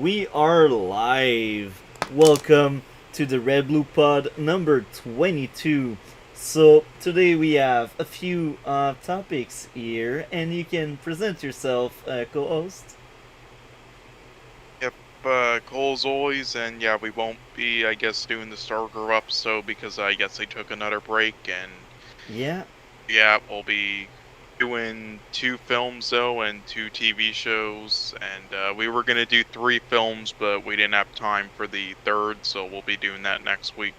We are live. Welcome to the RedBlue Pod number 22. So, today we have a few topics here, and you can present yourself, co host. Yep, Cole's always, and yeah, we won't be, I guess, doing the Stargirl episode because I guess they took another break, and Yeah, yeah, we'll be doing two films though and two TV shows, and we were gonna do three films, but we didn't have time for the third, so we'll be doing that next week.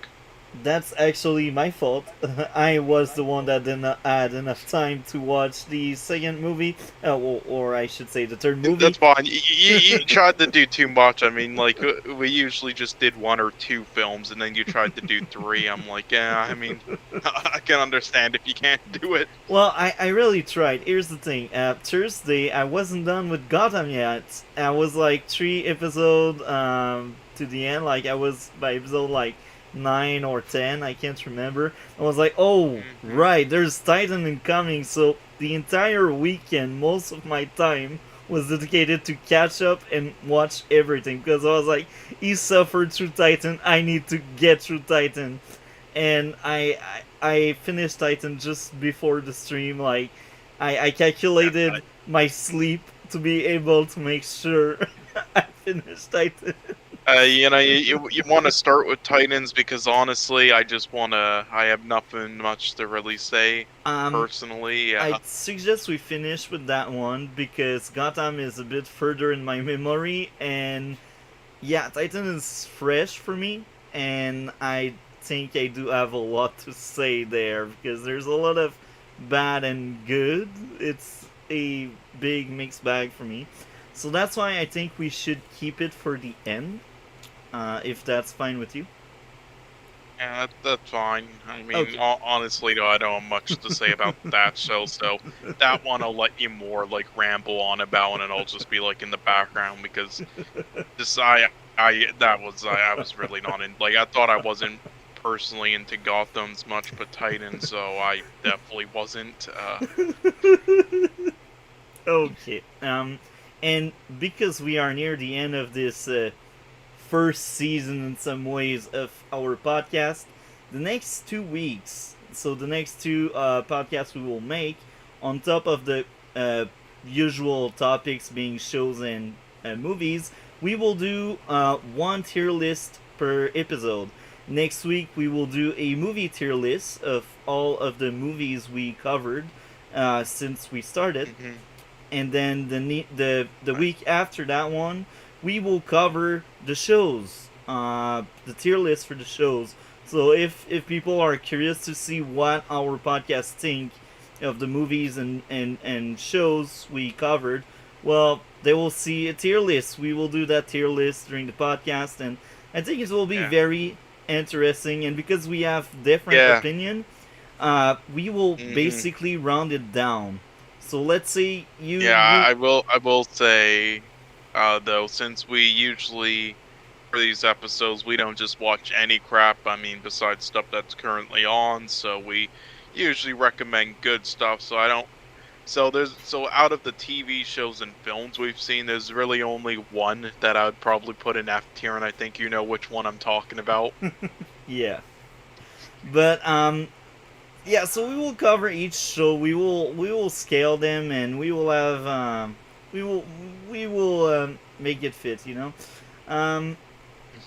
that's actually my fault. I was the one that didn't add enough time to watch the second movie, or I should say the third movie. That's fine. You tried to do too much. I mean, like we usually just did one or two films, and then you tried to do three. I'm like, yeah. I mean, I can understand if you can't do it. Well, I really tried. Here's the thing. Thursday, I wasn't done with Gotham yet. I was like 3 episodes to the end. Like, I was by episode like 9 or 10. I can't remember. I was like, oh, Hmm. right, there's Titan incoming. So the entire weekend, most of my time was dedicated to catch up and watch everything. Because I was like, he suffered through Titan. I need to get through Titan, and I finished Titan just before the stream. Like, I Yeah. calculated my sleep to be able to make sure I finished Titan. You want to start with Titans because honestly, I have nothing much to really say Um, personally. I suggest we finish with that one because Gotham is a bit further in my memory, and yeah, Titan is fresh for me, and I think I do have a lot to say there because there's a lot of bad and good. It's a big mixed bag for me. So that's why I think we should keep it for the end, if that's fine with you. Yeah, that's fine. I mean, Okay. honestly, though, I don't have much to say about that show, so that one I'll let you more like ramble on about, and I'll just be like in the background because this I was really not in. Like, I thought I wasn't personally into Gotham's much, but Titan, so I definitely wasn't. Okay. And because we are near the end of this first season in some ways of our podcast, the next 2 weeks, so the next two podcasts we will make, on top of the uh, usual topics being shows and movies, we will do one tier list per episode. Next week, we will do a movie tier list of all of the movies we covered since we started, Mhm. and then the week after that one, we will cover the shows, the tier list for the shows. So if people are curious to see what our podcast think of the movies and shows we covered, well, they will see a tier list. We will do that tier list during the podcast, and I think it will be Yeah. very interesting. And because we have different Yeah. opinion, we will Hmm. basically round it down. So let's say Yeah, you I will say, though, since we usually for these episodes we don't just watch any crap. I mean, besides stuff that's currently on, so we usually recommend good stuff. So I don't. So out of the TV shows and films we've seen, there's really only one that I would probably put in F tier, and I think you know which one I'm talking about. yeah. But yeah, so we will cover each show. We will scale them, and we will have we will we will make it fit, you know. Um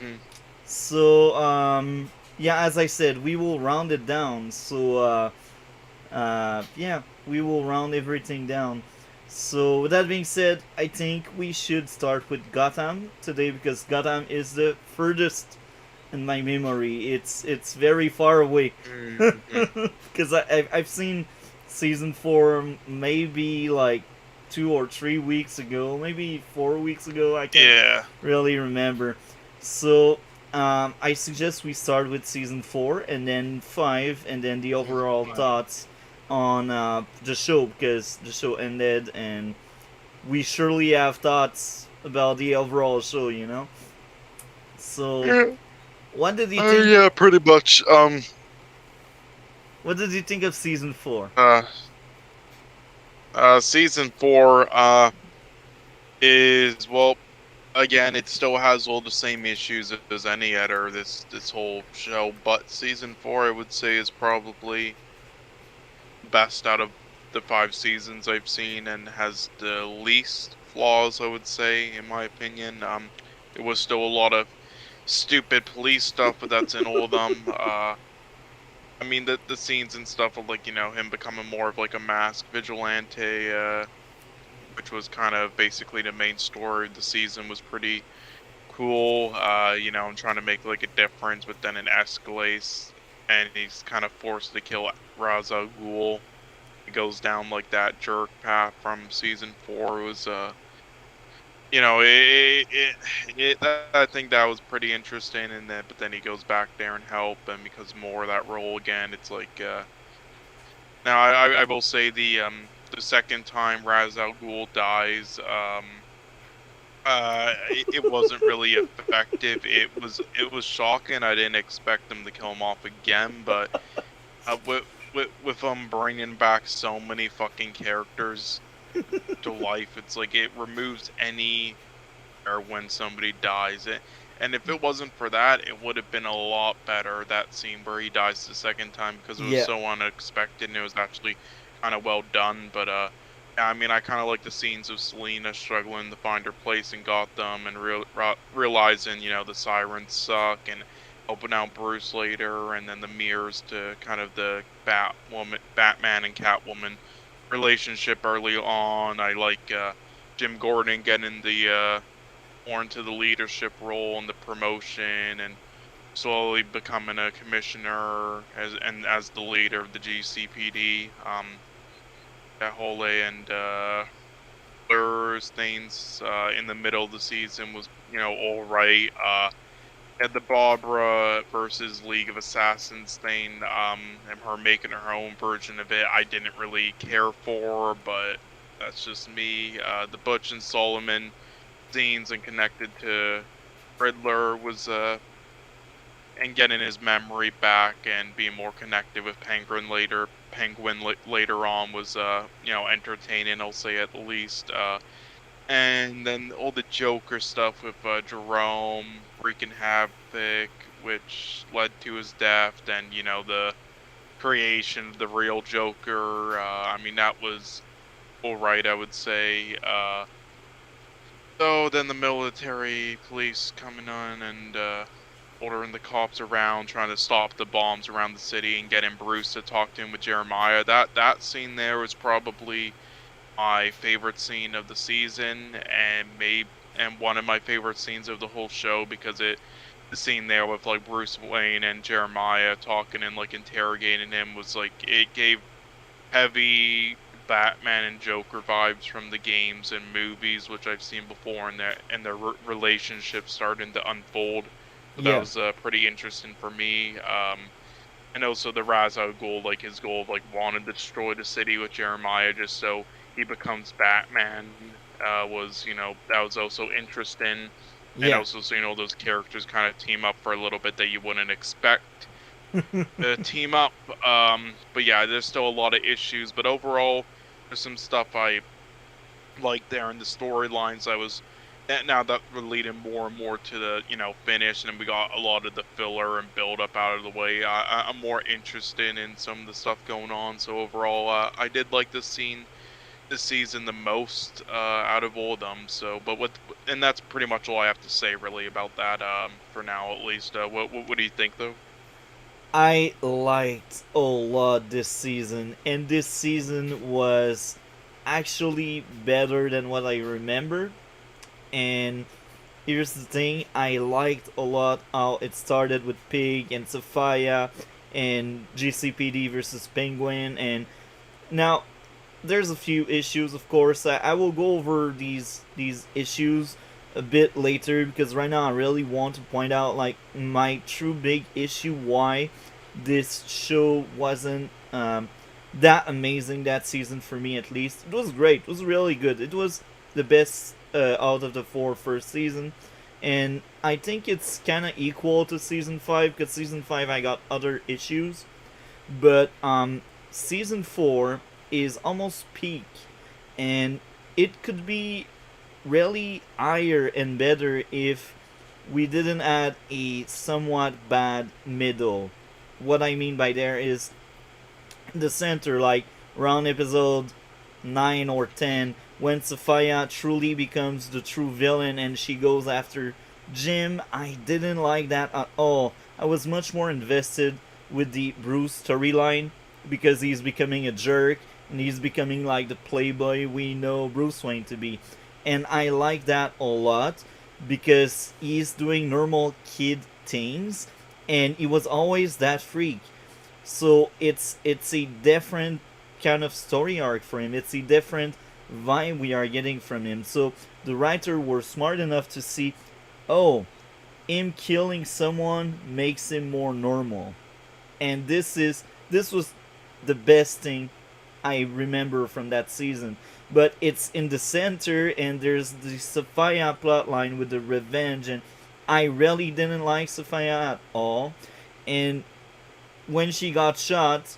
Hmm. so yeah, as I said, we will round it down. So yeah, we will round everything down. So with that being said, I think we should start with Gotham today because Gotham is the furthest in my memory. It's very far away Hmm. because I've seen season four maybe like 2 or 3 weeks ago, maybe 4 weeks ago. I can't Yeah. really remember. So I suggest we start with season four and then five, and then the overall thoughts on the show because the show ended, and we surely have thoughts about the overall show. You know. So Yeah. what did you think? Yeah, pretty much. What did you think of season four? Uh. Season four. Is well. Again, it still has all the same issues as any other this whole show, but season 4 I would say is probably best out of the 5 seasons I've seen and has the least flaws, I would say, in my opinion. There was still a lot of stupid police stuff, but that's in all of them. I mean the scenes and stuff of like, him becoming more of like a masked vigilante, which was kind of basically the main story of the season was pretty cool. I'm trying to make like a difference, but then it escalates and he's kind of forced to kill Ra's al Ghul. It goes down like that jerk path from season 4. It was you know I think that was pretty interesting, and then but then he goes back there and help and becomes more of that role again. It's like now I will say the second time Ra's al Ghul dies, it wasn't really effective. It was shocking. I didn't expect them to kill him off again, but with bringing back so many fucking characters to life, it's like it removes any or when somebody dies. And if it wasn't for that, it would have been a lot better, that scene where he dies the second time, because it was Yeah, so unexpected and it was actually kind of well done. But yeah, I mean, I kind of like the scenes of Selena struggling to find her place in Gotham and realizing, the sirens suck, and helping out Bruce later, and then the mirrors to kind of the Batman and Catwoman relationship early on. I like Jim Gordon getting the more into the leadership role and the promotion, and slowly becoming a commissioner as the leader of the GCPD. That whole and Blur's things in the middle of the season was all right. And the Barbara versus League of Assassins thing, and her making her own version of it, I didn't really care for, but that's just me. The Butch and Solomon scenes and connected to Riddler was and getting his memory back and being more connected with Penguin later on was entertaining, I'll say at least. And then all the Joker stuff with Jerome wreaking havoc, which led to his death, and the creation of the real Joker. I mean, that was all right, I would say. So then the military police coming on and ordering the cops around, trying to stop the bombs around the city, and getting Bruce to talk to him with Jeremiah. That scene there was probably my favorite scene of the season, and one of my favorite scenes of the whole show, because the scene there with like Bruce Wayne and Jeremiah talking and like interrogating him was like, it gave heavy Batman and Joker vibes from the games and movies, which I've seen before, and their relationship starting to unfold. So that yeah, was pretty interesting for me. And also the Ra's al Ghul, like his goal of like wanting to destroy the city with Jeremiah just so he becomes Batman, was that was also interesting. And yeah. also seeing all those characters kind of team up for a little bit that you wouldn't expect team up. But yeah, there's still a lot of issues. But overall, there's some stuff I like there in the storylines. Now that we're leading more and more to the finish, and we got a lot of the filler and build up out of the way. I'm more interested in some of the stuff going on. So overall, I did like this season the most out of all of them. So, and that's pretty much all I have to say really about that. For now at least. What do you think though? I liked a lot this season, and this season was actually better than what I remember. And here's the thing, I liked a lot how it started with Pig and Sophia and GCPD versus Penguin, and now there's a few issues, of course. I will go over these issues a bit later, because right now I really want to point out like my true big issue why this show wasn't that amazing that season for me. At least it was great. It was really good. It was the best out of the four first season, and I think it's kind of equal to season 5, because season 5 I got other issues, but season 4 is almost peak, and it could be really higher and better if we didn't add a somewhat bad middle. What I mean by there is the center, like around episode 9 or 10, when Sophia truly becomes the true villain and she goes after Jim. I didn't like that at all. I was much more invested with the Bruce storyline because he's becoming a jerk and he's becoming like the playboy we know Bruce Wayne to be. And I like that a lot because he's doing normal kid things and he was always that freak. So it's a different kind of story arc for him. It's a different vibe we are getting from him. So the writer were smart enough to see, oh, him killing someone makes him more normal. And this was the best thing I remember from that season. But it's in the center, and there's the Sophia plotline with the revenge, and I really didn't like Sophia at all. And when she got shot,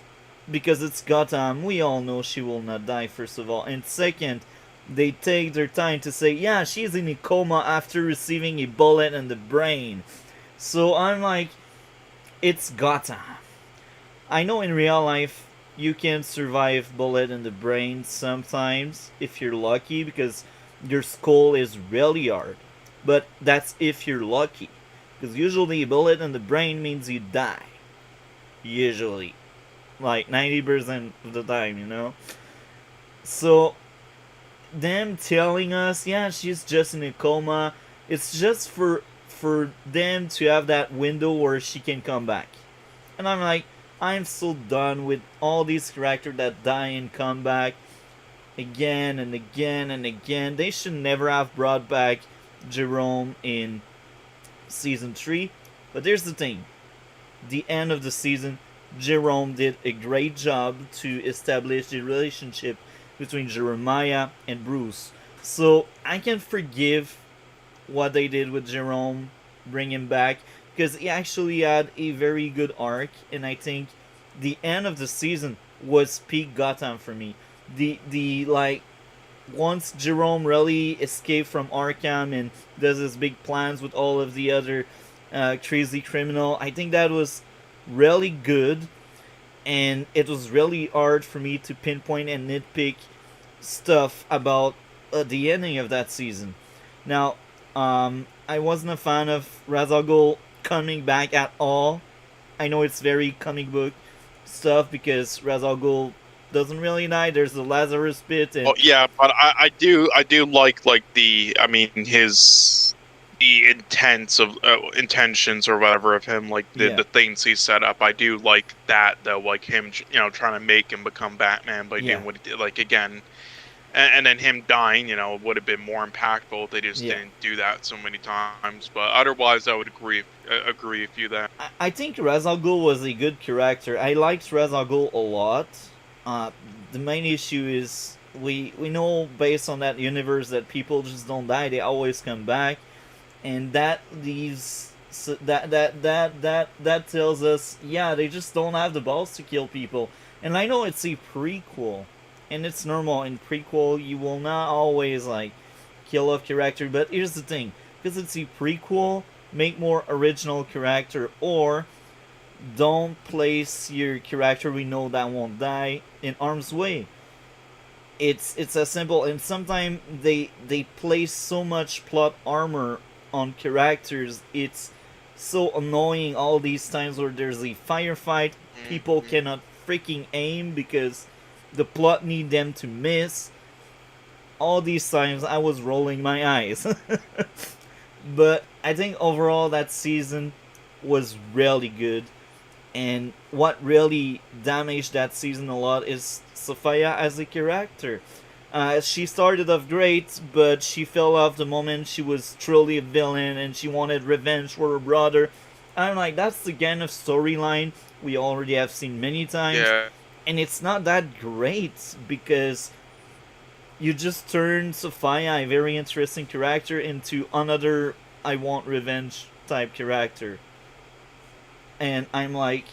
because it's Gotham, we all know she will not die, first of all. And second, they take their time to say, yeah, she's in a coma after receiving a bullet in the brain. So I'm like, it's Gotham. I know in real life you can survive bullet in the brain sometimes if you're lucky because your skull is really hard. But that's if you're lucky. Because usually a bullet in the brain means you die. Usually. Like 90% of the time, you know? So, them telling us, yeah, she's just in a coma, it's just for them to have that window where she can come back. And I'm like, I'm so done with all these characters that die and come back again and again and again. They should never have brought back Jerome in season 3. But there's the thing. The end of the season, Jerome did a great job to establish the relationship between Jeremiah and Bruce. So I can forgive what they did with Jerome, bring him back, because he actually had a very good arc, and I think the end of the season was peak Gotham for me. The like once Jerome really escaped from Arkham and does his big plans with all of the other crazy criminal, I think that was really good, and it was really hard for me to pinpoint and nitpick stuff about the ending of that season. Now, I wasn't a fan of Ra's al Ghul coming back at all. I know it's very comic book stuff because Ra's al Ghul doesn't really die. There's the Lazarus pit, and Oh yeah, but I do like the I mean his the intents of intentions or whatever of him, like yeah, the things he set up. I do like that though, like him trying to make him become Batman by yeah, doing what he did. Like again, and then him dying, would have been more impactful if they just yeah. didn't do that so many times. But otherwise, I would agree with you there. I think Ra's al Ghul was a good character. I liked Ra's al Ghul a lot. Uh, the main issue is we know based on that universe that people just don't die; they always come back, and that leaves so that tells us, yeah, they just don't have the balls to kill people. And I know it's a prequel, and it's normal in prequel you will not always like kill off character. But here's the thing: because it's a prequel, make more original character, or don't place your character we know that won't die in harm's way. It's as simple. And sometimes they place so much plot armor on characters. It's so annoying. All these times where there's a firefight, people Mhm. cannot freaking aim because the plot need them to miss. All these times I was rolling my eyes. But I think overall that season was really good. And what really damaged that season a lot is Sophia as a character. She started off great, but she fell off the moment she was truly a villain and she wanted revenge for her brother. I'm like, that's the kind of storyline we already have seen many times, Yeah. and it's not that great because you just turned Sophia, a very interesting character, into another I want revenge type character. And I'm like,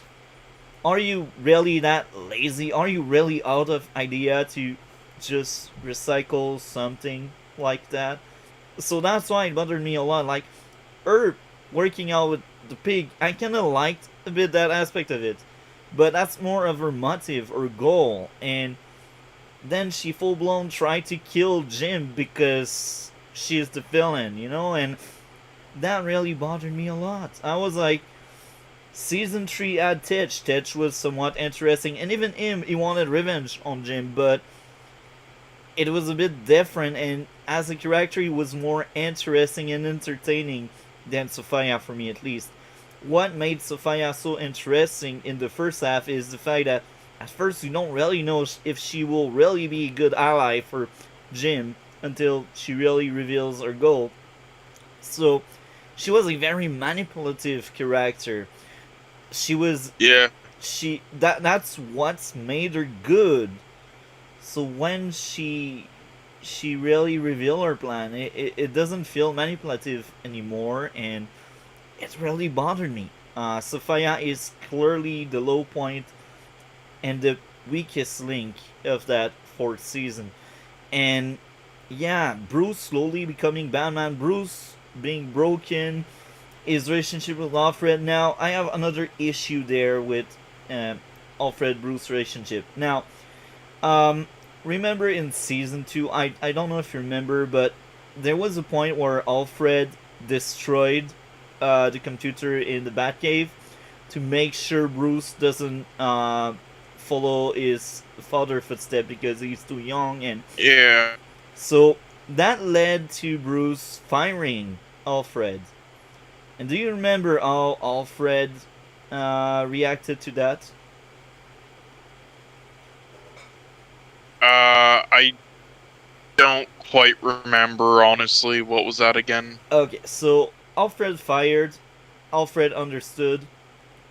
are you really that lazy? Are you really out of idea to just recycle something like that? So that's why it bothered me a lot. Like her working out with the pig, I kind of liked a bit that aspect of it, but that's more of her motive or goal. And then she full blown tried to kill Jim because she's the villain, and that really bothered me a lot. I was like, season 3 had Titch. Titch was somewhat interesting, and even him, he wanted revenge on Jim, but it was a bit different, and as a character, he was more interesting and entertaining than Sophia, for me at least. What made Sophia so interesting in the first half is the fact that at first you don't really know if she will really be a good ally for Jim until she really reveals her goal. So she was a very manipulative character. She was Yeah. that's what's made her good. So when she really revealed her plan, it doesn't feel manipulative anymore, and it really bothered me. Sophia is clearly the low point and the weakest link of that fourth season. And yeah, Bruce slowly becoming Batman, Bruce being broken, his relationship with Alfred. Now, I have another issue there with Alfred Bruce relationship. Now, um, remember in season 2, I don't know if you remember, but there was a point where Alfred destroyed the computer in the Batcave to make sure Bruce doesn't follow his father's footsteps because he's too young, and Yeah. so that led to Bruce firing Alfred. And do you remember how Alfred reacted to that? I don't quite remember, honestly. What was that again? Okay, so Alfred fired, Alfred understood,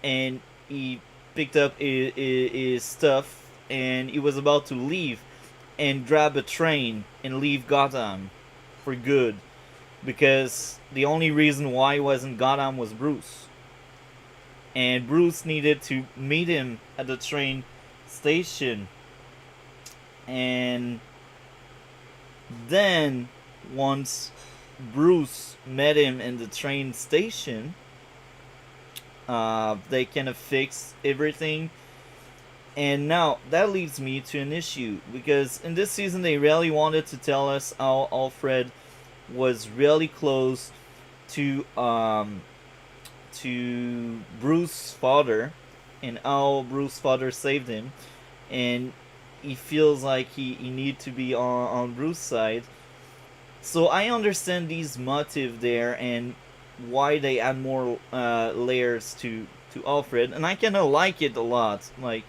and he picked up his stuff and he was about to leave and grab a train and leave Gotham for good because the only reason why he was in Gotham was Bruce. And Bruce needed to meet him at the train station. And then, once Bruce met him in the train station, they kind of fixed everything. And now that leads me to an issue because in this season they really wanted to tell us how Alfred was really close to Bruce's father and how Bruce's father saved him, and he feels like he need to be on Bruce's side. So I understand these motive there and why they add more layers to Alfred, and I kind of like it a lot. Like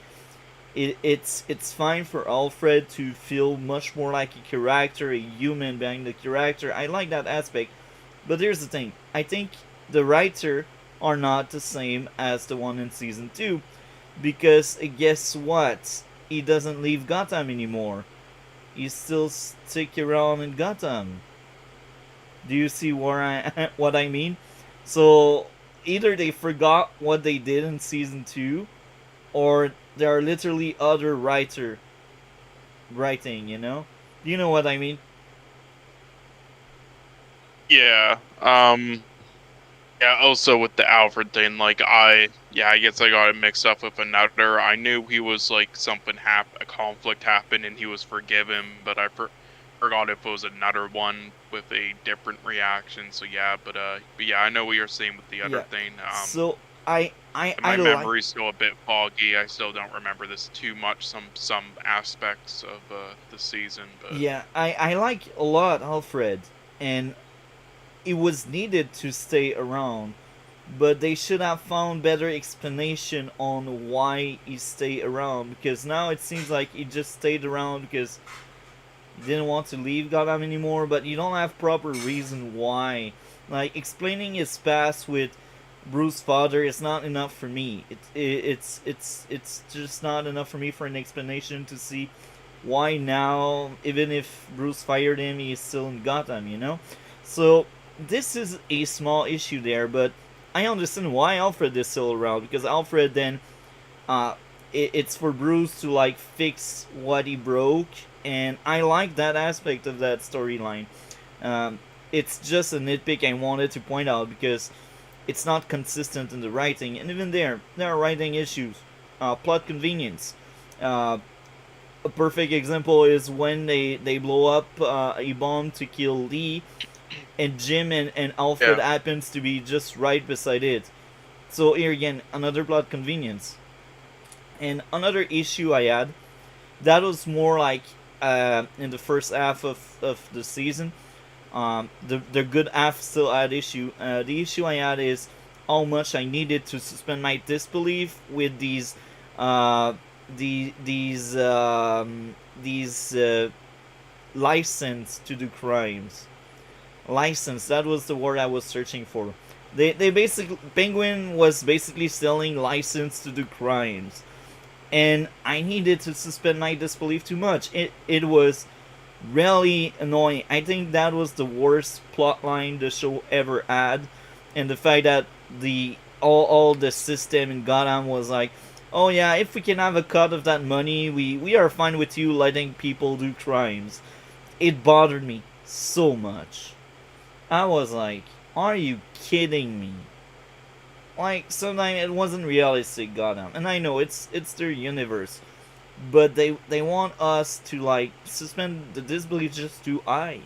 it's fine for Alfred to feel much more like a character, a human behind the character. I like that aspect, but here's the thing: I think the writer are not the same as the one in season 2, because guess what? He doesn't leave Gotham anymore. He still stick around in Gotham. Do you see where what I mean? So either they forgot what they did in season 2, or there are literally other writer writing. Do you know what I mean? Yeah. Yeah, also with the Alfred thing, like I guess I got it mixed up with another. I knew he was like a conflict happened and he was forgiven, but forgot if it was another one with a different reaction. So yeah, but yeah, I know what you're saying with the other Yeah. thing. So I My like. memory's still a bit foggy. I still don't remember this too much. Some aspects of the season, but Yeah, I like a lot Alfred, and it was needed to stay around, but they should have found better explanation on why he stayed around, because now it seems like he just stayed around because he didn't want to leave Gotham anymore, but you don't have proper reason why. Like explaining his past with Bruce's father is not enough for me. It's just not enough for me for an explanation to see why now, even if Bruce fired him, he is still in Gotham. So this is a small issue there, but I understand why Alfred is still around, because Alfred then uh it's for Bruce to like fix what he broke, and I like that aspect of that storyline. it's just a nitpick I wanted to point out because it's not consistent in the writing, and even there are writing issues, plot convenience. Uh, a perfect example is when they blow up a bomb to kill Lee, and Jim and Alfred Yeah. happens to be just right beside it. So here again, another plot convenience. And another issue I had, that was more like in the first half of the season. The good half still had issue. The issue I had is how much I needed to suspend my disbelief with uh, these license to do crimes. License, that was the word I was searching for. They basically, Penguin was basically selling license to do crimes, and I needed to suspend my disbelief too much. It was really annoying. I think that was the worst plot line the show ever had, and the fact that all the system in Gotham was like, oh yeah, if we can have a cut of that money, we are fine with you letting people do crimes. It bothered me so much. I was like, are you kidding me? Like sometimes it wasn't realistic Gotham, and I know it's their universe, but they want us to like suspend the disbelief just too high,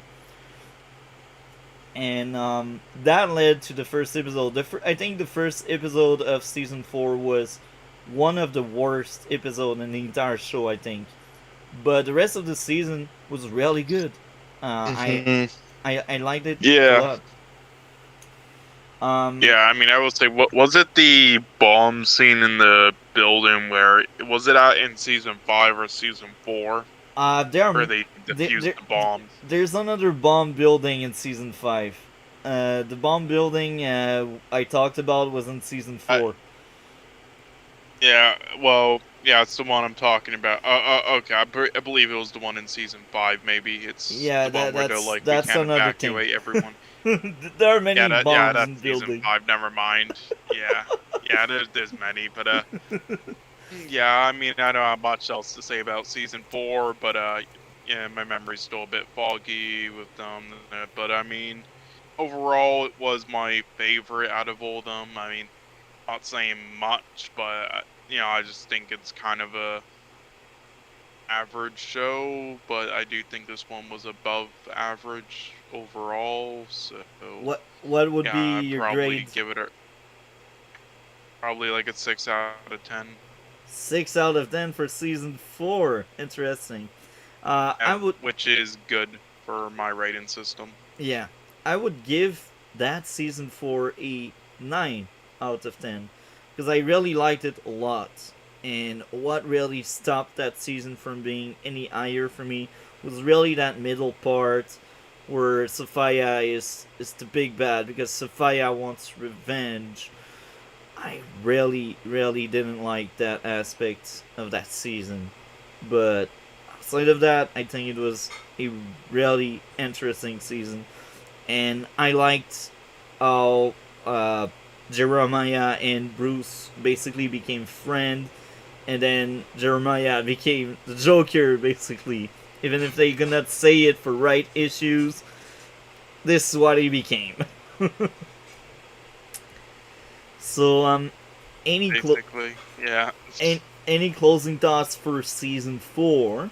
and that led to the first episode. I think the first episode of season 4 was one of the worst episodes in the entire show. I think, but the rest of the season was really good. Uh, I Hmm. I liked it a Yeah. lot. Um, Yeah, I mean, I will say, what was it? The bomb scene in the building where was it out in season 5 or season 4 there where are they there, defused there, the bomb? there's another bomb building in season 5. The bomb building I talked about was in season I, 4. yeah, well, yeah, it's the one I'm talking about. Okay, I believe it was the one in season 5. Maybe it's Yeah, the one where they're like, we that's can't another thing. evacuate everyone. There are Yeah, many yeah, bombs in that's building. season 5. Never mind. Yeah, yeah, there's many, but yeah, I mean, I don't have much else to say about season 4, but yeah, my memory's still a bit foggy with them. But I mean, overall, it was my favorite out of all of them. I mean, not saying much, but I just think it's kind of a average show. But I do think this one was above average overall. So What would yeah, be I'd your probably grade? give it probably like a 6 out of 10. 6 out of 10 for season 4. Interesting. I would, Which is good for my rating system. yeah, I would give that season 4 a 9 out of 10 because I really liked it a lot. And what really stopped that season from being any higher for me was really that middle part where Sophia is the big bad because Sophia wants revenge. I really didn't like that aspect of that season. But outside of that, I think it was a really interesting season. And I liked how Jeremiah and Bruce basically became friends, and then Jeremiah became the Joker, basically. Even if they could not say it for right issues, this is what he became. So, any Basically, yeah. any closing thoughts for season 4?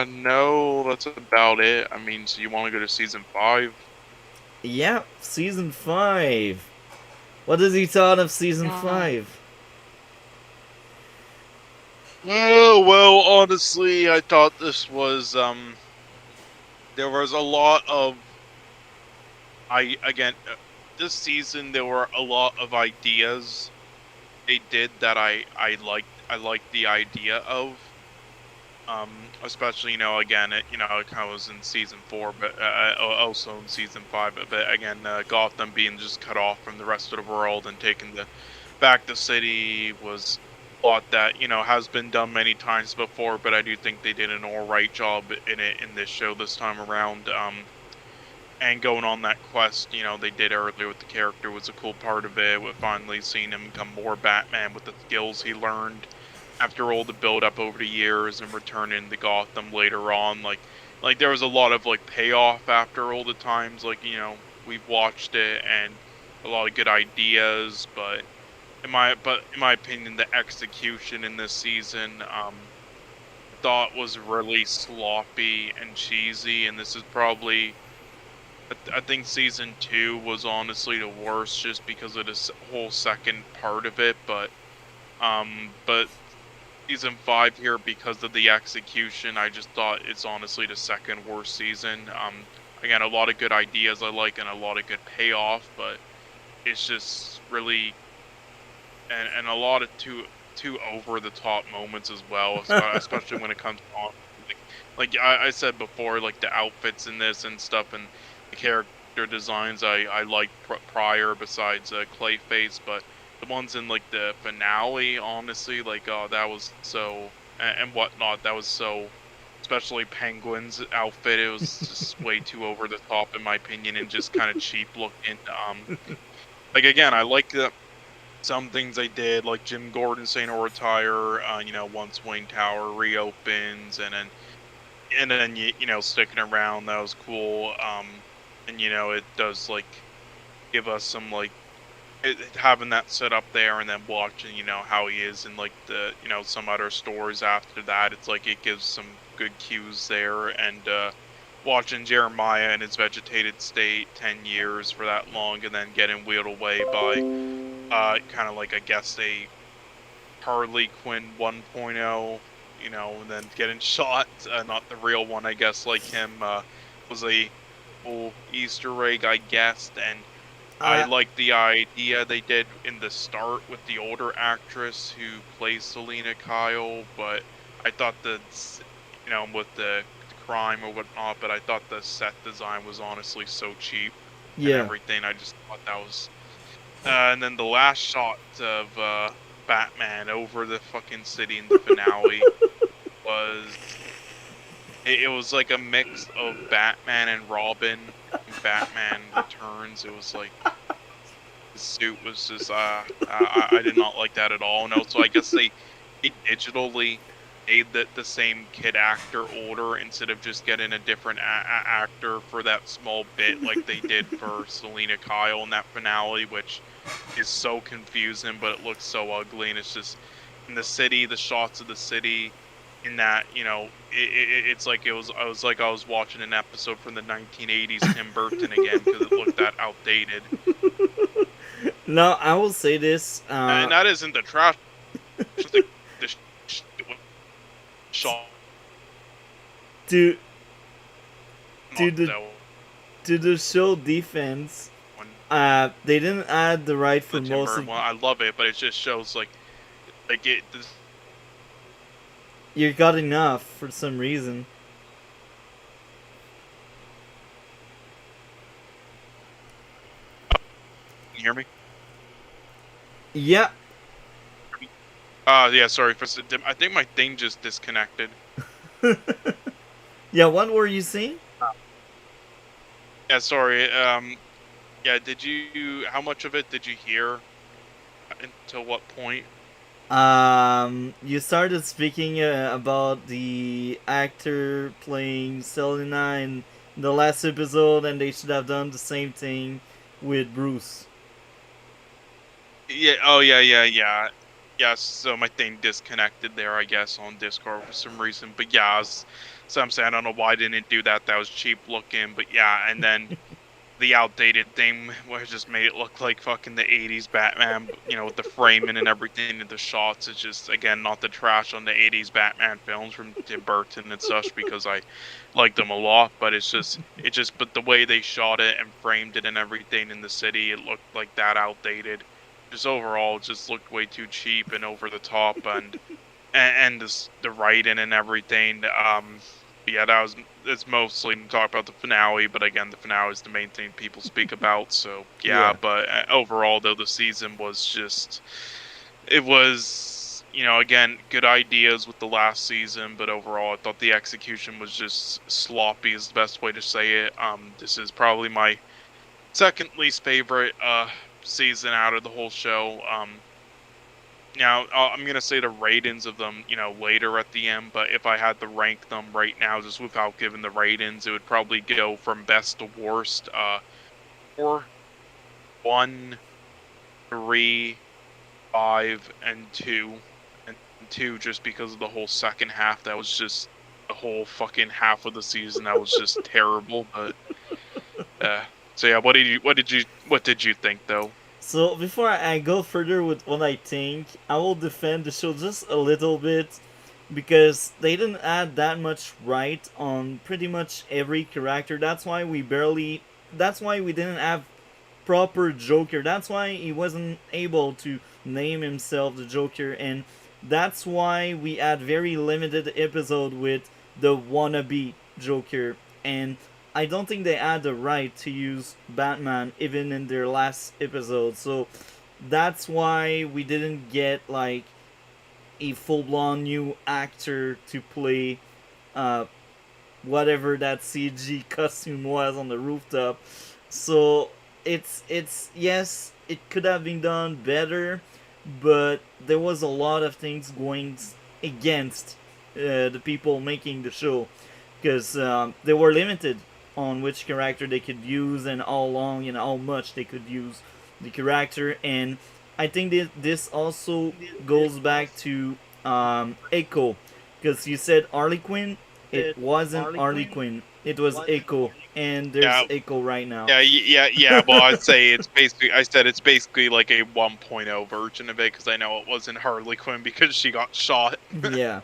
No, that's about it. I mean, so you want to go to season 5? Yeah, season 5. What has he thought of season Uh, 5? Oh, well, honestly, I thought this was there was a lot of I again this season there were a lot of ideas they did that I liked the idea of. Especially again it kind of was in season 4, but also in season 5. But again, Gotham being just cut off from the rest of the world and taken the back the city was a lot that has been done many times before. But I do think they did an all right job in it in this show this time around. And going on that quest, they did earlier with the character was a cool part of it. With finally seeing him become more Batman with the skills he learned after all the build up over the years and returning to Gotham later on, like like there was a lot of like payoff after all the times like we've watched it, and a lot of good ideas, but in my opinion the execution in this season thought was really sloppy and cheesy, and this is probably I think season 2 was honestly the worst just because of this whole second part of it, but season 5 here, because of the execution, I just thought it's honestly the second worst season. Again, a lot of good ideas I like and a lot of good payoff, but it's just really and a lot of too over the top moments as well, especially when it comes on I said before, like the outfits in this and stuff, and the character designs I liked prior besides Clayface, but the ones in like the finale, honestly, like that was so and whatnot, that was so. Especially Penguin's outfit, it was just way too over the top in my opinion, and just kind of cheap looking. Like again, I like some things they did, like Jim Gordon saying he'll retire, once Wayne Tower reopens, and then sticking around, that was cool. And it does like give us some like having that set up there, and then watching how he is in like the some other stores after that. It's like it gives some good cues there, and watching Jeremiah in his vegetated state 10 years for that long, and then getting wheeled away by kind of like I guess a Harley Quinn 1.0, and then getting shot, not the real one, I guess, like him, was a full Easter egg, I guessed, and I uh, like the idea they did in the start with the older actress who plays Selena Kyle, but I thought with the crime or whatnot, but I thought the set design was honestly so cheap and yeah. everything. I just thought that was and then the last shot of Batman over the fucking city in the finale was it was like a mix of Batman and Robin from Batman Returns. It was like the suit was just I did not like that at all. No, so I guess they digitally made the same kid actor older instead of just getting a different actor for that small bit like they did for Selena Kyle in that finale, which is so confusing, but it looks so ugly, and it's just in the city, the shots of the city, in that it's like I was like I was watching an episode from the 1980s Tim Burton again because it looked that outdated. No, I will say this. And that isn't the trash. Just like the shot to to not the that to the show defense, one, they didn't add the right for the Tim most Burton of. one. I love it, but it just shows like it. This, You got enough for some reason. can you hear me? Yeah. Yeah, sorry for. I think my thing just disconnected. Yeah. What were you saying? Yeah, sorry. Yeah, did you? How much of it did you hear? Until what point? You started speaking about the actor playing Selena in the last episode, and they should have done the same thing with Bruce. Yeah. Oh, yeah, yeah, yeah. Yeah. So my thing disconnected there, I guess, on Discord for some reason. But yeah, so I'm saying I don't know why I didn't do that. That was cheap looking. But yeah, and then the outdated thing where it just made it look like fucking the 80s Batman, with the framing and everything and the shots. It's just, again, not the trash on the 80s Batman films from Tim Burton and such, because I like them a lot, but but the way they shot it and framed it and everything in the city, it looked like that outdated. Just overall, it just looked way too cheap and over the top, and the writing and everything. But yeah, it's mostly to talk about the finale. But again, the finale is the main thing people speak about. So yeah, Yeah. but overall, though, the season was just it was again good ideas with the last season, but overall, I thought the execution was just sloppy. Is the best way to say it. This is probably my second least favorite season out of the whole show. Now, I'm gonna say the ratings of them, later at the end. But if I had to rank them right now, just without giving the ratings, it would probably go from best to worst. 4, 1, 3, 5, and 2, and 2 just because of the whole second half. That was just the whole fucking half of the season. That was just terrible. But uh, so yeah, what did you think though? So before I go further with what I think, I will defend the show just a little bit because they didn't add that much right on pretty much every character. That's why we didn't have proper Joker. That's why he wasn't able to name himself the Joker, and that's why we had very limited episode with the wannabe Joker. And I don't think they had the right to use Batman even in their last episode. So that's why we didn't get like a full blown new actor to play uh, whatever that CG costume was on the rooftop. So it's yes, it could have been done better, but there was a lot of things going against the people making the show because they were limited on which character they could use and how long and how much they could use the character. And I think this also goes back to Echo, because you said Harley Quinn. It wasn't Harley Quinn. It was Echo, and there's Yeah, Echo right now. yeah. Well, I said it's basically like a 1.0 version of it because I know it wasn't Harley Quinn because she got shot. Yeah,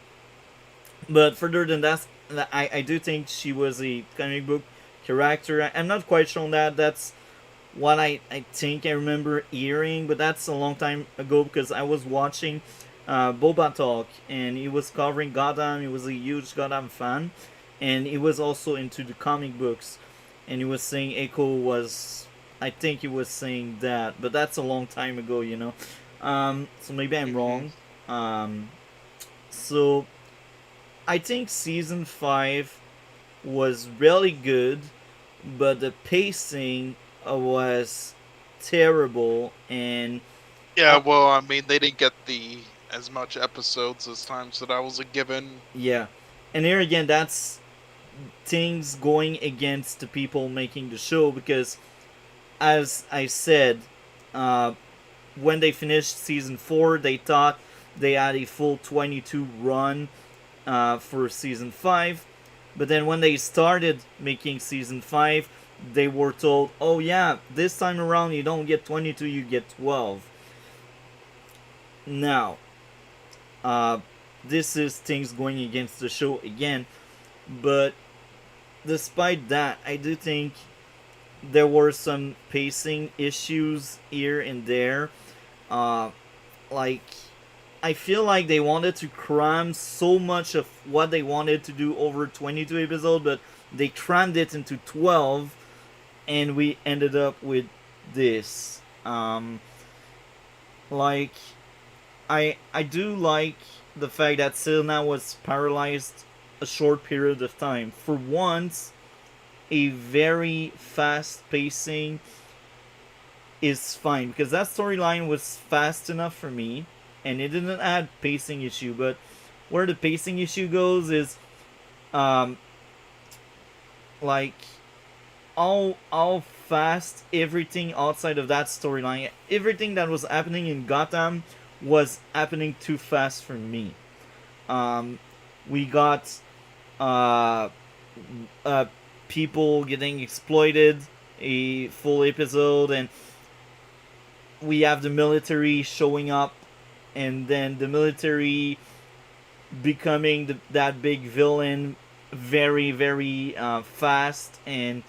but further than that, I do think she was a comic book character. I'm not quite sure on that. That's what I think I remember hearing, but that's a long time ago because I was watching Boba Talk and he was covering Gotham. He was a huge Gotham fan, and he was also into the comic books. And he was saying Echo was, I think he was saying that, but that's a long time ago, you know. So maybe I'm Hmm. wrong. So I think season 5 was really good, but the pacing was terrible. And Yeah, uh, well, I mean, they didn't get the as much episodes this time, so that was a given. yeah, and here again, that's things going against the people making the show because, as I said, uh, when they finished season 4, they thought they had a full 22 run for season 5. But then when they started making season 5, they were told, oh yeah, this time around you don't get 22, you get 12. Now, uh, this is things going against the show again. But despite that, I do think there were some pacing issues here and there. Uh, like, I feel like they wanted to cram so much of what they wanted to do over 22 episodes, but they crammed it into 12, and we ended up with this. Like, I do like the fact that Selena was paralyzed a short period of time. For once, a very fast pacing is fine because that storyline was fast enough for me, and it didn't add pacing issue. But where the pacing issue goes is, um, like how fast everything outside of that storyline, everything that was happening in Gotham, was happening too fast for me. Um, we got uh, uh, people getting exploited a full episode, and we have the military showing up, and then the military becoming that big villain very very fast. And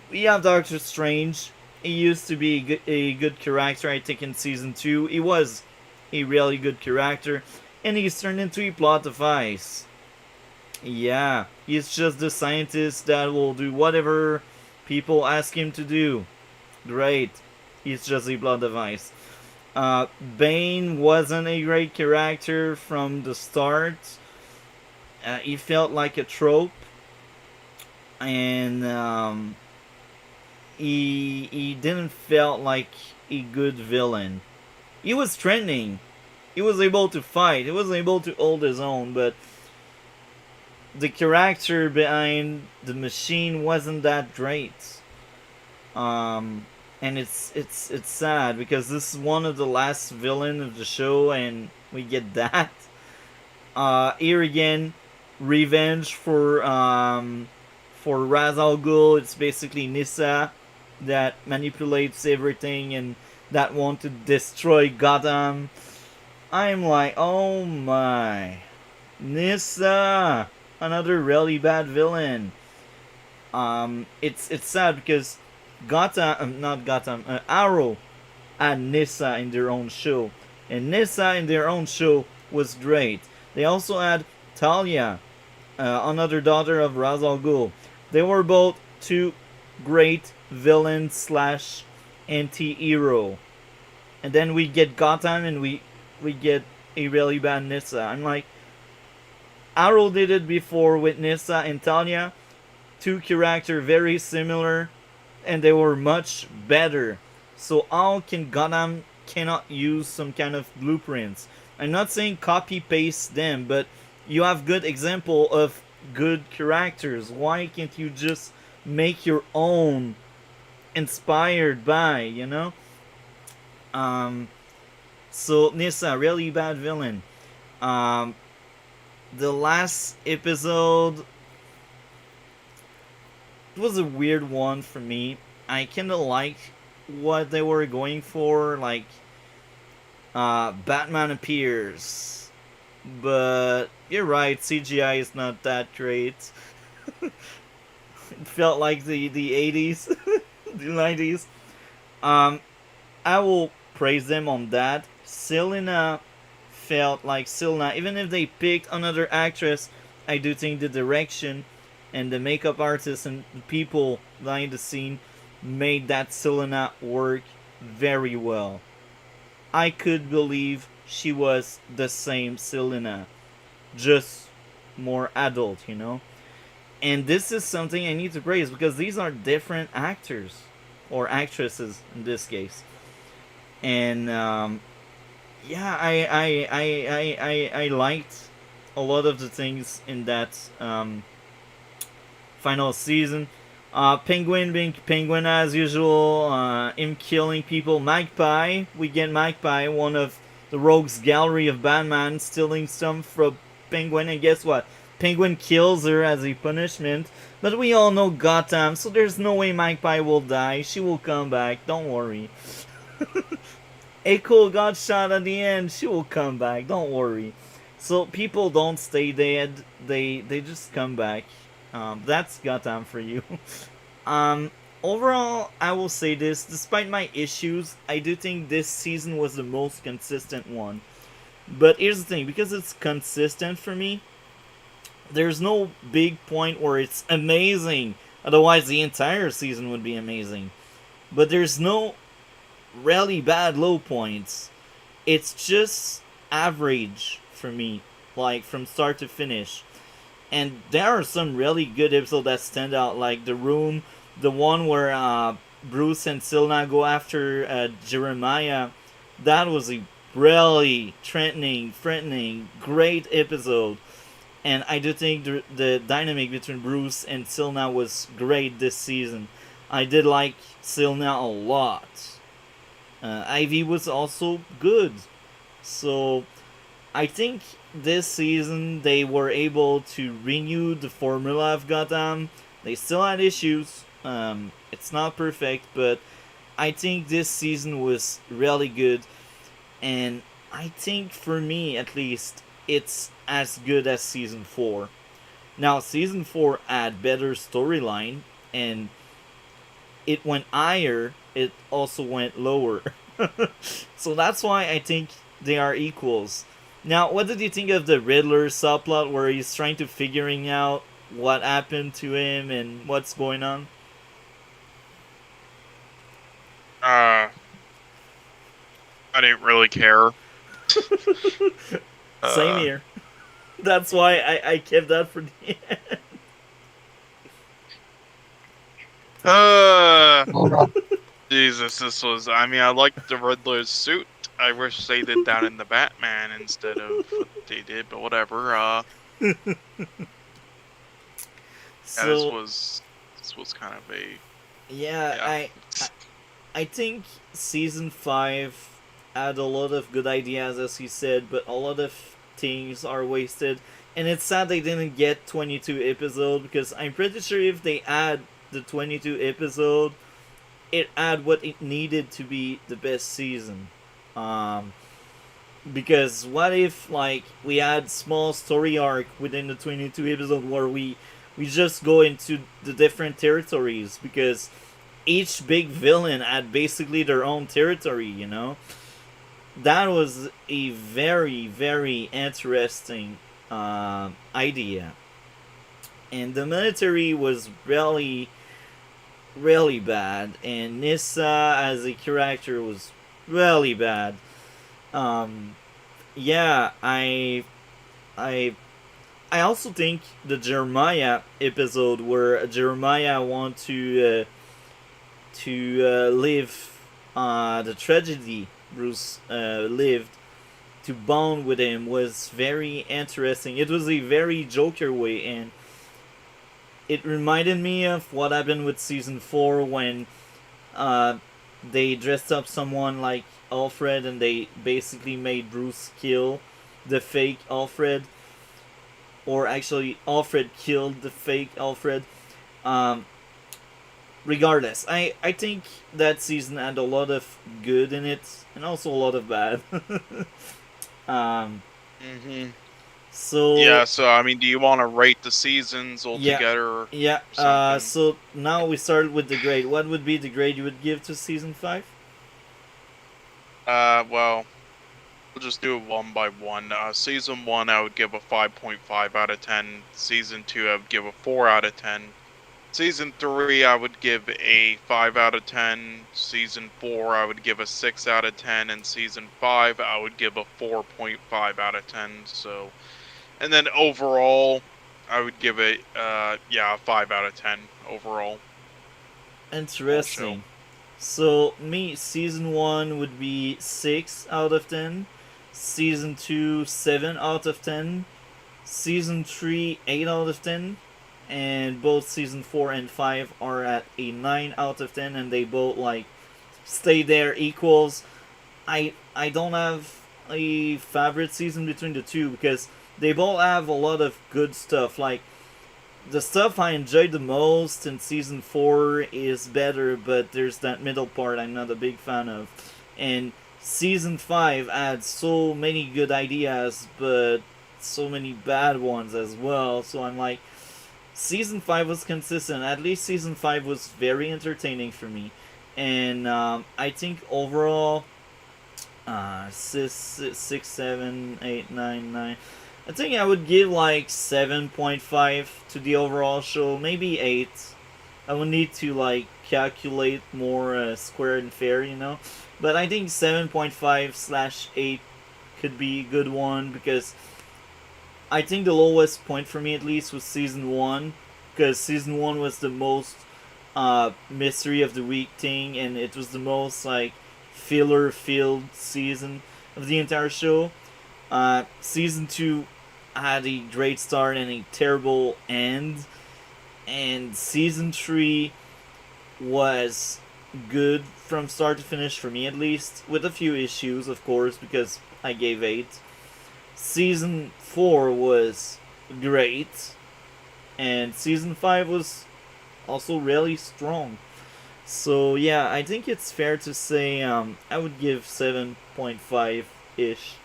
we have Doctor Strange. He used to be a good character. I think in season 2 he was a really good character, and he's turned into a plot device. Yeah, he's just the scientist that will do whatever people ask him to do. Great. He's just a plot device. Bane wasn't a great character from the start. He felt like a trope, and he didn't felt like a good villain. he was training. He was able to fight. He was able to hold his own, but the character behind the machine wasn't that great. And it's sad because this is one of the last villain of the show, and we get that. Here again, revenge for Ra's al Ghul. It's basically Nissa that manipulates everything and that want to destroy Gotham. I'm like, oh my, Nissa, another really bad villain. It's sad because Gotham, not Gotham, Arrow had Nissa in their own show, and Nissa in their own show was great. They also had Talia, another daughter of Ra's al Ghul. They were both two great villains slash anti-hero. And then we get Gotham and we get a really bad Nissa. I'm like, Arrow did it before with Nissa and Talia. Two characters very similar, and they were much better. So how can Gotham cannot use some kind of blueprints? I'm not saying copy paste them, but you have good example of good characters. Why can't you just make your own inspired by, you know? So Nissa, really bad villain. Um, the last episode was a weird one for me. I kinda like what they were going for, like Batman appears. But you're right, CGI is not that great. It felt like the 80s, the 90s. Um, I will praise them on that. Selena felt like Selena, even if they picked another actress, I do think the direction and the makeup artists and the people behind the scene made that Selena work very well. I could believe she was the same Selena, just more adult, you know? And this is something I need to praise because these are different actors or actresses in this case. And yeah, I liked a lot of the things in that final season. Penguin being Penguin as usual, him killing people. Magpie, we get Magpie, one of the rogues gallery of Batman, stealing some from Penguin, and guess what? Penguin kills her as a punishment. But we all know Gotham, so there's no way Magpie will die. She will come back, don't worry. Echo got shot at the end, she will come back, don't worry. So people don't stay dead, they just come back. That's Gotham for you. um, Overall, I will say this: despite my issues, I do think this season was the most consistent one. But here's the thing: because it's consistent for me, there's no big point where it's amazing. Otherwise, the entire season would be amazing. But there's no really bad low points. It's just average for me, like from start to finish. And there are some really good episodes that stand out, like The Room, the one where Bruce and Selena go after Jeremiah. That was a really threatening, great episode. And I do think the dynamic between Bruce and Selena was great this season. I did like Selena a lot. Ivy was also good. So I think this season they were able to renew the formula of Gotham. They still had issues. It's not perfect, but I think this season was really good. And I think for me, at least, it's as good as season 4. Now, season 4 had better storyline, and it went higher, it also went lower. So that's why I think they are equals. Now, what did you think of the Riddler subplot where he's trying to figuring out what happened to him and what's going on? I didn't really care. Same here. That's why I kept that for the end. Jesus, this was. I mean, I liked the Riddler's suit. I wish they did that in the Batman instead of what they did, but whatever. Yeah, this So was kind of a yeah, yeah. I think season 5 had a lot of good ideas, as you said, but a lot of things are wasted. And it's sad they didn't get 22 episode, because I'm pretty sure if they add the 22 episode, it add what it needed to be the best season. Um, because what if like we had small story arc within the 22 episode where we just go into the different territories, because each big villain had basically their own territory, you know? That was a very, very interesting idea. And the military was really, really bad. And Nissa as a character was really bad. Um, yeah, I, I also think the Jeremiah episode where Jeremiah want to live the tragedy Bruce lived, to bond with him, was very interesting. It was a very Joker way, and it reminded me of what happened with season 4 when uh, they dressed up someone like Alfred and they basically made Bruce kill the fake Alfred, or actually Alfred killed the fake Alfred. Um, Regardless, I think that season had a lot of good in it and also a lot of bad. um, hmm so Yeah. So I mean, do you want to rate the seasons yeah, altogether or yeah. something? So now we started with the grade. What would be the grade you would give to season 5? Well, we'll just do it one by one. Season 1, I would give a 5.5 out of 10. Season 2, I would give a 4 out of 10. Season 3, I would give a 5 out of 10. Season 4, I would give a 6 out of 10. And Season 5, I would give a 4.5 out of 10. So, and then overall, I would give it, yeah, a 5 out of 10 overall. Whole show. Interesting. So me, season 1 would be 6 out of 10. Season 2, 7 out of 10. Season 3, 8 out of 10. And both season 4 and 5 are at a 9 out of 10, and they both like stay there equals. I don't have a favorite season between the two, because they both have a lot of good stuff. Like the stuff I enjoyed the most in season 4 is better, but there's that middle part I'm not a big fan of. And season 5 adds so many good ideas, but so many bad ones as well. So I'm like, season 5 was consistent. At least season 5 was very entertaining for me. And I think overall, 6, 7, 8, 9, 9. I think I would give like 7.5 to the overall show, maybe 8. I would need to like calculate more square and fair, you know. But I think 7.5/8 could be a good one, because I think the lowest point for me at least was season 1, because season 1 was the most mystery of the week thing, and it was the most like filler filled season of the entire show. Season 2 had a great start and a terrible end, and season 3 was good from start to finish for me at least, with a few issues, of course, because I gave 8. Season 4 was great, and season 5 was also really strong. So yeah, I think it's fair to say I would give 7.5 ish.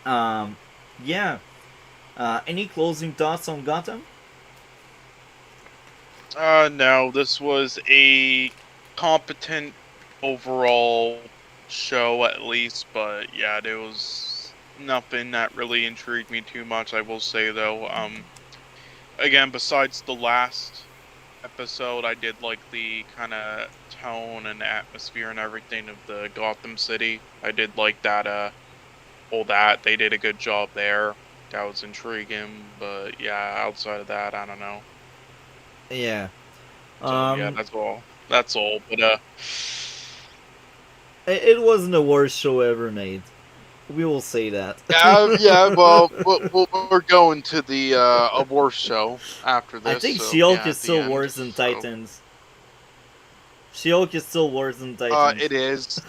Um, yeah. Any closing thoughts on Gotham? No, this was a competent overall show at least, but yeah, there was nothing that really intrigued me too much, I will say though. Again, besides the last episode, I did like the kind of tone and atmosphere and everything of the Gotham City. I did like that, all that. They did a good job there. That was intriguing, but yeah, outside of that, I don't know. Yeah. So yeah, Um, that's all. That's all. But It wasn't the worst show ever made. We will say that. Yeah. Well, we're going to the award show after I this, think so She-Hulk yeah, is at the still end. worse than So, Titans. She-Hulk is still worse than Titans. it is.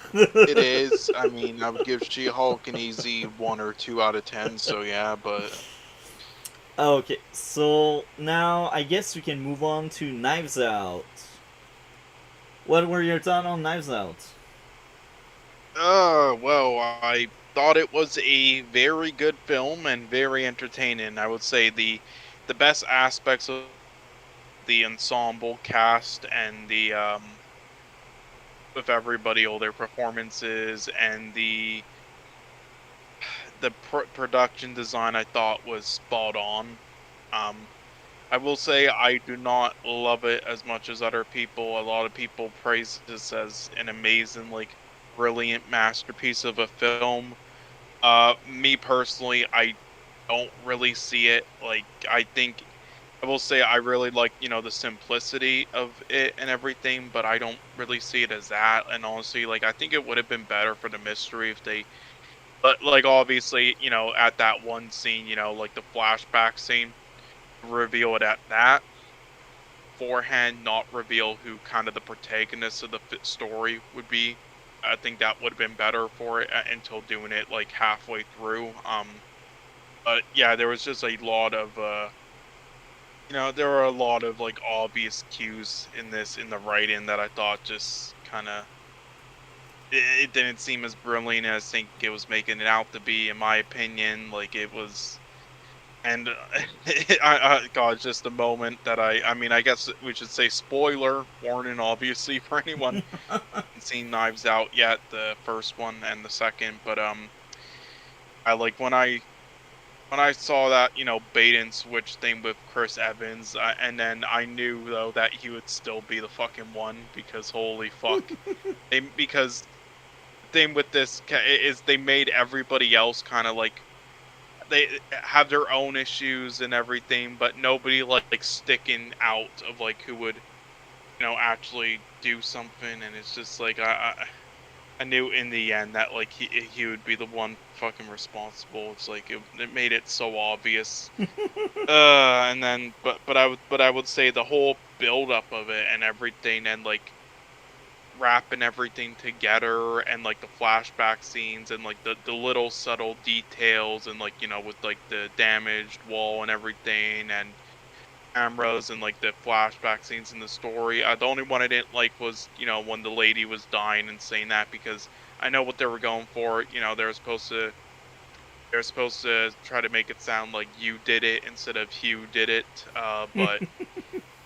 It is. I mean, I would give She-Hulk an easy 1 or 2 out of 10. So yeah, but Okay, so now I guess we can move on to Knives Out. What were your thoughts on Knives Out? well, I thought it was a very good film and very entertaining. I would say the best aspects of the ensemble cast and the with everybody, all their performances and the production design, I thought was spot on. Um, I will say I do not love it as much as other people. A lot of people praise this as an amazing, like, brilliant masterpiece of a film. Me personally, I don't really see it. Like, I think I will say I really like, the simplicity of it and everything, but I don't really see it as that. And honestly, like, I think it would have been better for the mystery if they, but like, obviously, at that one scene, like the flashback scene, reveal it at that beforehand, not reveal who kind of the protagonist of the story would be. I think that would have been better for it until doing it like halfway through. But yeah, there was just a lot of there were a lot of like obvious cues in this in the writing that I thought just kind of it didn't seem as brilliant as I think it was making it out to be, in my opinion. Like it was, and God, just a moment that I mean, I guess we should say spoiler warning, obviously, for anyone who hasn't seen Knives Out yet, the first one and the second. But I like when I saw that, bait and switch thing with Chris Evans, and then I knew though that he would still be the fucking one because holy fuck, because the thing with this is they made everybody else kind of like they have their own issues and everything, but nobody like sticking out of like who would actually do something, and it's just like I knew in the end that like he would be the one fucking responsible. It's like it made it so obvious. And then but I would say the whole build up of it and everything and like wrapping everything together and like the flashback scenes and like the little subtle details and like with like the damaged wall and everything and cameras and like the flashback scenes in the story. The only one I didn't like was when the lady was dying and saying that, because I know what they were going for. They're supposed to try to make it sound like you did it instead of Hugh did it. But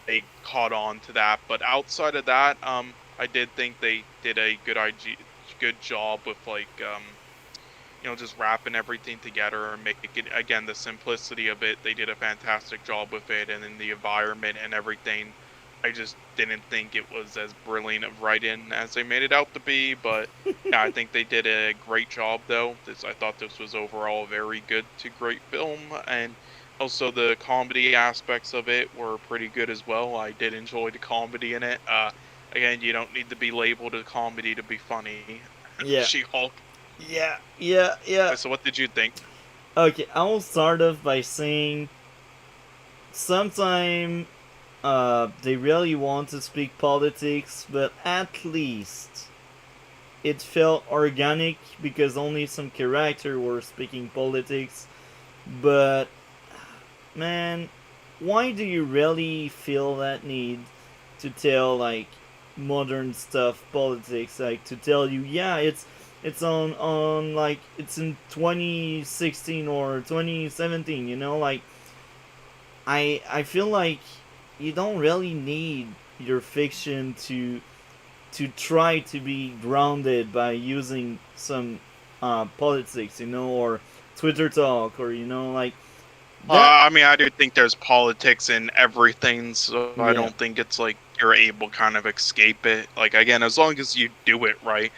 they caught on to that. But outside of that, I did think they did a good job with like just wrapping everything together and make it, again, the simplicity of it. They did a fantastic job with it, and then the environment and everything. I just didn't think it was as brilliant of writing as they made it out to be, but yeah, I think they did a great job though. I thought this was overall a very good to great film, and also the comedy aspects of it were pretty good as well. I did enjoy the comedy in it. Again, you don't need to be labeled a comedy to be funny. Yeah, She-Hulk. yeah. So what did you think? Okay, I will start off by saying sometimes they really want to speak politics, but at least it felt organic because only some characters were speaking politics. But man, why do you really feel that need to tell like modern stuff politics, like to tell you, yeah, it's on like it's in 2016 or 2017, like I feel like you don't really need your fiction to try to be grounded by using some politics, or Twitter talk, or like that. I mean, I do think there's politics in everything, so I Yeah, don't think it's like you're able to kind of escape it. Like, again, as long as you do it right,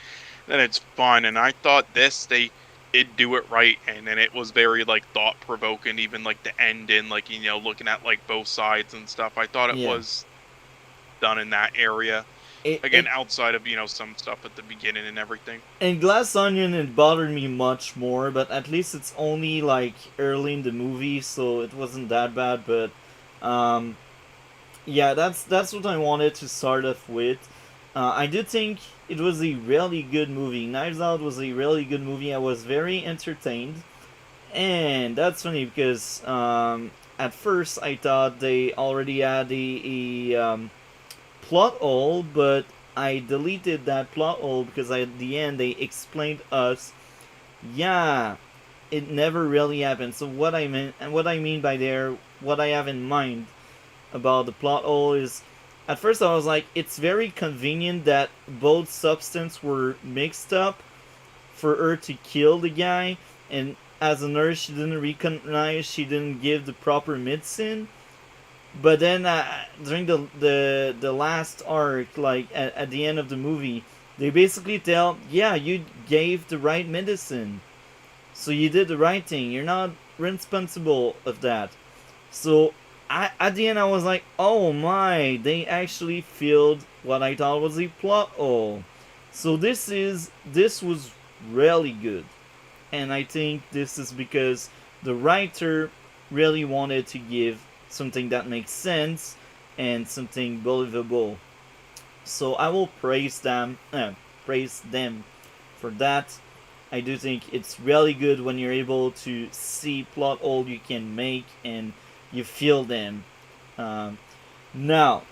then it's fun. And I thought they did do it right, and then it was very like thought provoking. Even like the ending, like looking at like both sides and stuff. I thought it yeah. was done in that area. Again, outside of some stuff at the beginning and everything. in Glass Onion, it bothered me much more, but at least it's only like early in the movie, so it wasn't that bad. But um, yeah, that's what I wanted to start off with. I did think it was a really good movie. Knives Out was a really good movie. I was very entertained, and that's funny because at first I thought they already had a plot hole, but I deleted that plot hole because at the end they explained us, yeah, it never really happened. So what I mean and what I mean by there, what I have in mind about the plot hole is, at first I was like, it's very convenient that both substances were mixed up for her to kill the guy, and as a nurse she didn't recognize, she didn't give the proper medicine. But then during the last arc, like at the end of the movie, they basically tell, yeah, you gave the right medicine, so you did the right thing. You're not responsible of that. So at the end, I was like, oh my, they actually filled what I thought was a plot hole. So this was really good, and I think this is because the writer really wanted to give something that makes sense and something believable. So I will praise them for that. I do think it's really good when you're able to see plot hole you can make and you feel them. Um, Now,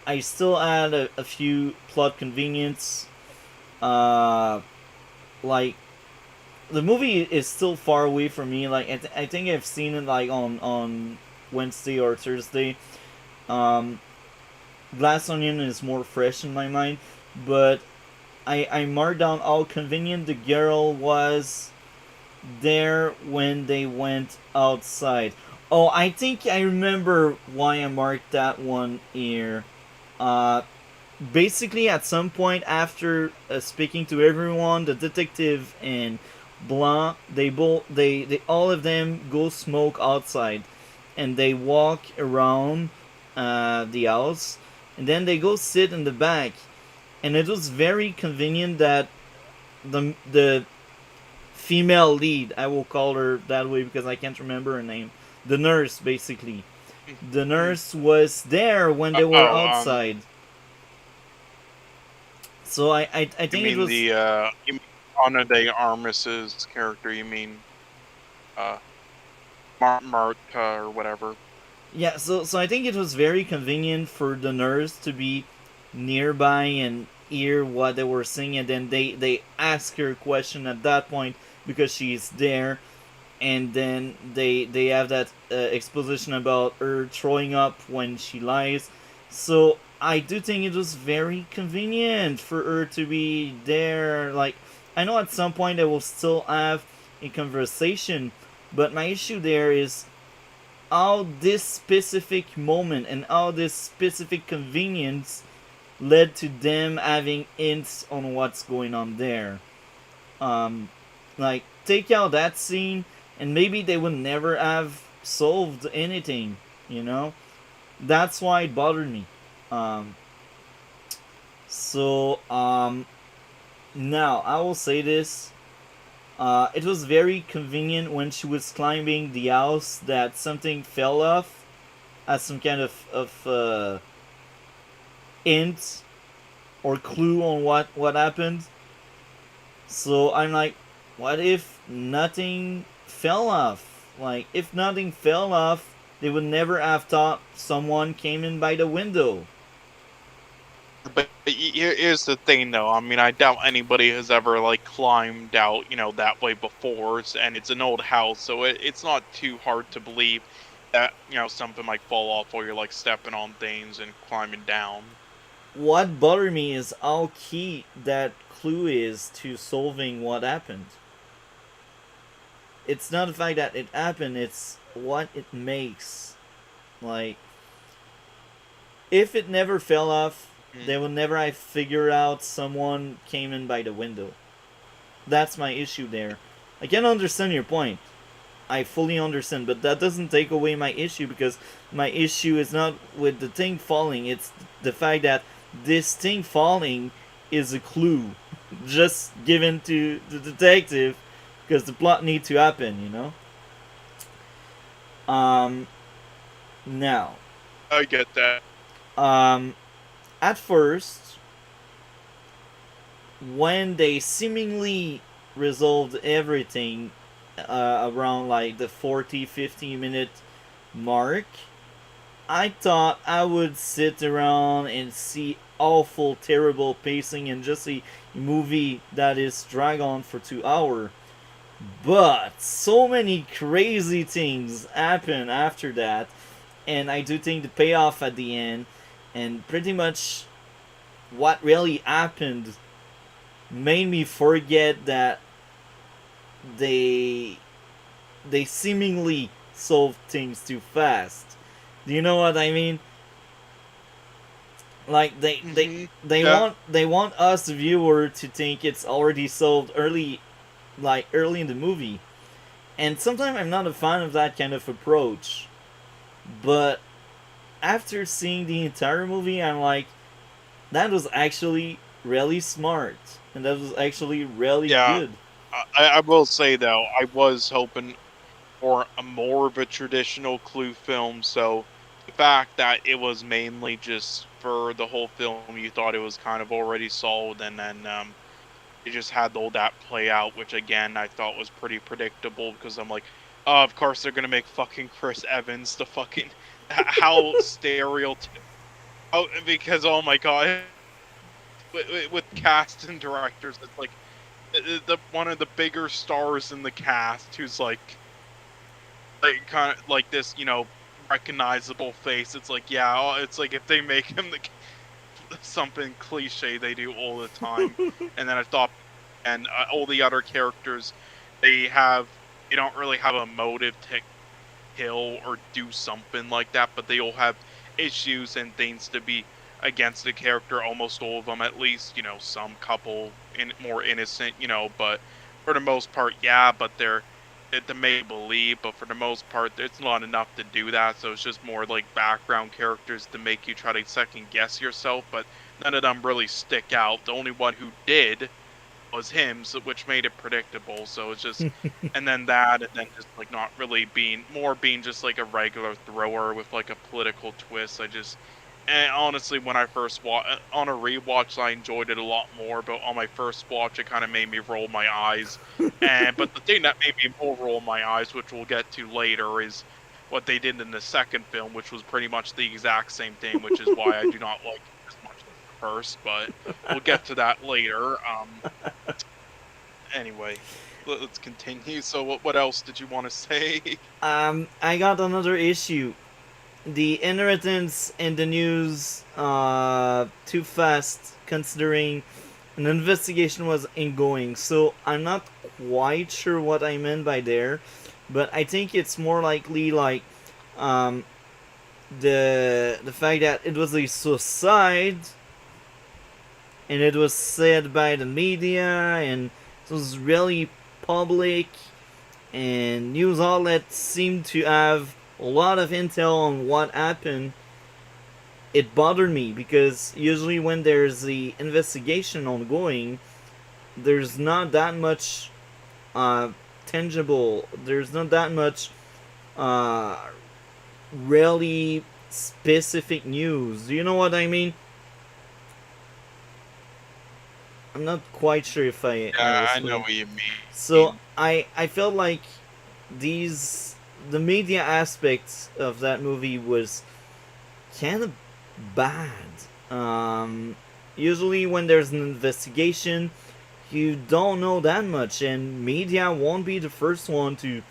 I still add a few plot convenience. Uh, like the movie is still far away from me. Like I think I've seen it like on Wednesday or Thursday. Um, Glass Onion is more fresh in my mind, but I marked down how convenient the girl was there when they went outside. Oh, I think I remember why I marked that one here. Uh, Basically, at some point after speaking to everyone, the detective and Blanc, they all of them go smoke outside, and they walk around the house, and then they go sit in the back, and it was very convenient that the female lead, I will call her that way because I can't remember her name, the nurse basically, the nurse was there when they were Oh, outside. So I you think it mean was, you mean Ana de Armas's character? You mean uh, Marta or whatever? yeah. So I think it was very convenient for the nurse to be nearby and hear what they were saying, and then they ask her a question at that point because she's there, and then they have that exposition about her throwing up when she lies. So I do think it was very convenient for her to be there. Like, I know at some point they will still have a conversation, but my issue there is how this specific moment and how this specific convenience led to them having hints on what's going on there. Um, like, take out that scene, and maybe they would never have solved anything. You know, that's why it bothered me. Um, so now I will say this. It was very convenient when she was climbing the house that something fell off as some kind of hint or clue on what happened. So I'm like, what if nothing fell off? Like, if nothing fell off, they would never have thought someone came in by the window. But here's the thing, though. I mean, I doubt anybody has ever like climbed out, that way before. And it's an old house, so it's not too hard to believe that something might fall off while you're like stepping on things and climbing down. What bothered me is how key that clue is to solving what happened. It's not the fact that it happened, it's what it makes. Like, if it never fell off, they would never have figured out someone came in by the window. That's my issue there. I can understand your point. I fully understand, but that doesn't take away my issue, because my issue is not with the thing falling, it's the fact that this thing falling is a clue just given to the detective because the plot needs to happen, you know? Um, now, I get that. um, at first, when they seemingly resolved everything around like the 40-50 minute mark, I thought I would sit around and see awful, terrible pacing and just a movie that is drag on for 2 hours. But so many crazy things happen after that, and I do think the payoff at the end and pretty much what really happened made me forget that they they seemingly solved things too fast. Do you know what I mean? Like Hmm. they Yeah. want us the viewer to think it's already solved early, like early in the movie. And sometimes I'm not a fan of that kind of approach. But after seeing the entire movie, I'm like, that was actually really smart, and that was actually really Yeah. good. I will say though, I was hoping for a more of a traditional Clue film. So the fact that it was mainly just for the whole film, you thought it was kind of already sold, and then they just had all that play out, which again I thought was pretty predictable because I'm like, oh, of course they're gonna make fucking Chris Evans the fucking how stereotypical. Oh, because oh my god, with cast and directors, it's like the one of the bigger stars in the cast who's like kind of like this, recognizable face. It's like, yeah, it's like if they make him something cliche they do all the time. And then I thought, and all the other characters, they have they don't really have a motive to kill or do something like that, but they all have issues and things to be against the character. Almost all of them, at least, some couple more innocent, but for the most part, yeah, but they're to make believe, but for the most part, it's not enough to do that. So it's just more like background characters to make you try to second guess yourself, but none of them really stick out. The only one who did was him, so, which made it predictable. So it's just, and then that, and then just like not really being just like a regular thrower with like a political twist. And honestly, when I first on a rewatch, I enjoyed it a lot more. But on my first watch, it kind of made me roll my eyes. And but the thing that made me more roll my eyes, which we'll get to later, is what they did in the second film, which was pretty much the exact same thing, which is why I do not like it as much as the first. But we'll get to that later. Anyway, let's continue. So what else did you want to say? I got another issue. The inheritance in the news too fast, considering an investigation was ongoing. So I'm not quite sure what I meant by there, but I think it's more likely like um, the fact that it was a suicide and it was said by the media and it was really public and news outlets seem to have a lot of intel on what happened. It bothered me because usually when there's the investigation ongoing, there's not that much uh, tangible. There's not that much uh, really specific news. Do you know what I mean? I'm not quite sure if I Yeah, was I know clear. what you So mean. I felt like these the media aspects of that movie was kind of bad. Usually when there's an investigation, you don't know that much, and media won't be the first one to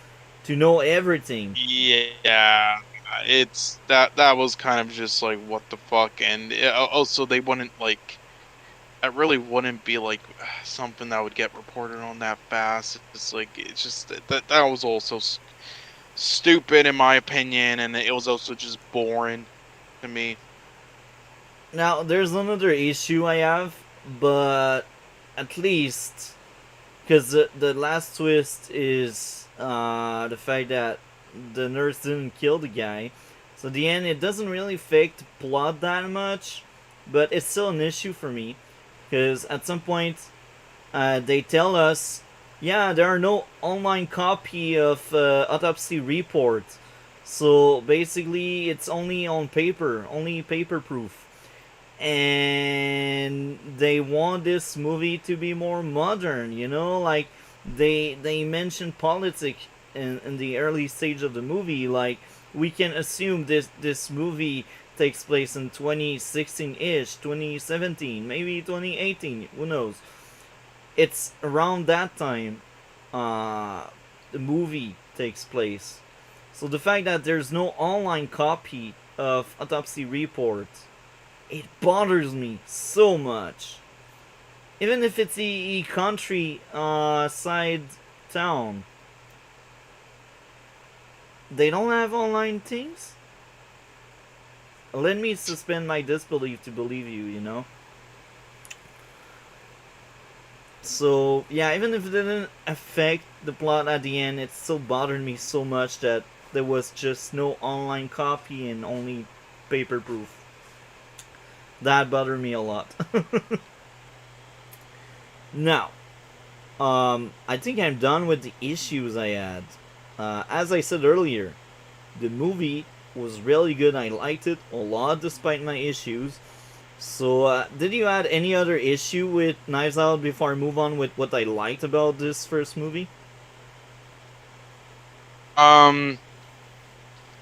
know everything. Yeah, it's that was kind of just like what the fuck, and also they wouldn't like that really wouldn't be like something that would get reported on that fast. It's just that was also stupid in my opinion, and it was also just boring to me. Now there's another issue I have, but at least because the last twist is the fact that the nurse didn't kill the guy. So the end, it doesn't really affect the plot that much. but it's still an issue for me because at some point they tell us, yeah, there are no online copy of autopsy report. So basically, it's only on paper, only paper proof. And they want this movie to be more modern, you know, like they mention politics in the early stage of the movie. Like we can assume this movie takes place in 2016-ish, 2017, maybe 2018, who knows. It's around that time uh, the movie takes place. So the fact that there's no online copy of autopsy report, it bothers me so much. Even if it's a country side town, they don't have online things. Let me suspend my disbelief to believe you, you know? So, yeah, even if it didn't affect the plot at the end, it still bothered me so much that there was just no online copy and only paper proof. That bothered me a lot. Now, I think I'm done with the issues I had. As I said earlier, the movie was really good. I liked it a lot despite my issues. So, did you add any other issue with Knives Out before I move on with what I liked about this first movie? Um,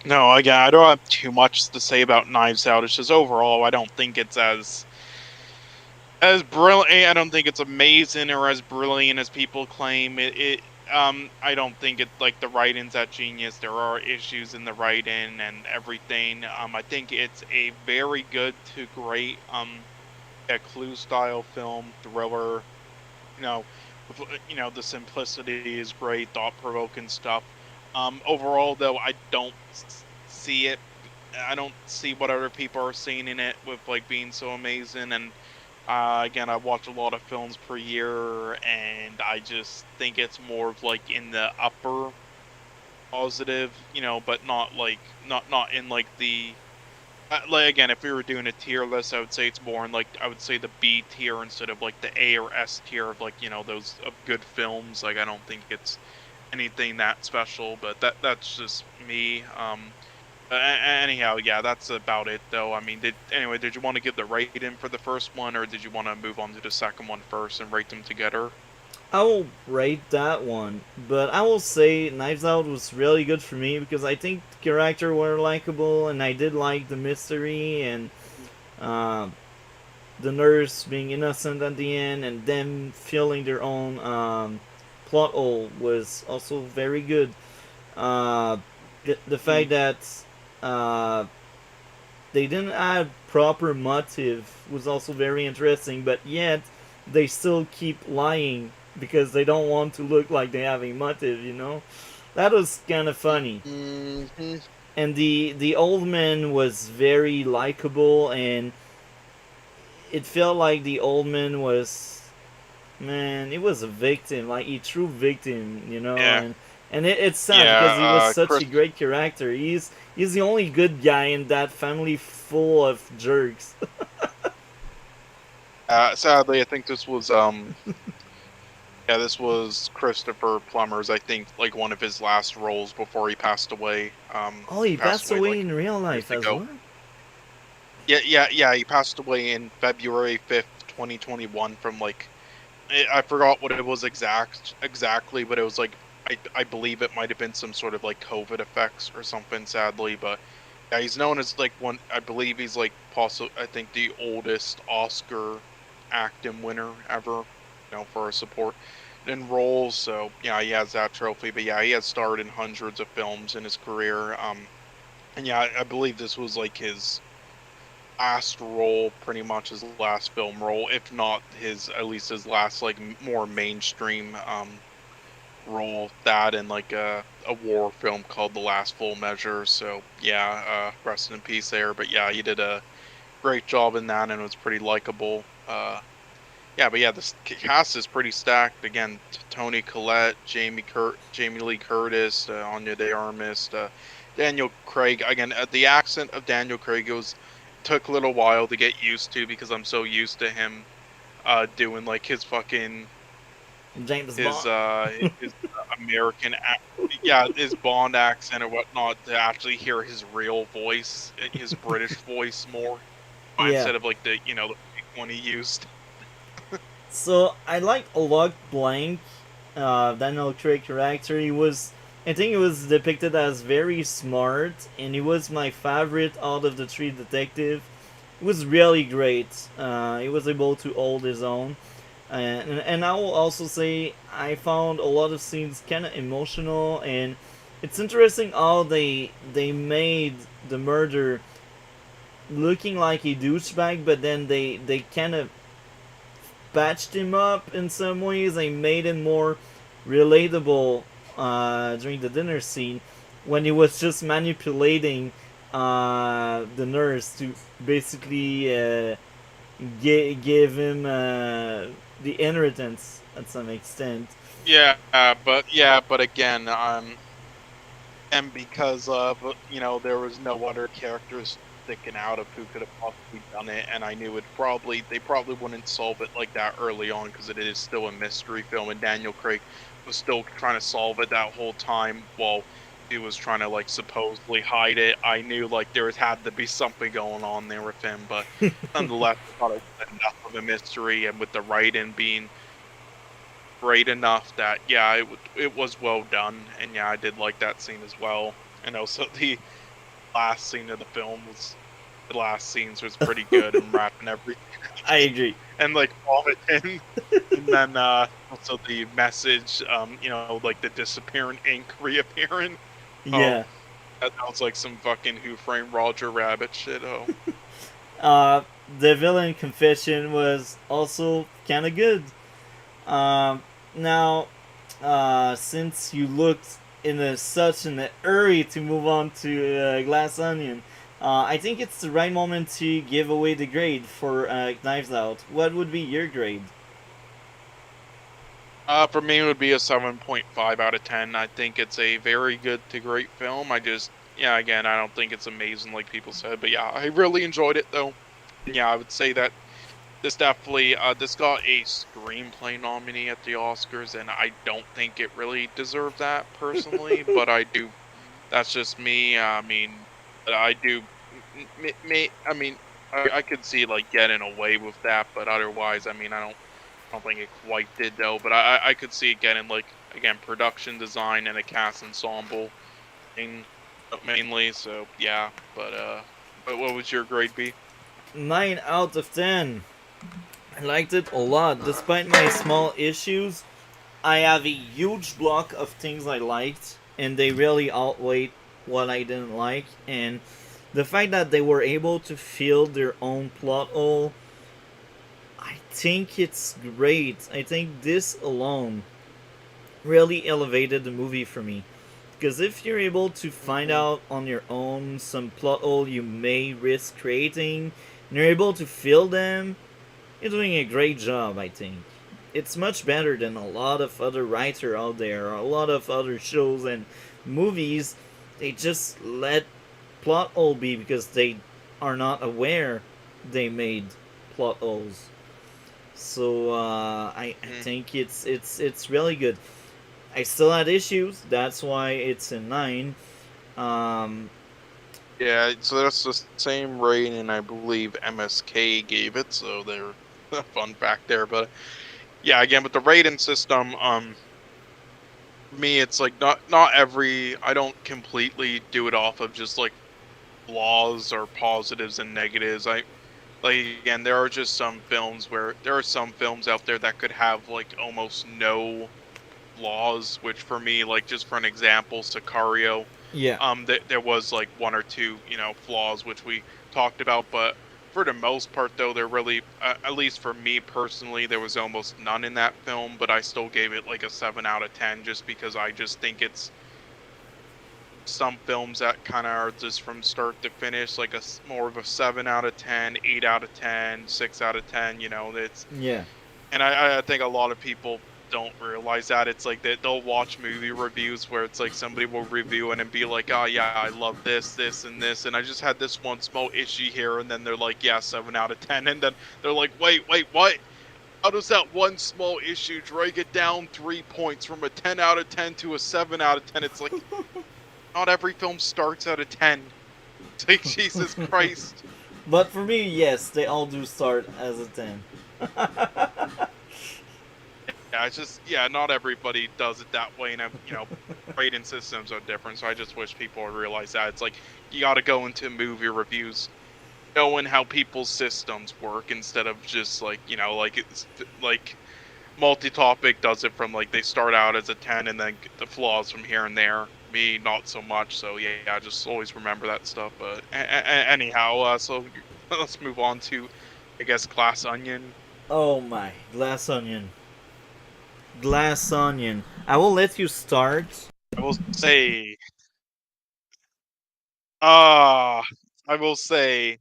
no, again, I don't have too much to say about Knives Out. It's just overall, I don't think it's as brilliant. I don't think it's amazing or as brilliant as people claim. I don't think it's like the writing's that genius. There are issues in the writing and everything. I think it's a very good to great a Clue style film thriller. You know, the simplicity is great, thought provoking stuff. Overall, though, I don't see it. I don't see what other people are seeing in it with like being so amazing. And again, I watch a lot of films per year, and I just think it's more of like in the upper positive, but not in like the like again, if we were doing a tier list, I would say it's more in like I would say the B tier instead of like the A or S tier of like those of good films. Like I don't think it's anything that special, but that's just me. Anyhow, yeah, that's about it though. I mean, did you want to give the rating for the first one, or did you want to move on to the second one first and rate them together? I will rate that one, but I will say Knives Out was really good for me because I think the characters were likable and I did like the mystery and uh, the nurse being innocent at the end and them feeling their own plot hole was also very good. Uh, the Mm, fact that uh, they didn't add proper motive was also very interesting, but yet they still keep lying because they don't want to look like they have a motive, you know? That was kind of funny. mm-hmm. And the old man was very likable, and it felt like the old man was, man, it was a victim, like a true victim, you know? Yeah, And it's sad because he was yeah. such Chris. a great character. He's the only good guy in that family full of jerks. Sadly, I think this was yeah, this was Christopher Plummer's. I think like one of his last roles before he passed away. Oh, He he passed passed away away like in real years life as ago. well. Yeah. He passed away in February 5th, 2021 from like I forgot what it was exactly, but it was like I believe it might have been some sort of like COVID effects or something. Sadly, but yeah, he's known as like one. I believe he's like possibly I think the oldest Oscar acting winner ever. For a support in roles. So yeah, he has that trophy. But yeah, he has starred in hundreds of films in his career. And yeah, I believe this was like his last role, pretty much his last film role, if not his at least his last like more mainstream role. That and like a war film called The Last Full Measure. So yeah, rest in peace there. But yeah, he did a great job in that and was pretty likable. Yeah, but yeah, this cast is pretty stacked. Again, Tony Collette, Jamie Lee Curtis, Anya De Armas, Daniel Craig. Again, the accent of Daniel Craig took a little while to get used to because I'm so used to him doing like his fucking James his Bond. uh his American yeah, his Bond accent or whatnot, to actually hear his real voice, his British voice more Yeah. instead of like the the fake one he used. So I like a lot Blank, Daniel Craig character. I think he was depicted as very smart, and he was my favorite out of the three detectives. It was really great. He was able to hold his own. And I will also say I found a lot of scenes kind of emotional, and it's interesting how they made the murder looking like a douchebag, but then they kind of patched him up in some ways. They made him more relatable during the dinner scene when he was just manipulating the nurse to basically give him the inheritance at some extent. Yeah, but again, and because of there was no other characters sticking out of who could have possibly done it, and I knew they probably wouldn't solve it like that early on because it is still a mystery film, and Daniel Craig was still trying to solve it that whole time while he was trying to like supposedly hide it. I knew like had to be something going on there with him, but nonetheless, I thought it was enough of a mystery, and with the writing being great enough that yeah, it was well done, and yeah, I did like that scene as well. And also the last scene of the film was the last scenes was pretty good and wrapping everything I agree. and like vomiting. And then also the message, like the disappearing ink reappearing. Oh, Yeah. that was like some fucking Who Framed Roger Rabbit shit. Oh, Uh, the villain confession was also kind of good. Um, now, since you looked in such an hurry to move on to Glass Onion, I think it's the right moment to give away the grade for Knives Out. What would be your grade? for me, it would be a 7.5 out of 10. I think it's a very good to great film. Yeah, again, I don't think it's amazing like people said, but yeah, I really enjoyed it though. And yeah, I would say that this got a screenplay nominee at the Oscars, and I don't think it really deserved that personally, but I do. That's just me. I mean, but I do. I mean, I could see like getting away with that, but otherwise, I mean, I don't think it quite did though, but I could see it getting like again production design and a cast ensemble thing mainly. So yeah, but what would your grade be? 9 out of 10. I liked it a lot. Despite my small issues, I have a huge block of things I liked, and they really outweigh what I didn't like. And the fact that they were able to fill their own plot hole, I think it's great. I think this alone really elevated the movie for me. Because if you're able to find Hmm. out on your own some plot hole you may risk creating, and you're able to fill them, you're doing a great job, I think. It's much better than a lot of other writers out there, a lot of other shows and movies. They just let plot hole be because they are not aware they made plot holes. So I Hmm. think it's really good. I still had issues. That's why it's a 9. Um, Yeah, so that's the same rating I believe MSK gave it, so they're a fun fact there. But yeah, again with the rating system, me it's like not every I don't completely do it off of just like flaws or positives and negatives. I like again there are just some films where there are some films out there that could have like almost no flaws, which for me, like just for an example, Sicario, yeah, there was like one or two, flaws which we talked about, but for the most part, though, there really, at least for me personally, there was almost none in that film, but I still gave it like a 7 out of 10, just because I just think it's some films that kind of are just from start to finish, like more of a 7 out of 10, 8 out of 10, 6 out of 10. It's yeah. and I think a lot of people don't realize that. It's like they'll watch movie reviews where it's like somebody will review it and be like, "Oh yeah, I love this, this, and this, and I just had this one small issue here," and then they're like, "Yeah, 7 out of 10," and then they're like, "Wait, what? How does that one small issue drag it down 3 points from a 10 out of 10 to a 7 out of 10?" It's like not every film starts at a 10. It's like Jesus Christ. But for me, yes, they all do start as a 10. Yeah, it's just not everybody does it that way, and rating systems are different. So I just wish people would realize that it's like you got to go into movie reviews knowing how people's systems work instead of just like like it's like multi-topic does it from like they start out as a 10 and then get the flaws from here and there. Me, not so much. So yeah, just always remember that stuff. But anyhow, so let's move on to I guess Glass Onion. Oh my, Glass Onion. Glass Onion. I will let you start. I will say, ah, I will say.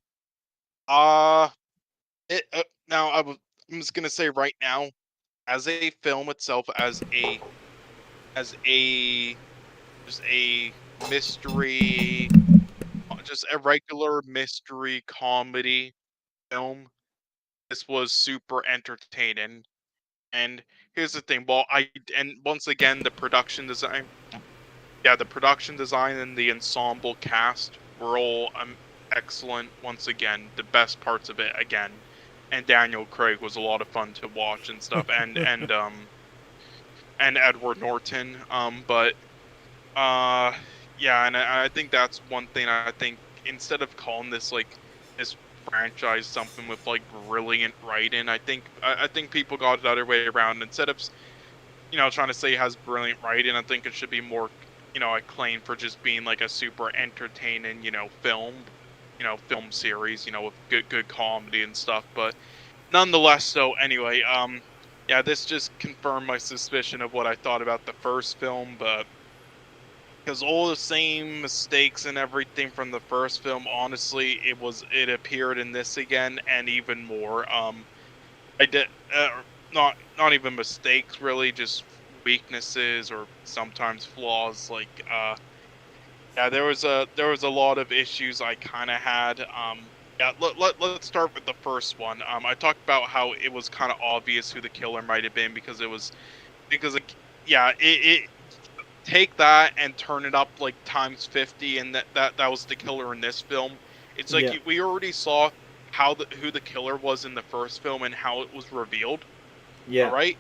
Uh it now I'm just gonna say right now, as a film itself, as a just a mystery, just a regular mystery comedy film, this was super entertaining. And here's the thing, and once again, the production design and the ensemble cast were all excellent. Once again, the best parts of it again, and Daniel Craig was a lot of fun to watch and stuff, and Edward Norton. But yeah, and I think that's one thing. I think instead of calling this franchise something with like brilliant writing, I think people got it the other way around. Instead of trying to say it has brilliant writing, I think it should be more, acclaimed for just being like a super entertaining, film series, with good comedy and stuff. But nonetheless, so anyway, yeah, this just confirmed my suspicion of what I thought about the first film, but because all the same mistakes and everything from the first film, honestly, it appeared in this again and even more. I did not even mistakes really, just weaknesses or sometimes flaws. Like yeah, there was a lot of issues I kind of had. Yeah, let's start with the first one. I talked about how it was kind of obvious who the killer might have been because like yeah, it take that and turn it up like times 50, and that was the killer in this film. It's like Yeah, we already saw who the killer was in the first film and how it was revealed. All yeah, right,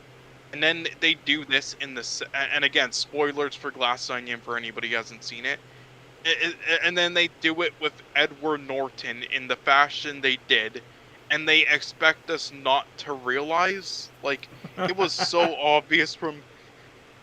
and then they do this in this, and again, spoilers for Glass Onion for anybody who hasn't seen it. And then they do it with Edward Norton in the fashion they did, and they expect us not to realize. Like it was so obvious from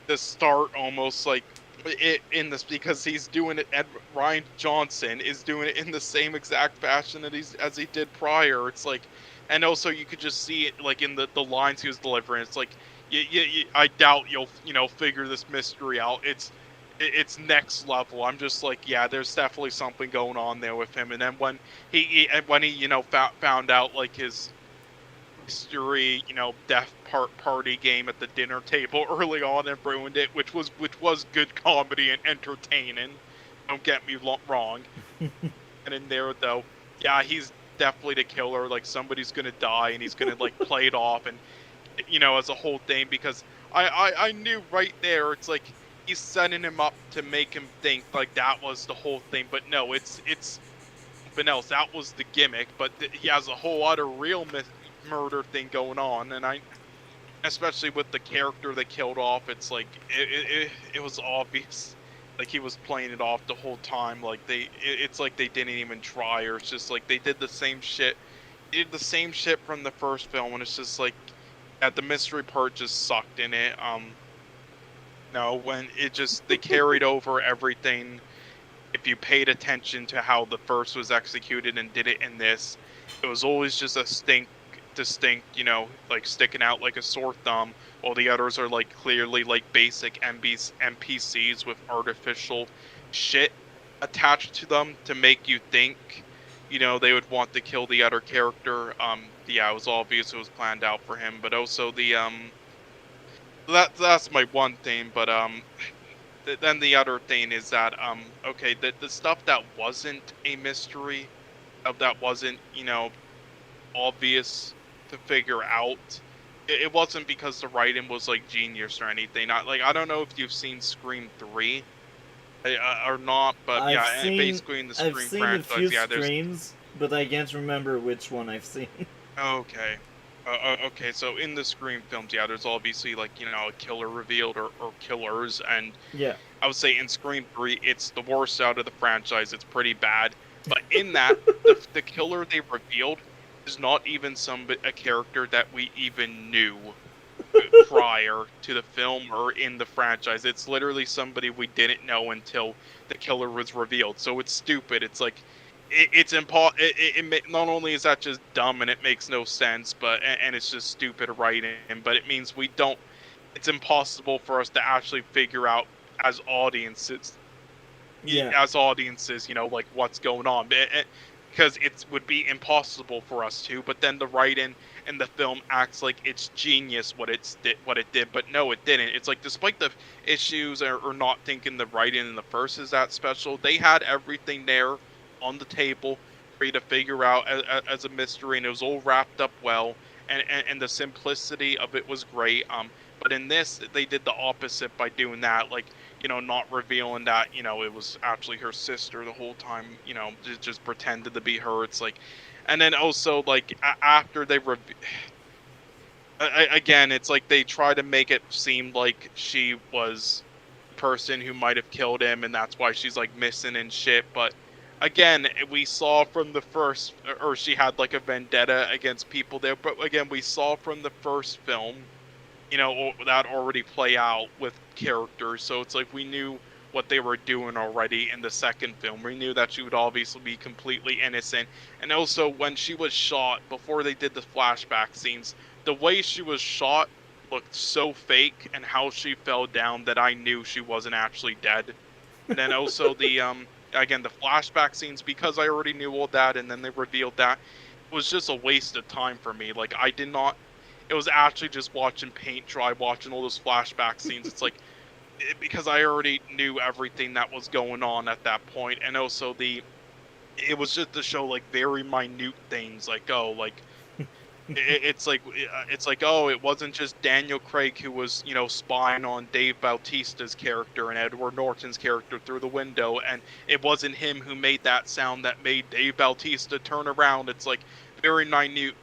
the start, almost like it in this, because he's doing it. Ryan Johnson is doing it in the same exact fashion that as he did prior. It's like, and also you could just see it like in the lines he was delivering. It's like, I doubt you'll figure this mystery out. It's next level. I'm just like, yeah, there's definitely something going on there with him. And then when he found out like his history, death party game at the dinner table early on and ruined it, which was good comedy and entertaining. Don't get me wrong. And in there though, yeah, he's definitely the killer. Like somebody's gonna die and he's gonna like play it off and as a whole thing, because I knew right there. It's like he's setting him up to make him think like that was the whole thing, but no, it's something else. That was the gimmick, but he has a whole other real murder thing going on, and especially with the character they killed off, it's like it was obvious, like he was playing it off the whole time. Like it's like they didn't even try, or it's just like they did the same shit. They did the same shit from the first film, and it's just like the mystery part just sucked in it. No, when it just they carried over everything. If you paid attention to how the first was executed and did it in this, it was always just a distinct, like sticking out like a sore thumb, while the others are like clearly like basic NPCs with artificial shit attached to them to make you think, they would want to kill the other character. Yeah, it was obvious it was planned out for him, but also That's my one thing, but then the other thing is that okay, the stuff that wasn't a mystery, that wasn't, obvious to figure out. It wasn't because the writing was like genius or anything. I don't know if you've seen Scream 3 or not, but I've yeah, seen basically in the I've Scream seen a few franchise, yeah, there's streams, but I can't remember which one I've seen. okay. Okay, so in the Scream films, yeah, there's obviously like, a killer revealed or killers, and Yeah, I would say in Scream 3, it's the worst out of the franchise. It's pretty bad. But in that, the killer they revealed is not even a character that we even knew prior to the film or in the franchise. It's literally somebody we didn't know until the killer was revealed. So it's stupid. It's like it's not only is that just dumb and it makes no sense, but and it's just stupid writing, but it means we don't. It's impossible for us to actually figure out as audiences yeah, like what's going on. Because it would be impossible for us to. But then the writing and the film acts like it's genius what it did, but no, it didn't. It's like despite the issues or not thinking the writing in the first is that special, they had everything there on the table for you to figure out as a mystery, and it was all wrapped up well. And the simplicity of it was great. But in this, they did the opposite by doing that. Like, not revealing that, it was actually her sister the whole time, just pretended to be her. It's like, and then also like after they again, it's like they try to make it seem like she was the person who might have killed him, and that's why she's like missing and shit. But again, we saw from the first, or she had like a vendetta against people there. But again, we saw from the first film, that already play out with characters. So it's like we knew what they were doing already in the second film. We knew that she would obviously be completely innocent. And also, when she was shot, before they did the flashback scenes, the way she was shot looked so fake, and how she fell down, that I knew she wasn't actually dead. And then also again, the flashback scenes, because I already knew all that, and then they revealed that, was just a waste of time for me. Like, I did not. It was actually just watching paint dry, watching all those flashback scenes. It's like because I already knew everything that was going on at that point, and also it was just to show like very minute things, like it's like, oh, it wasn't just Daniel Craig who was, spying on Dave Bautista's character and Edward Norton's character through the window, and it wasn't him who made that sound that made Dave Bautista turn around. It's like very minute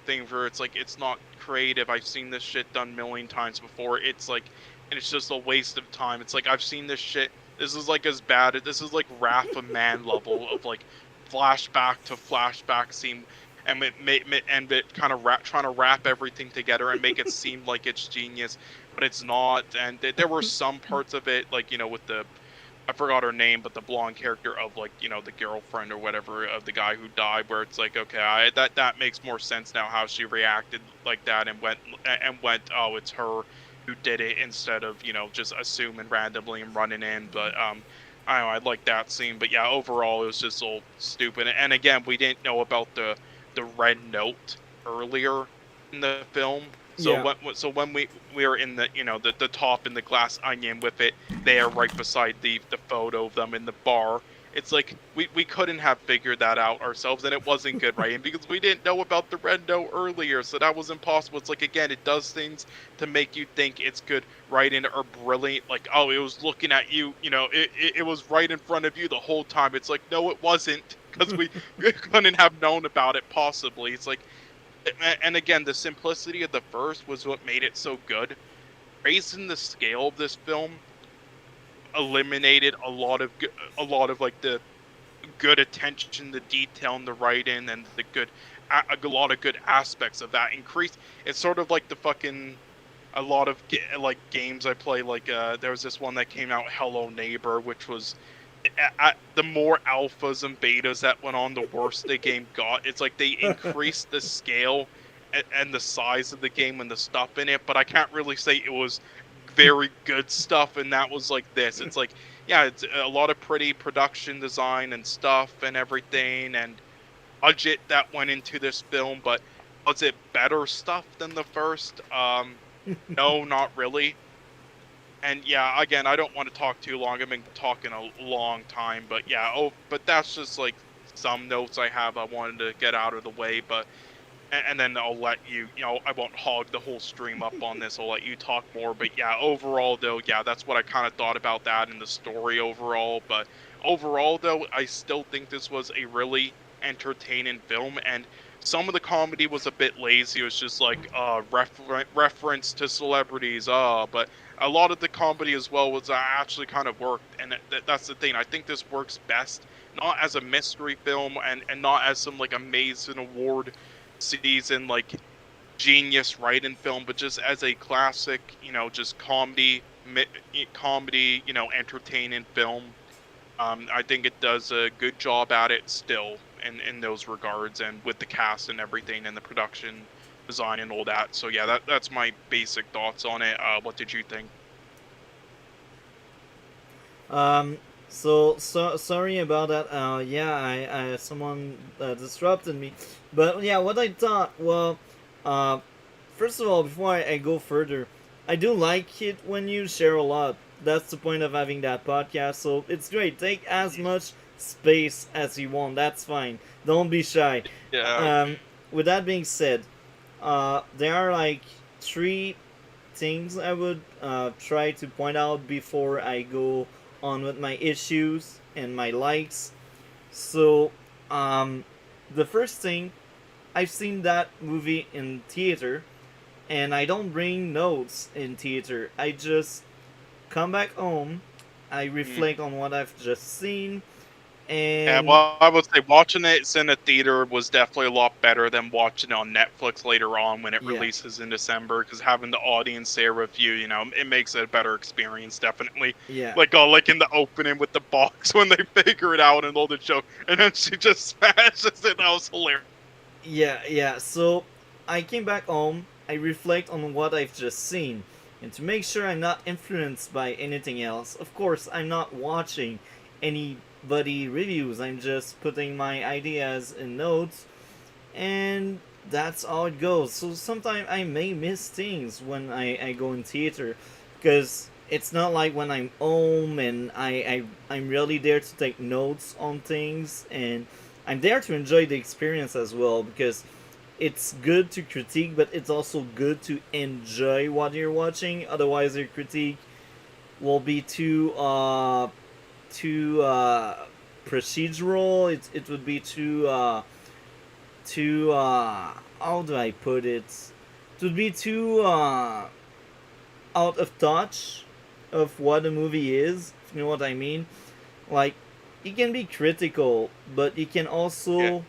thing where it's like it's not creative. I've seen this shit done a million times before. It's like, and it's just a waste of time. It's like I've seen this shit. This is like as bad. This is like Wrath of Man level of like flashback to flashback scene, and it kind of trying to wrap everything together and make it seem like it's genius, but it's not. And there were some parts of it, like, with the, I forgot her name, but the blonde character of like, the girlfriend or whatever of the guy who died, where it's like, okay, that makes more sense now how she reacted like that and went, oh, it's her who did it, instead of, just assuming randomly and running in. But I don't know, I like that scene. But yeah, overall it was just all stupid. And again, we didn't know about the red note earlier in the film. So yeah, when we were in the top in the glass onion with it there right beside the photo of them in the bar, it's like we couldn't have figured that out ourselves, and it wasn't good writing because we didn't know about the red note earlier, so that was impossible. It's like, again, it does things to make you think it's good writing or brilliant, like, oh, it was looking at you, it was right in front of you the whole time. It's like, no, it wasn't, because we couldn't have known about it possibly. It's like, and again, the simplicity of the first was what made it so good. Raising the scale of this film eliminated a lot of like the good attention to detail in the writing, and a lot of good aspects of that increased. It's sort of like the fucking a lot of like games I play. Like there was this one that came out, Hello Neighbor, which was the more alphas and betas that went on, the worse the game got. It's like they increased the scale and the size of the game and the stuff in it, but I can't really say it was very good stuff. And that was like this. It's like, yeah, it's a lot of pretty production design and stuff and everything, and budget that went into this film. But was it better stuff than the first? No, not really. And yeah, again, I don't want to talk too long. I've been talking a long time, but yeah, but that's just like some notes I have I wanted to get out of the way, but and then I'll let I won't hog the whole stream up on this. I'll let you talk more. But yeah, overall though, yeah, that's what I kind of thought about that in the story overall. But overall though, I still think this was a really entertaining film, and some of the comedy was a bit lazy. It was just like reference to celebrities, but a lot of the comedy as well was actually kind of worked, and that's the thing. I think this works best not as a mystery film and not as some like amazing award season like genius writing film, but just as a classic, just comedy, entertaining film. I think it does a good job at it still in those regards, and with the cast and everything, and the production design and all that. So yeah, that's my basic thoughts on it. What did you think? Um, so sorry about that. Yeah, I someone disrupted me, but yeah, what I thought. Well, uh, first of all, before I go further, I do like it when you share a lot. That's the point of having that podcast. So it's great. Take as much space as you want. That's fine. Don't be shy. Yeah. Um, with that being said, there are like three things I would try to point out before I go on with my issues and my likes. So, um, the first thing, I've seen that movie in theater, and I don't bring notes in theater. I just come back home, I reflect on what I've just seen, Yeah, and well, I would say watching it in a theater was definitely a lot better than watching it on Netflix later on when it yeah, releases in December. Because having the audience there with you, it makes it a better experience. Definitely, yeah, like in the opening with the box when they figure it out and all the joke, and then she just smashes it. That was hilarious. yeah. So I came back home. I reflect on what I've just seen, and to make sure I'm not influenced by anything else. Of course, I'm not watching anybody reviews. I'm just putting my ideas in notes, and that's how it goes. So sometimes I may miss things when I go in theater, because it's not like when I'm home and I'm really there to take notes on things, and I'm there to enjoy the experience as well, because it's good to critique, but it's also good to enjoy what you're watching. Otherwise, your critique will be too procedural. It would be too how do I put it? It would be too out of touch of what a movie is. If you know what I mean? Like, you can be critical, but you can Yeah, also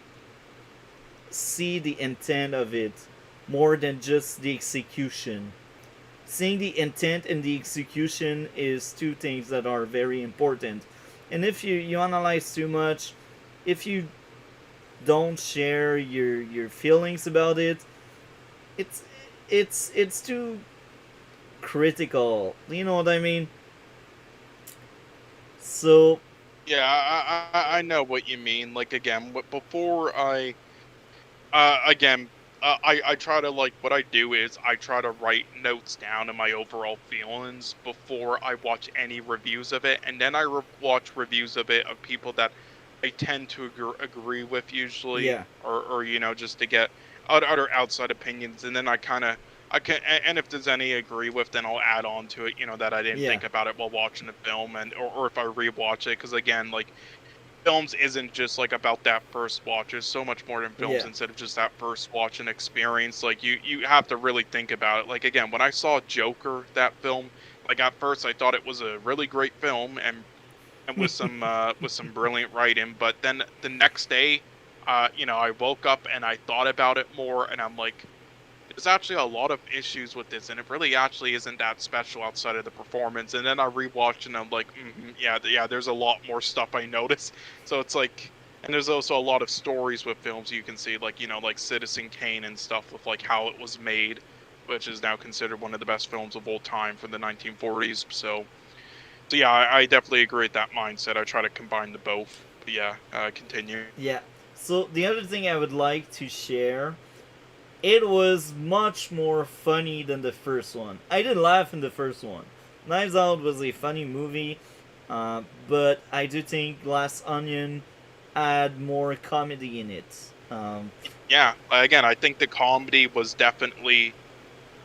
see the intent of it more than just the execution. Seeing the intent and the execution is two things that are very important. And if you analyze too much, if you don't share your feelings about it, it's it's too critical. You know what I mean? So yeah, I know what you mean. Like again, before again, I try to like what I do is I try to write notes down of my overall feelings before I watch any reviews of it, and then I watch reviews of it of people that I tend to agree with usually, yeah, or just to get other outside opinions, and then I can and if there's any I agree with, then I'll add on to it, that I didn't yeah, think about it while watching the film, or if I rewatch it, because again, like films isn't just like about that first watch. There's so much more than films yeah, instead of just that first watch and experience. Like you have to really think about it. Like again, when I saw Joker, that film, like at first I thought it was a really great film and with some brilliant writing, but then the next day, I woke up and I thought about it more, and I'm like, there's actually a lot of issues with this, and it really actually isn't that special outside of the performance. And then I rewatched, and I'm like, yeah, yeah, there's a lot more stuff I noticed. So it's like, and there's also a lot of stories with films you can see, like like Citizen Kane and stuff with like how it was made, which is now considered one of the best films of all time from the 1940s. So yeah, I definitely agree with that mindset. I try to combine the both. But yeah, continue. yeah. So the other thing I would like to share it was much more funny than the first one. I did laugh in the first one. Knives Out was a funny movie, but I do think Glass Onion had more comedy in it. Yeah, again, I think the comedy was definitely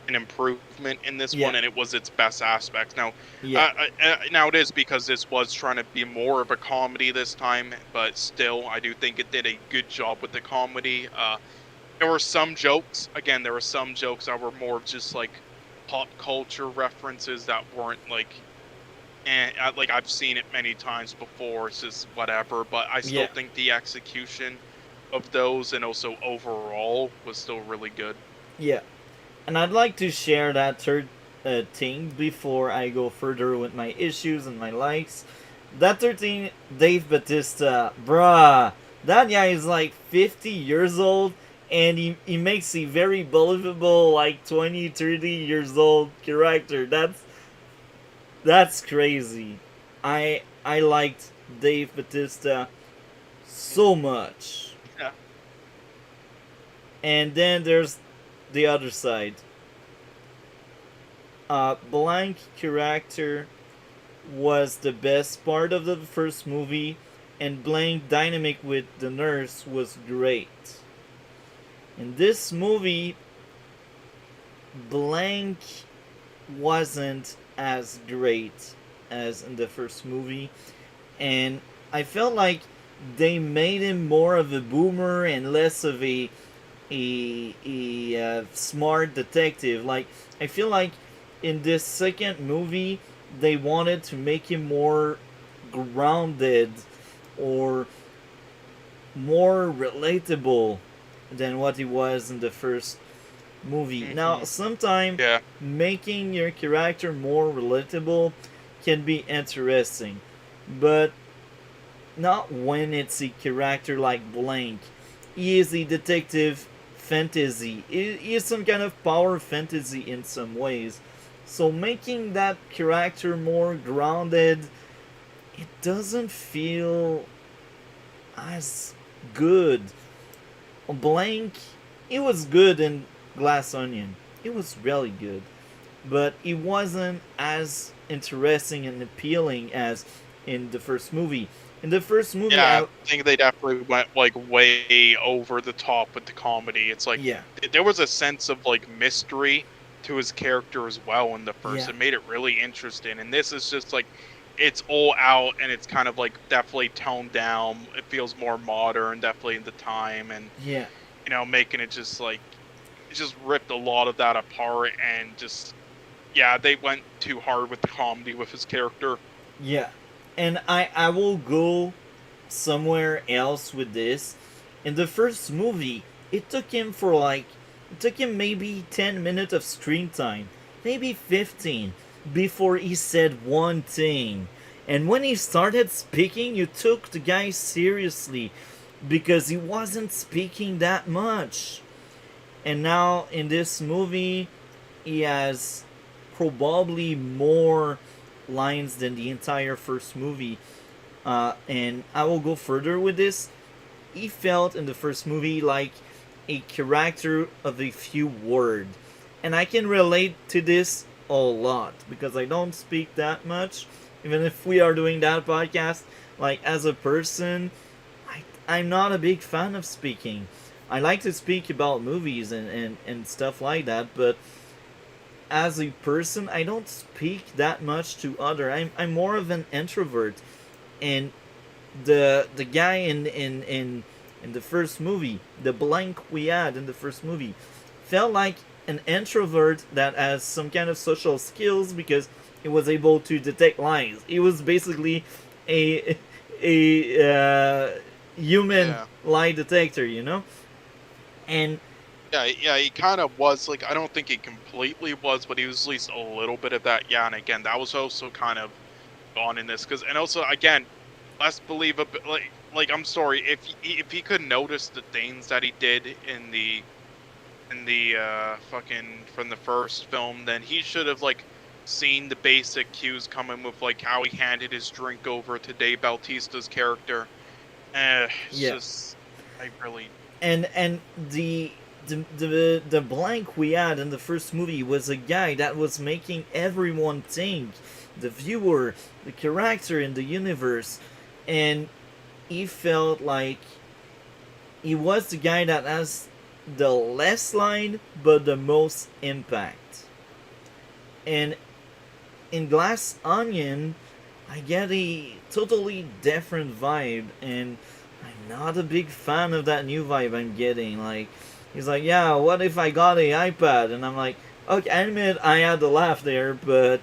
an improvement in this Yeah, one, and it was its best aspects. Now, yeah, now it is because this was trying to be more of a comedy this time, but still, I do think it did a good job with the comedy. There were some jokes. Again, there were some jokes that were more of just like pop culture references that weren't like I've seen it many times before. It's just whatever, but I still yeah, think the execution of those and also overall was still really good. yeah. And I'd like to share that third thing before I go further with my issues and my likes. That 13, Dave Batista, bruh, that guy is like 50 years old and he makes a very believable, like 20, 30 years old character. That's crazy. I liked Dave Batista so much. Yeah. And then there's the other side. Blank character was the best part of the first movie, and Blank dynamic with the nurse was great. In this movie, Blank wasn't as great as in the first movie, and I felt like they made him more of a boomer and less of a smart detective. Like I feel like in this second movie they wanted to make him more grounded or more relatable than what he was in the first movie. Now, Hmm. sometimes Yeah. making your character more relatable can be interesting, but not when it's a character like Blank. He is a detective fantasy. He is some kind of power fantasy in some ways. So making that character more grounded, it doesn't feel as good. Blank, it was good in Glass Onion. It was really good. But it wasn't as interesting and appealing as in the first movie. In the first movie, Yeah, I think they definitely went like way over the top with the comedy. It's like yeah, there was a sense of like mystery to his character as well in the first. yeah, It made it really interesting. And this is just like it's all out and it's kind of like definitely toned down. It feels more modern, definitely in the time, and yeah, making it just like it just ripped a lot of that apart and just yeah, they went too hard with the comedy with his character. yeah. And I will go somewhere else with this. In the first movie, it took him maybe 10 minutes of screen time, maybe 15, before he said one thing. And when he started speaking, you took the guy seriously because he wasn't speaking that much. And now in this movie, he has probably more lines than the entire first movie. And I will go further with this. He felt in the first movie like a character of a few words. And I can relate to this a lot because I don't speak that much. Even if we are doing that podcast, like as a person, I'm not a big fan of speaking. I like to speak about movies and stuff like that, but as a person, I don't speak that much to other. I'm more of an introvert, and the guy in the first movie, the Blank we had in the first movie, felt like an introvert that has some kind of social skills because he was able to detect lies. He was basically a human Yeah. lie detector, and Yeah, he kind of was like I don't think he completely was, but he was at least a little bit of that. Yeah, and again, that was also kind of gone in this because, and also again, less believable. Like I'm sorry if he could notice the things that he did in the fucking from the first film, then he should have like seen the basic cues coming with like how he handed his drink over to Dave Bautista's character. It's yeah, just I really and the the blank we had in the first movie was a guy that was making everyone think, the viewer, the character in the universe, and he felt like he was the guy that has the less line but the most impact. And in Glass Onion, I get a totally different vibe, and I'm not a big fan of that new vibe I'm getting. Like, he's like, yeah, what if I got a iPad? And I'm like, okay, I admit I had to laugh there, but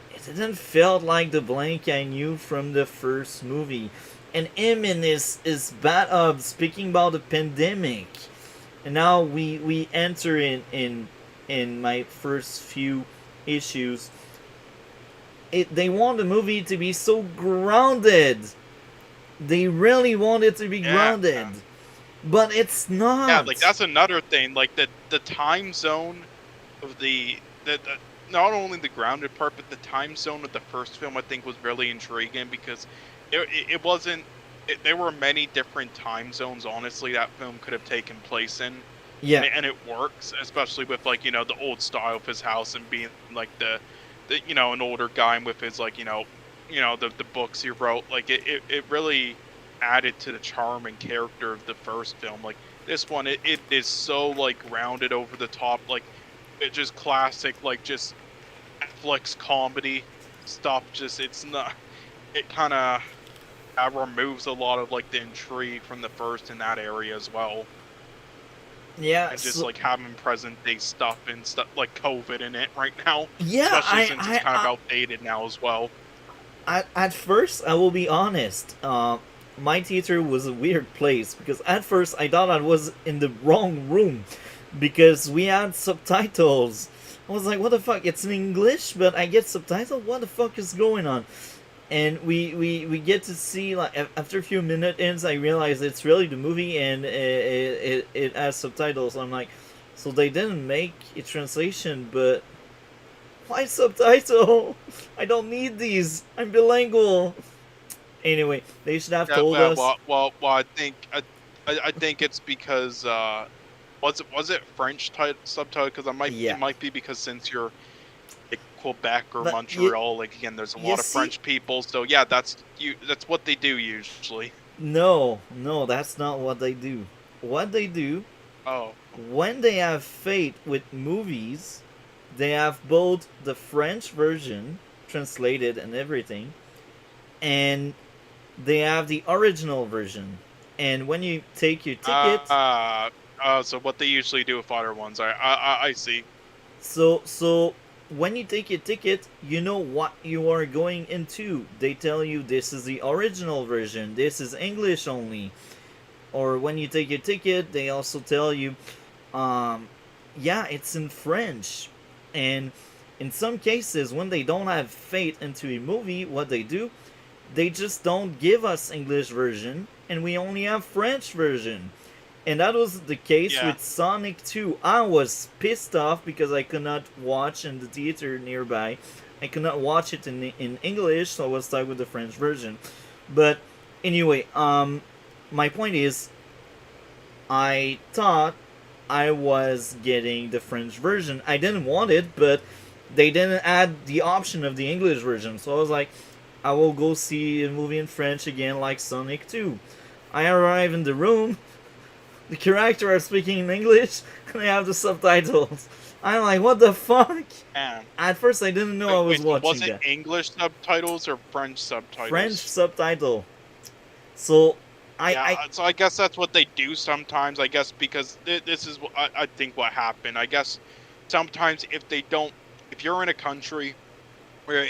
it didn't feel like the Blank I knew from the first movie. And him in his bathtub speaking about the pandemic. And now we enter in my first few issues. They want the movie to be so grounded. They really want it to be Yeah. grounded, but it's Yeah, not. like that's another thing. Like the time zone of the not only the grounded part, but the time zone of the first film I think was really intriguing because it wasn't. There were many different time zones. Honestly, that film could have taken place in, Yeah, and it works, especially with like the old style of his house and being like the an older guy with his like the books he wrote. Like it really added to the charm and character of the first film. Like this one, it is so like rounded over the top. Like it just classic like just Netflix comedy stuff. Just it's not. It kind of removes a lot of like the intrigue from the first in that area as well, yeah, and just so, like having present day stuff and stuff like COVID in it right now, yeah. especially since it's kind of outdated now as well. At first, I will be honest. My theater was a weird place because at first I thought I was in the wrong room because we had subtitles. I was like, "What the fuck? It's in English, but I get subtitles. What the fuck is going on?" And we get to see like after a few minutes, I realized it's really the movie and it has subtitles. I'm like, so they didn't make a translation, but why subtitle? I don't need these. I'm bilingual. Anyway, they should have Yeah, told us. I think I think it's because was it French subtitle? Because it Yeah, might be because since you're like Quebec or but you Montreal, like again, there's a you lot of see, French people. So yeah, that's what they do usually. no, that's not what they do. What they do Oh, when they have fate with movies, they have both the French version translated and everything, and they have the original version. And when you take your ticket, uh, so what they usually do with other ones, I see. so when you take your ticket, you know what you are going into. They tell you this is the original version, this is English only. Or when you take your ticket, they also tell you, um, yeah, it's in French. And in some cases, when they don't have faith into a movie, what they do, they just don't give us English version, and we only have French version. And that was the case Yeah, with Sonic 2. I was pissed off because I could not watch in the theater nearby. I could not watch it in English, so I was stuck with the French version. But anyway, my point is, I thought I was getting the French version. I didn't want it, but they didn't add the option of the English version. So I was like, I will go see a movie in French again, like Sonic 2. I arrive in the room, the characters are speaking in English, and I have the subtitles. I'm like, what the fuck? man. At first, I didn't know I was Wait, so was watching it that. English subtitles or French French subtitles? subtitle. So, Yeah, I so I guess that's what they do sometimes. I guess because this is what I think what happened. I guess sometimes if you're in a country where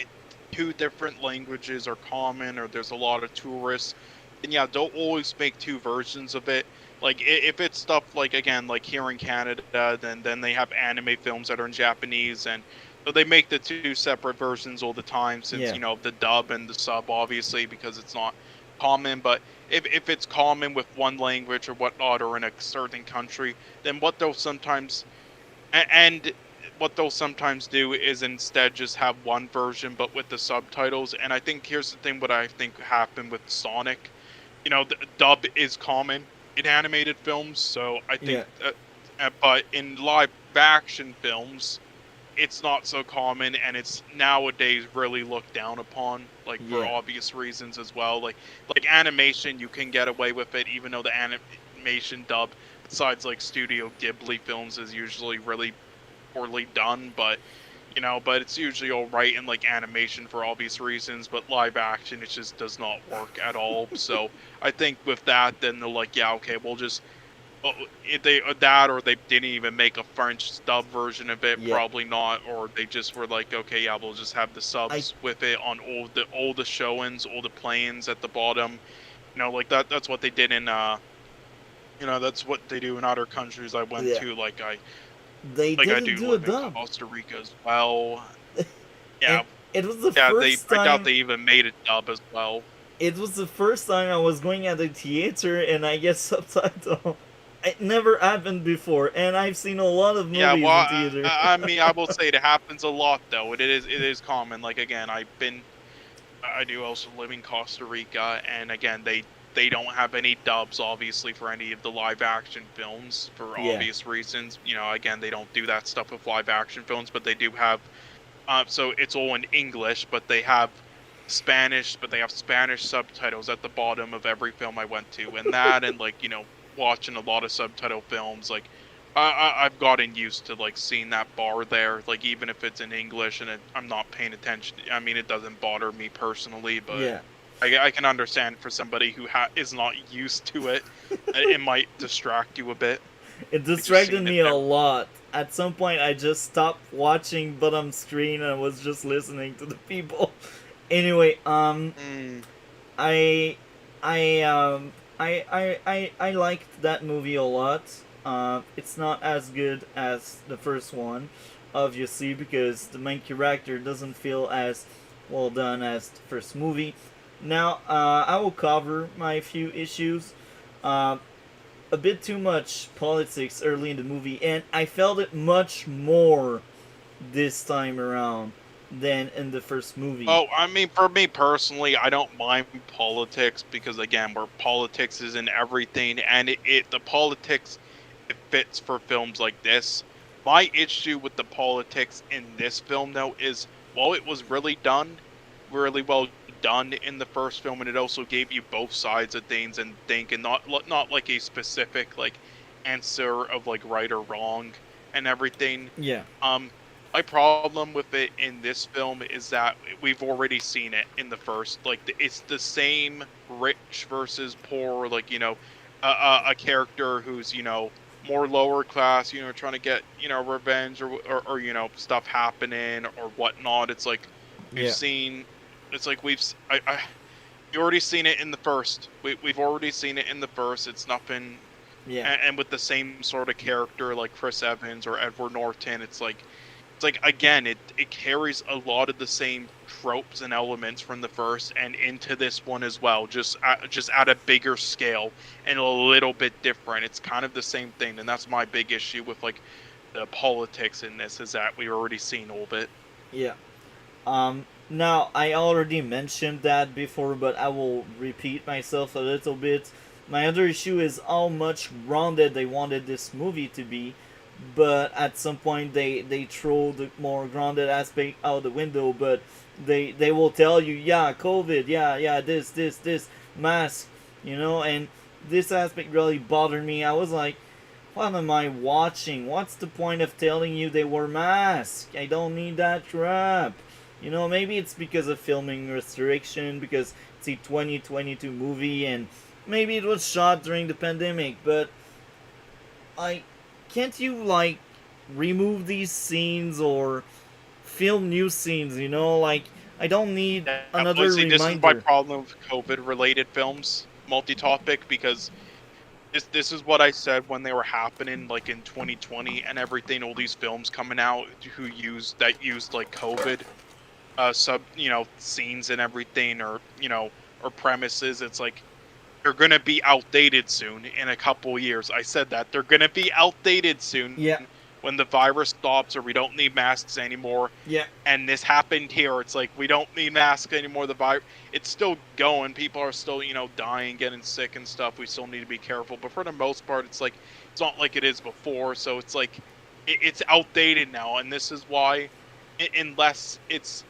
two different languages are common or there's a lot of tourists, then yeah, don't always make two versions of it. Like if it's stuff like again like here in Canada, then they have anime films that are in Japanese, and so they make the two separate versions all the time since yeah, the dub and the sub obviously because it's not common. But if it's common with one language or whatnot or in a certain country, then what they'll sometimes and what they'll sometimes do is instead just have one version but with the subtitles. And I think here's the thing: what I think happened with Sonic, the dub is common in animated films, so I think yeah. But in live action films, it's not so common, and it's nowadays really looked down upon, like for Yeah. obvious reasons as well. Like animation, you can get away with it, even though the animation dub, besides like Studio Ghibli films, is usually really poorly done. But it's usually all right in like animation for obvious reasons. But live action, it just does not work at all. So I think with that, then they're like, yeah, okay, we'll just if they that, or they didn't even make a French dub version of it, Yeah. probably not, or they just were like, okay, yeah, we'll just have the I subs with it on all the showings, all the planes at the bottom. Like that's what they did in that's what they do in other countries I went yeah. to. They Like I didn't do do a live in dub, Costa Rica as well. and Yeah, it was the yeah. They first I doubt time. they even made a dub as well. It was the first time I was going at the theater and I get subtitle. It never happened before, and I've seen a lot of Yeah, well, movies in theater. I mean, I will say it happens a lot though. It is common. Like again, I do also live in Costa Rica, and again, they don't have any dubs, obviously, for any of the live action films for Yeah. obvious reasons. Again, they don't do that stuff with live action films, but they do have. So it's all in English, but they have Spanish, but they have Spanish subtitles at the bottom of every film I went to, and that, and like watching a lot of subtitle films, like I've gotten used to like seeing that bar there, like even if it's in English and I'm not paying attention. I mean, it doesn't bother me personally, but Yeah. I can understand for somebody who is not used to it, it might distract you a bit. It Like just distracted seeing it me a there. lot. At some point, I just stopped watching bottom screen and was just listening to the people. Anyway, Mm, I, I liked that movie a lot. It's not as good as the first one, obviously, because the main character doesn't feel as well done as the first movie. Now, I will cover my few issues. Uh, a bit too much politics early in the movie, and I felt it much more this time around than in the first movie. Oh, I mean, for me personally, I don't mind politics because again, where politics is in everything, and the politics, it fits for films like this. My issue with the politics in this film, though, is while it was really well done in the first film, and it also gave you both sides of things and think, and not like a specific like answer of like right or wrong and everything. Yeah, Um, my problem with it in this film is that we've already seen it in the first. Like it's the same rich versus poor. Like a character who's more lower class. Trying to get revenge or stuff happening or whatnot. It's like we've yeah, seen. It's like we already seen it in the first. We've already seen it in the first. It's nothing. yeah, And with the same sort of character like Chris Evans or Edward Norton, it's like again it carries a lot of the same tropes and elements from the first and into this one as well, just at a bigger scale and a little bit different. It's kind of the same thing, and that's my big issue with like the politics in this, is that we've already seen all of it. yeah. Now I already mentioned that before, but I will repeat myself a little bit. My other issue is how much rounded they wanted this movie to be, but at some point they throw the more grounded aspect out the window. But they will tell you, yeah, COVID, yeah, this mask, and this aspect really bothered me. I was like, what am I watching? What's the point of telling you they were masked? I don't need that crap. Maybe it's because of filming restriction, because it's a 2022 movie, and maybe it was shot during the pandemic, but I can't you remove these scenes or film new scenes, like I don't need Yeah, well, another see, this is my reminder. problem with COVID related films, multi-topic, because this is what I said when they were happening, like in 2020 and everything. All these films coming out that used like COVID scenes and everything, or premises. It's like they're gonna be outdated soon in a couple years. I said that they're gonna be outdated soon. Yeah, when the virus stops or we don't need masks anymore. Yeah. And this happened here. It's like we don't need masks anymore. The virus, it's still going. People are still, dying, getting sick and stuff. We still need to be careful. But for the most part, it's like it's not like it is before. So it's like it's outdated now, and this is why, unless it's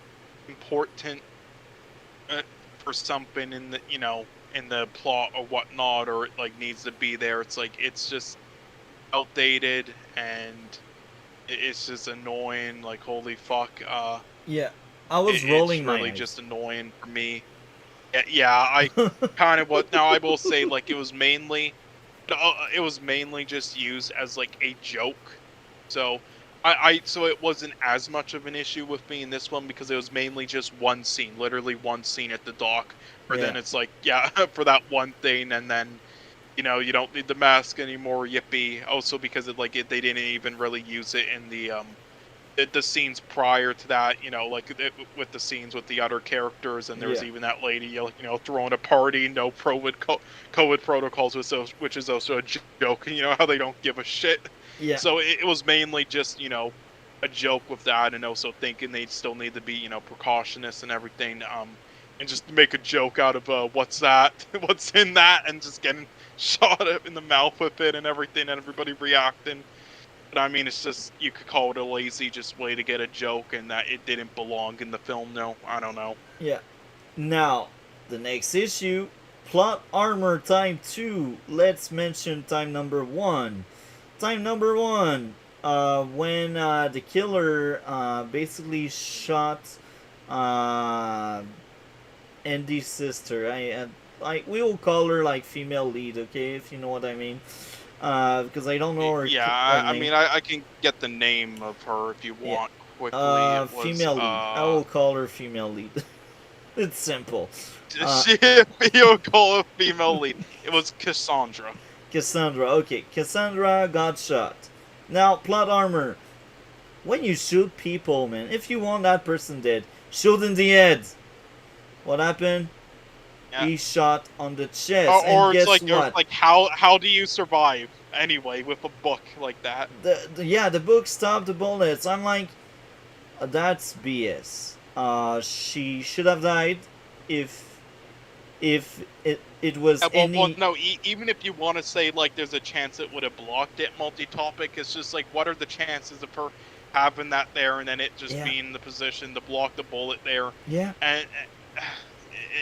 important for something in the in the plot or whatnot, or it like needs to be there, it's like it's just outdated and it's just annoying. Like holy fuck. Yeah. I was rolling my It's really eyes. just annoying for me. Yeah, I kind of what now I will say like it was mainly just used as like a joke. So so it wasn't as much of an issue with me in this one because it was mainly just one scene, literally one scene at the dock. Or then Yeah. it's like, yeah, for that one thing, and then you don't need the mask anymore, yippee. Also because they didn't even really use it in the scenes prior to that, with the scenes with the other characters, and there was Yeah. even that lady, throwing a party, no COVID protocols, which is also a joke. You know how they don't give a shit. Yeah. So it was mainly just a joke with that, and also thinking they still need to be precautious and everything. And just make a joke out of what's that, what's in that, and just getting shot up in the mouth with it and everything, and everybody reacting. But I mean, it's just you could call it a lazy just way to get a joke, and that it didn't belong in the film. No, I don't know. Yeah. Now, the next issue, plot armor time 2. Let's mention time number 1. Time number 1, when the killer basically shot uh, Andy's sister. We will call her like female lead, okay, if you know what I mean. Because I don't know her, Yeah, her I name. mean, I can get the name of her if you want quickly. It was Female lead. I will call her female lead. It's simple. she you'll call a female lead. It was Cassandra. Cassandra. Okay, Cassandra got shot. Now, plot armor. When you shoot people, man, if you want that person dead, shoot in the head. What happened? Yeah. He shot on the chest. Or And it's guess like what? how do you survive anyway with a book like that? The book stopped the bullets. I'm like, that's BS. She should have died if it was Yeah, well, any. no. Even if you want to say like there's a chance it would have blocked it multi-topic, it's just like what are the chances of her having that there and then it just Yeah. being in the position to block the bullet there? Yeah. And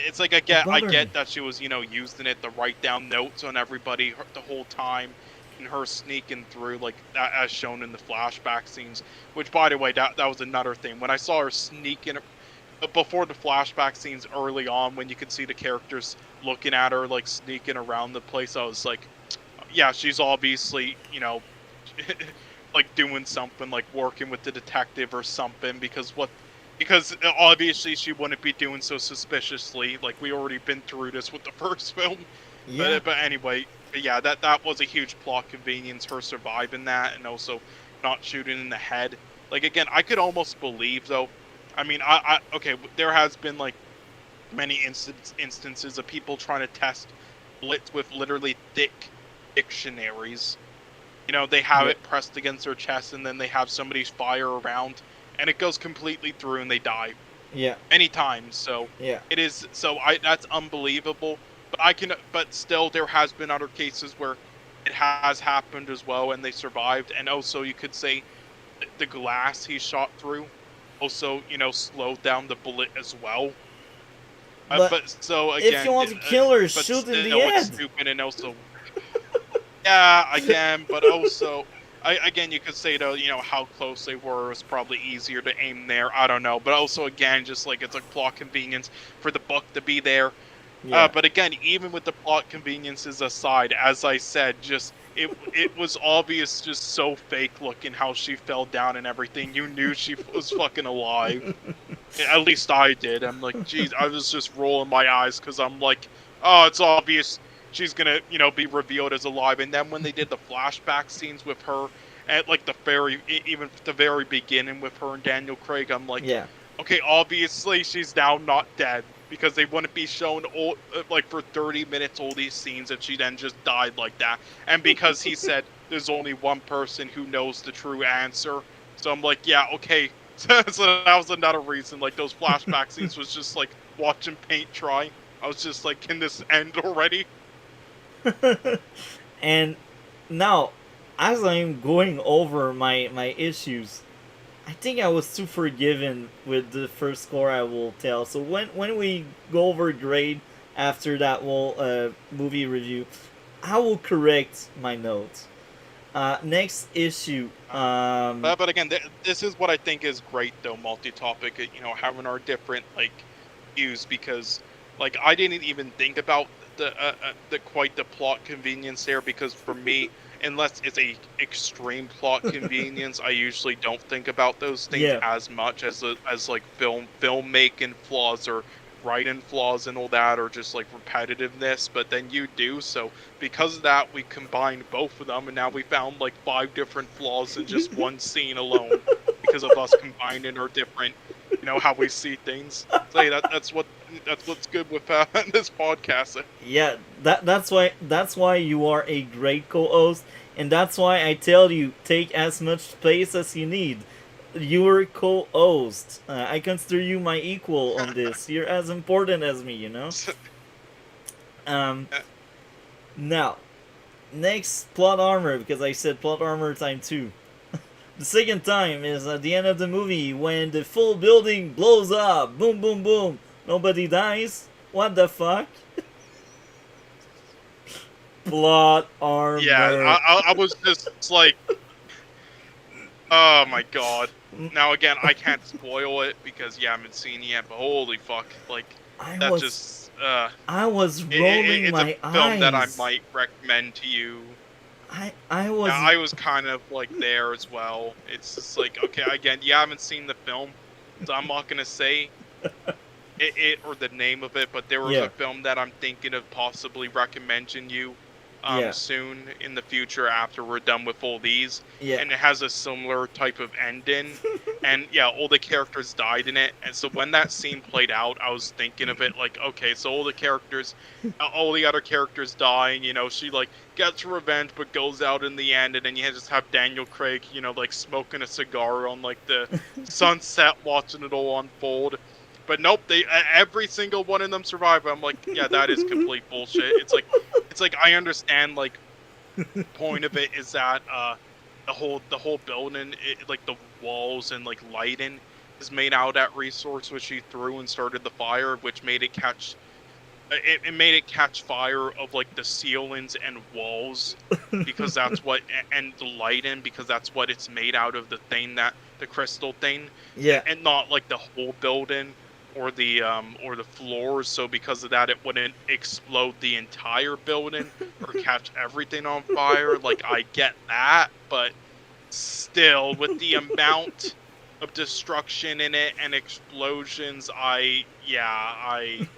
it's like I bothered me. get that she was using it to write down notes on everybody the whole time, and her sneaking through like that as shown in the flashback scenes. Which, by the way, that was another thing when I saw her sneaking before the flashback scenes early on when you could see the characters looking at her like sneaking around the place. I was like, yeah, she's obviously like doing something, like working with the detective or something, because obviously she wouldn't be doing so suspiciously. Like we already been through this with the first film. Yeah. But anyway, yeah, that was a huge plot convenience, her surviving that and also not shooting in the head. Like again, I could almost believe though. I mean, okay, there has been like many instances of people trying to test bullets with literally thick dictionaries. They have it pressed against their chest, and then they have somebody fire around, and it goes completely through, and they die. Yeah. Many times. So Yeah. it is. So that's unbelievable. But still, there has been other cases where it has happened as well, and they survived. And also, you could say the glass he shot through also, slowed down the bullet as well. But so again, if you want to kill her, shoot in the head. It's stupid, and also, yeah, again, but also, again, you could say though, how close they were was probably easier to aim there. I don't know, but also again, just like it's a plot convenience for the book to be there. Yeah. But again, even with the plot conveniences aside, as I said, just it was obvious, just so fake looking how she fell down and everything. You knew she was fucking alive. At least I did. I'm like, geez, I was just rolling my eyes because I'm like, oh, it's obvious she's gonna, be revealed as alive. And then when they did the flashback scenes with her at like even the very beginning with her and Daniel Craig, I'm like, yeah. Okay, obviously she's now not dead because they wouldn't be shown like for 30 minutes all these scenes if she then just died like that. And because he said there's only one person who knows the true answer. So I'm like, yeah, okay. So that was another reason. Like those flashback scenes was just like watching paint dry. I was just like, can this end already? And now, as I'm going over my issues, I think I was too forgiving with the first score, I will tell. So when we go over grade after that whole movie review, I will correct my notes. Next issue. But again, this is what I think is great though, multi-topic. Having our different like views because like I didn't even think about the quite the plot convenience there because for me, unless it's a extreme plot convenience, I usually don't think about those things Yeah. as much as like filmmaking flaws or writing flaws and all that, or just like repetitiveness. But then you do so because of that, we combined both of them, and now we found like 5 different flaws in just one scene alone because of us combining our different, how we see things. So hey, that's what's good with this podcast. Yeah, that's why you are a great co-host, and that's why I tell you take as much space as you need. You're co-host. I consider you my equal on this. You're as important as me, you know. Um, Now, next plot armor because I said plot armor time two. The second time is at the end of the movie when the full building blows up. Boom, boom, boom. Nobody dies. What the fuck? Plot armor. Yeah, I was just like, oh my god. Now again, I can't spoil it because I haven't seen it yet. But holy fuck, like I that was just I was rolling it's my a film that I eyes. might recommend to you. I was I was kind of like there as well. It's just like, okay, again, you haven't seen the film, so I'm not gonna say it or the name of it, but there was Yeah. a film that I'm thinking of possibly recommending you Yeah. soon in the future after we're done with all these. Yeah. And it has a similar type of ending. And yeah, all the characters died in it. And so when that scene played out, I was thinking of it like, okay, so all the other characters die, and she like gets revenge but goes out in the end, and then you just have Daniel Craig, like smoking a cigar on like the sunset watching it all unfold. But nope, every single one of them survive. I'm like, yeah, that is complete bullshit. It's like I understand like point of it is that the whole building, like the walls and like lighting is made out of that resource which he threw and started the fire, which made it catch it made it catch fire of like the ceilings and walls because that's what, and the lighting because that's what it's made out of, the crystal thing, Yeah. and not like the whole building or the floors. So because of that, it wouldn't explode the entire building or catch everything on fire. Like I get that, but still, with the amount of destruction in it and explosions, I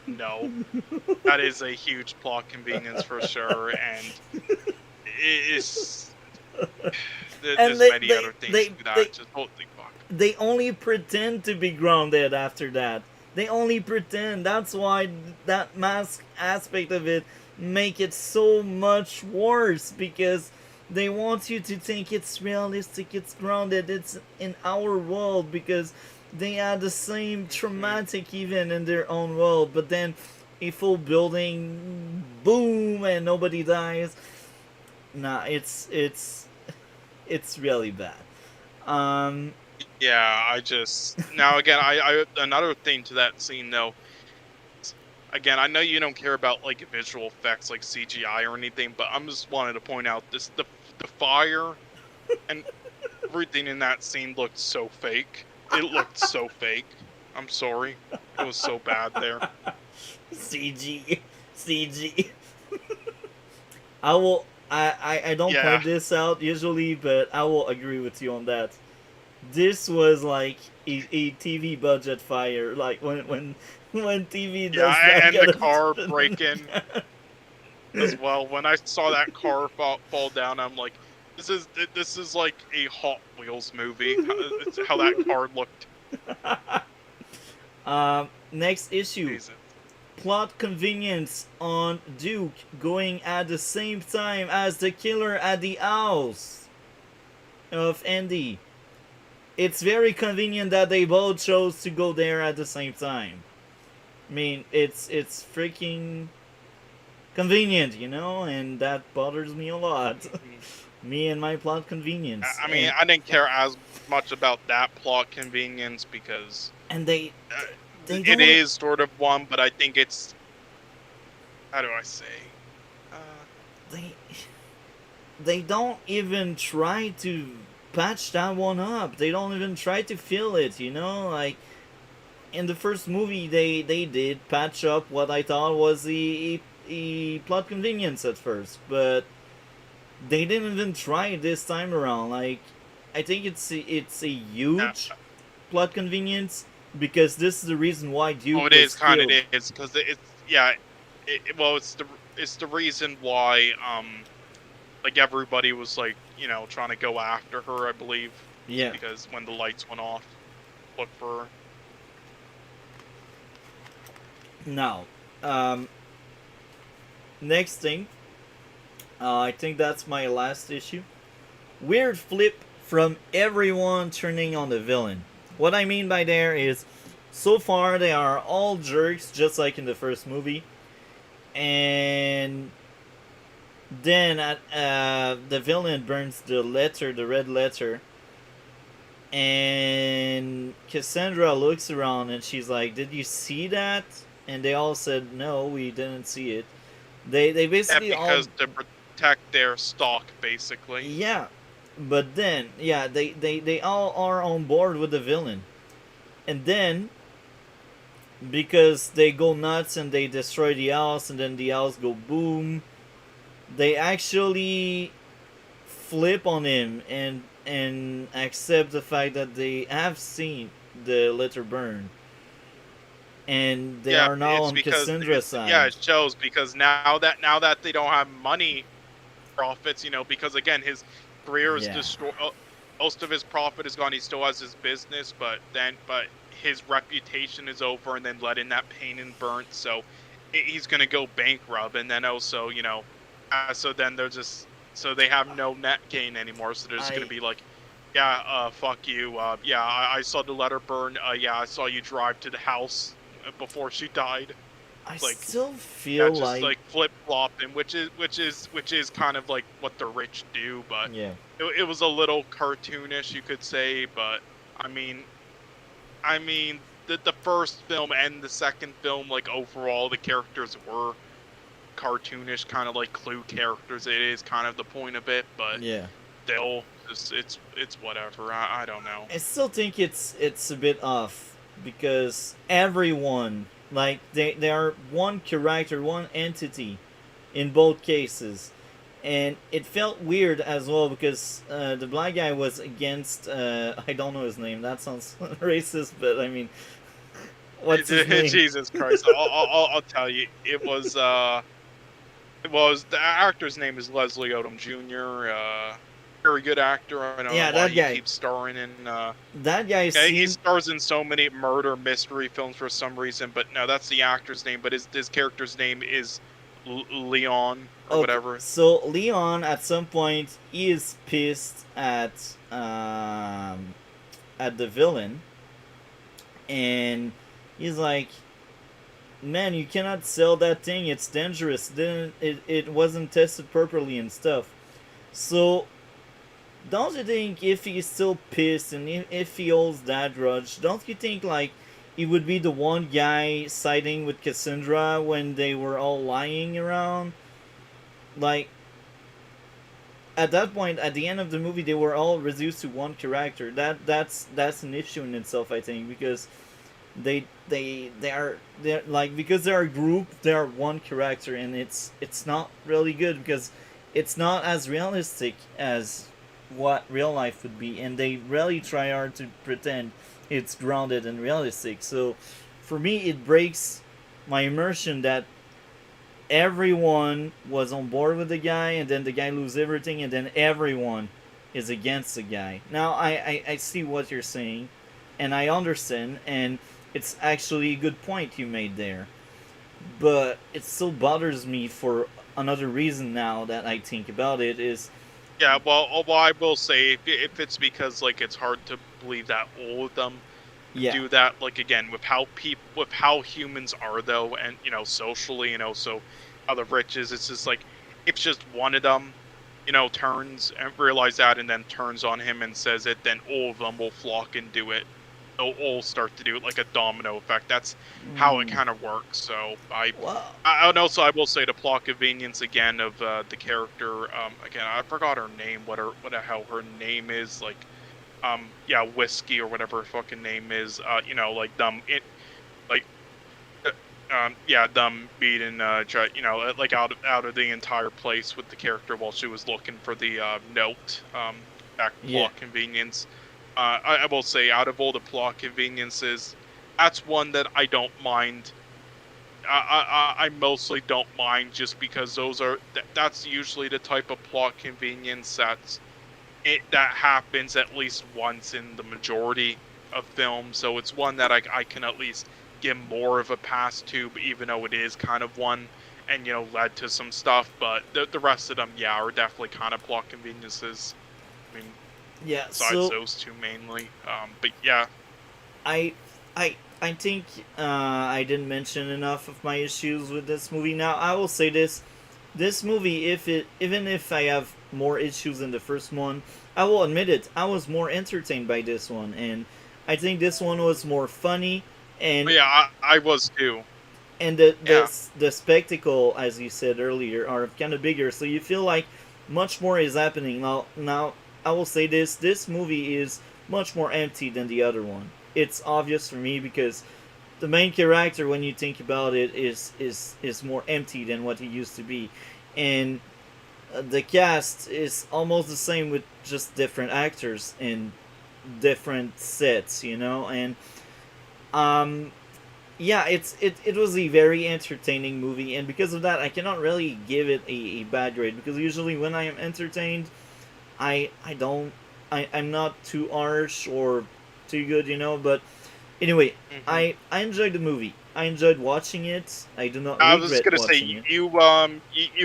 know that is a huge plot convenience for sure, and it is. And There's many other things to that. Just holy fuck. they only pretend to be grounded after that. They only pretend. That's why that mask aspect of it make it so much worse because they want you to think it's realistic, it's grounded, it's in our world because they had the same traumatic event in their own world, but then a full building boom and nobody dies. Nah, it's really bad. Um Yeah, I just now again, I another thing to that scene though. Again, I know you don't care about like visual effects like CGI or anything, but I'm just wanted to point out the fire and everything in that scene looked so fake. It looked so fake. I'm sorry, it was so bad there. CG, CG. I will. I don't Yeah, point this out usually, but I will agree with you on that. This was like a TV budget fire. Like when TV does yeah, that and the kind car of breaking as well. When I saw that car fall down, I'm like, this is like a Hot Wheels movie. How that car looked. Next issue. Jesus. plot convenience on Duke going at the same time as the killer at the house of Andy. It's very convenient that they both chose to go there at the same time. I mean, it's freaking convenient, and that bothers me a lot. Me and my plot convenience. I mean, I didn't care as much about that plot convenience because And they it don't is sort of one, but I think it's, how do I say? Uh, they they don't even try to patch that one up. They don't even try to fill it, like in the first movie they did patch up what I thought was the plot convenience at first, but they didn't even try this time around. Like, I think it's a huge plot convenience because this is the reason why Duke oh, it was is kind of killed. it is because it's yeah, well, it's the reason why like everybody was like trying to go after her, I believe, Yeah. because when the lights went off, look for her. Now, next thing, I think that's my last issue. Weird flip from everyone turning on the villain. What I mean by there is, so far they are all jerks, just like in the first movie, and then the villain burns the letter, the red letter, and Cassandra looks around and she's like, "Did you see that?" And they all said, "No, we didn't see it." They Yeah, basically all, because to protect their stock, basically. yeah, but then yeah, they all are on board with the villain, and then because they go nuts and they destroy the house and then the house go boom, they actually flip on him and accept the fact that they have seen the letter burn, and they Yeah, are now it's on because Cassandra's yeah, side. it shows because now that they don't have money profits, because again his career is Yeah. destroyed. Most of his profit is gone. He still has his business, but his reputation is over, and then letting that pain and burnt. So he's gonna go bankrupt, and then also so then they're just so they have no net gain anymore. So they're just gonna I be like, yeah, fuck you. Yeah, I saw the letter burn. Yeah, I saw you drive to the house before she died. I Like, still yeah, feel just like, like flip flopping, which is kind of like what the rich do, but yeah. it was a little cartoonish, you could say. But I mean, the first film and the second film, like overall, the characters were cartoonish, kind of like Clue characters. It is kind of the point of it, but Yeah. still, it's whatever. I don't know. I still think it's a bit off because everyone, like, they are one character, one entity in both cases, and it felt weird as well because the black guy was against I don't know his name. That sounds racist, but I mean, what's his name? Jesus Christ! I'll tell you, it was the actor's name is Leslie Odom Jr. Very good actor. I don't know Yeah, why that he guy. keeps starring in. That guy Yeah, he seemed. stars in so many murder mystery films for some reason, but no, that's the actor's name. But his character's name is Leon or Okay, whatever. so Leon at some point he is pissed at the villain, and he's like, "Man, you cannot sell that thing. It's dangerous. Then it wasn't tested properly and stuff." So don't you think if he's still pissed and if he holds that grudge, don't you think like he would be the one guy siding with Cassandra when they were all lying around? Like, at that point, at the end of the movie, they were all reduced to one character. That's an issue in itself, I think, because they're like, because they're a group, they're one character, and it's not really good because it's not as realistic as what real life would be, and they really try hard to pretend it's grounded and realistic. So, for me, it breaks my immersion that everyone was on board with the guy, and then the guy loses everything, and then everyone is against the guy. Now, I see what you're saying, and I understand, and it's actually a good point you made there. but it still bothers me for another reason now that I think about it is Yeah, well, I will say if it's because like it's hard to believe that all of them yeah, do that. Like again, with how humans are though, and socially, so how the rich is. It's just like if just one of them, turns and realize that, and then turns on him and says it, then all of them will flock and do it. They'll all start to do it like a domino effect. That's how it mm, kind of works. So well, and also I will say the plot convenience again of the character. Again, I forgot her name. What the hell her name is like. Yeah, whiskey or whatever her fucking name is. Like like uh, yeah, them beating like out of the entire place with the character while she was looking for the note. Back yeah, plot convenience. I will say out of all the plot conveniences, that's one that I don't mind. I mostly don't mind just because that's usually the type of plot convenience that happens at least once in the majority of films, so it's one that I can at least give more of a pass to, even though it is kind of one and led to some stuff. But the rest of them, yeah, are definitely kind of plot conveniences. I mean, yeah. besides So those two mainly. But yeah, I I think I didn't mention enough of my issues with this movie. Now I will say this: this movie, if it even if I have more issues than the first one, I will admit it. I was more entertained by this one, and I think this one was more funny, but and yeah, I was too. the Yeah, the spectacle, as you said earlier, are kind of bigger. So you feel like much more is happening now. I will say this: this movie is much more empty than the other one. It's obvious for me because the main character, when you think about it, is more empty than what he used to be, and the cast is almost the same with just different actors in different sets, and um yeah, it was a very entertaining movie, and because of that, I cannot really give it a bad grade because usually when I am entertained, I don't I'm not too harsh or too good, But anyway, hmm I enjoyed the movie. I enjoyed watching it. I do not I was just regret gonna say watching it. you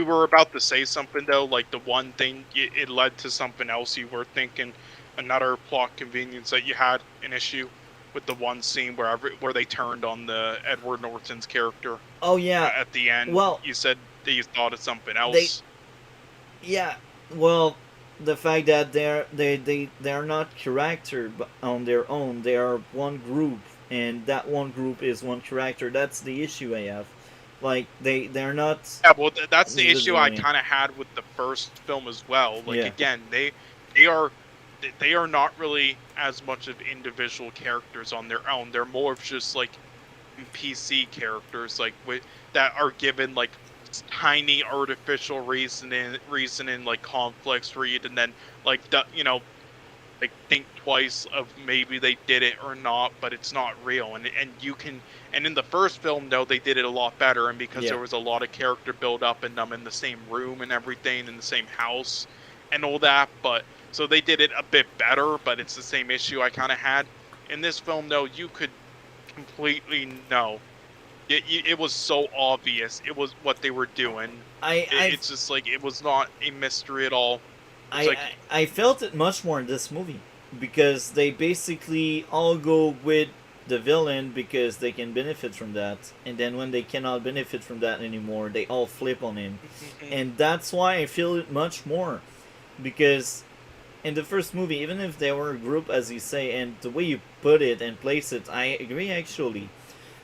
were about to say something though, like the one thing it led to something else you were thinking, another plot convenience that you had an issue with the one scene where they turned on the Edward Norton's character Oh yeah, at the end. well You said that you thought of something they else. yeah well the fact that they're not character on their own. They are one group, and that one group is one character. That's the issue I have. Like they're not. Yeah, well, that's the issue I Individually. kind of had with the first film as well. Like Yeah. again, they are they are not really as much of individual characters on their own. They're more of just like NPC characters, like that are given like tiny artificial reasoning like conflicts read, and then like like think twice of maybe they did it or not, but it's not real. And you can and in the first film though they did it a lot better, and because Yeah. there was a lot of character build up and them in the same room and everything in the same house and all that, but so they did it a bit better, but it's the same issue I kind of had. In this film though, you could completely know. It was so obvious. It was what they were doing. I I It's just like it was not a mystery at all. It's I like I felt it much more in this movie because they basically all go with the villain because they can benefit from that, and then when they cannot benefit from that anymore, they all flip on him, and that's why I feel it much more because in the first movie, even if they were a group, as you say, and the way you put it and place it, I agree actually,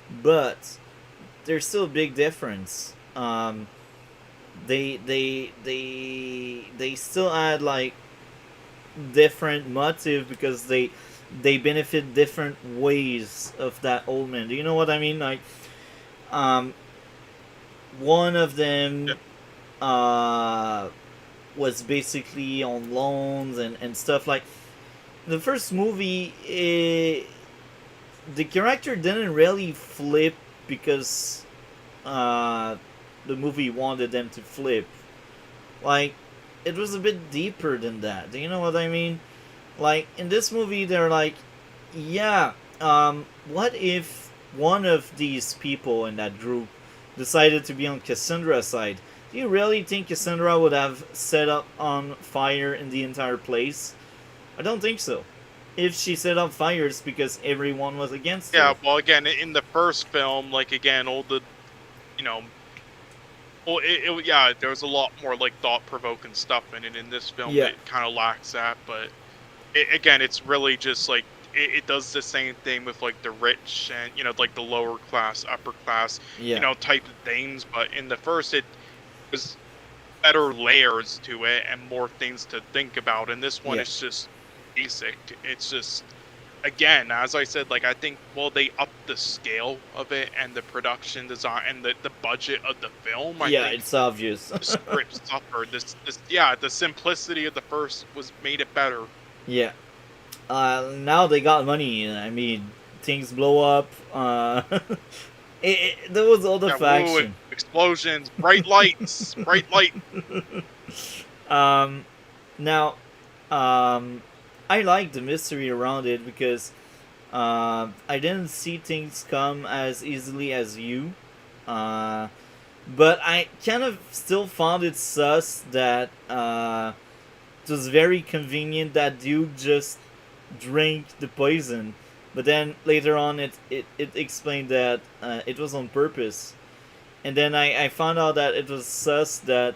but there's still a big difference. They still add like different motive because they benefit different ways of that old man. Do you know what I mean? Like, um, one of yeah, them uh was basically on loans and stuff like the first movie. The character didn't really flip because uh the movie wanted them to flip. Like, it was a bit deeper than that. Do you know what I mean? Like, in this movie, they're like, yeah, what if one of these people in that group decided to be on Cassandra's side. Do you really think Cassandra would have set up on fire in the entire place? I don't think so. If she set up fires because everyone was against Yeah, her. well, again, in the first film, like again, all the you know, well, yeah, there was a lot more like thought-provoking stuff in it. In this film, Yeah, it kind of lacks that, but again, it's really just like it does the same thing with like the rich and like the lower class, upper class, yeah, type of things. But in the first, it was better layers to it and more things to think about. And this one yeah, is just basic. It's just again, as I said, like I think they upped the scale of it and the production design and the budget of the film. I yeah. think It's obvious. the script suffered. This yeah, the simplicity of the first was made it better. Yeah. Now they got money. I mean, things blow up. There was all the Yeah, woo, faction. explosions, bright lights, bright light. um, now, um, I like the mystery around it because I didn't see things come as easily as you. Uh, but I kind of still found it sus that it was very convenient that Duke just drank the poison. But then later on, it explained that it was on purpose. And then I found out that it was sus that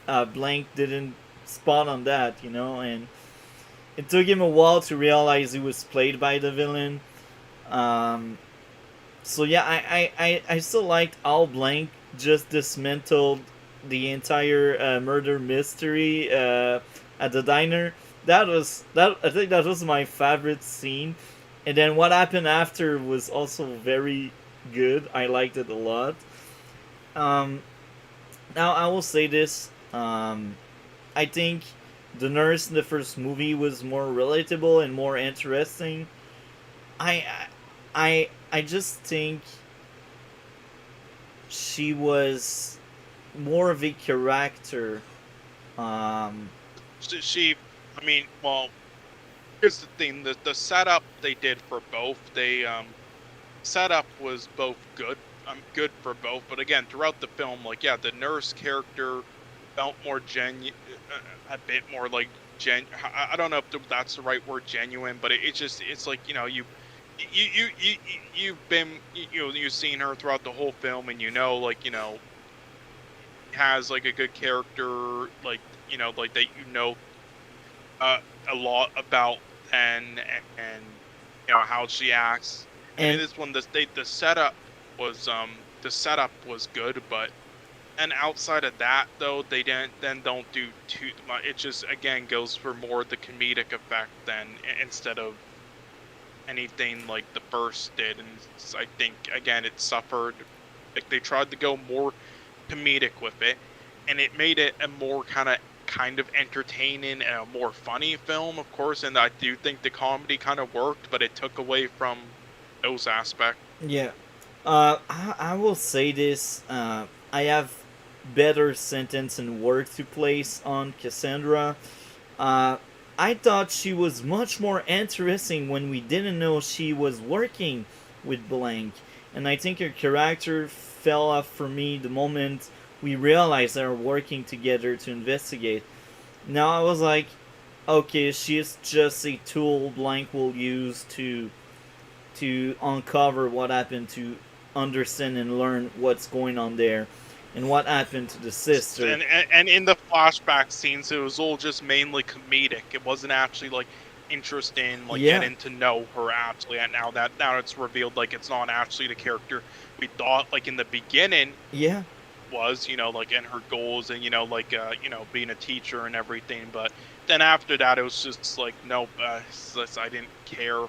uh, Blank didn't spot on that, and it took him a while to realize he was played by the villain. Um, so yeah, I still liked how Blank just dismantled the entire murder mystery at the diner. That I think that was my favorite scene, and then what happened after was also very good. I liked it a lot. Um, Now I will say this. I think the nurse in the first movie was more relatable and more interesting. I I just think she was more of a character. Um, She, I mean, well, here's the thing: the setup they did for both, they setup was both good. Good for both, but again, throughout the film, like yeah, the nurse character felt more a bit more like I don't know if that's the right word, genuine, but it's just it's like you've been you've seen her throughout the whole film, and like has like a good character, like like that uh, a lot about and how she acts, and in and this one the setup was good, but and outside of that though they don't do too much. It just again goes for more the comedic effect than instead of anything like the first did, and I think again it suffered. Like they tried to go more comedic with it, and it made it a more kind of entertaining and a more funny film, of course. And I do think the comedy kind of worked, but it took away from those aspects. yeah, I will say this. I have better sentence and word to place on Cassandra. Uh, I thought she was much more interesting when we didn't know she was working with Blank. And I think her character fell off for me the moment we realized they were working together to investigate. Now I was like, okay, she's just a tool Blank will use to uncover what happened, to understand and learn what's going on there and what happened to the sister. And in the flashback scenes, it was all just mainly comedic. It wasn't actually like interesting, like Yeah, getting to know her actually. And now it's revealed like it's not actually the character we thought like in the beginning yeah. was, like in her goals and like being a teacher and everything. But then after that, it was just like nope, I didn't care.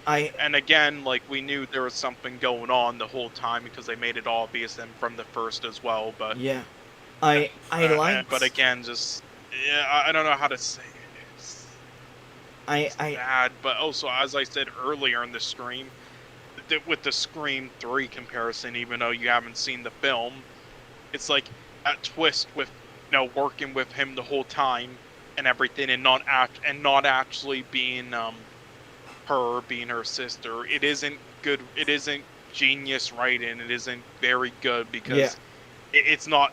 I And again, like we knew there was something going on the whole time because they made it obvious and from the first as well. But yeah. I but liked again, just yeah, I don't know how to say it. It's I bad, but also as I said earlier in the stream, with the Scream 3 comparison, even though you haven't seen the film, it's like that twist with working with him the whole time and everything, and not actually being her sister. It isn't good. It isn't genius writing. It isn't very good Yeah. because it's not.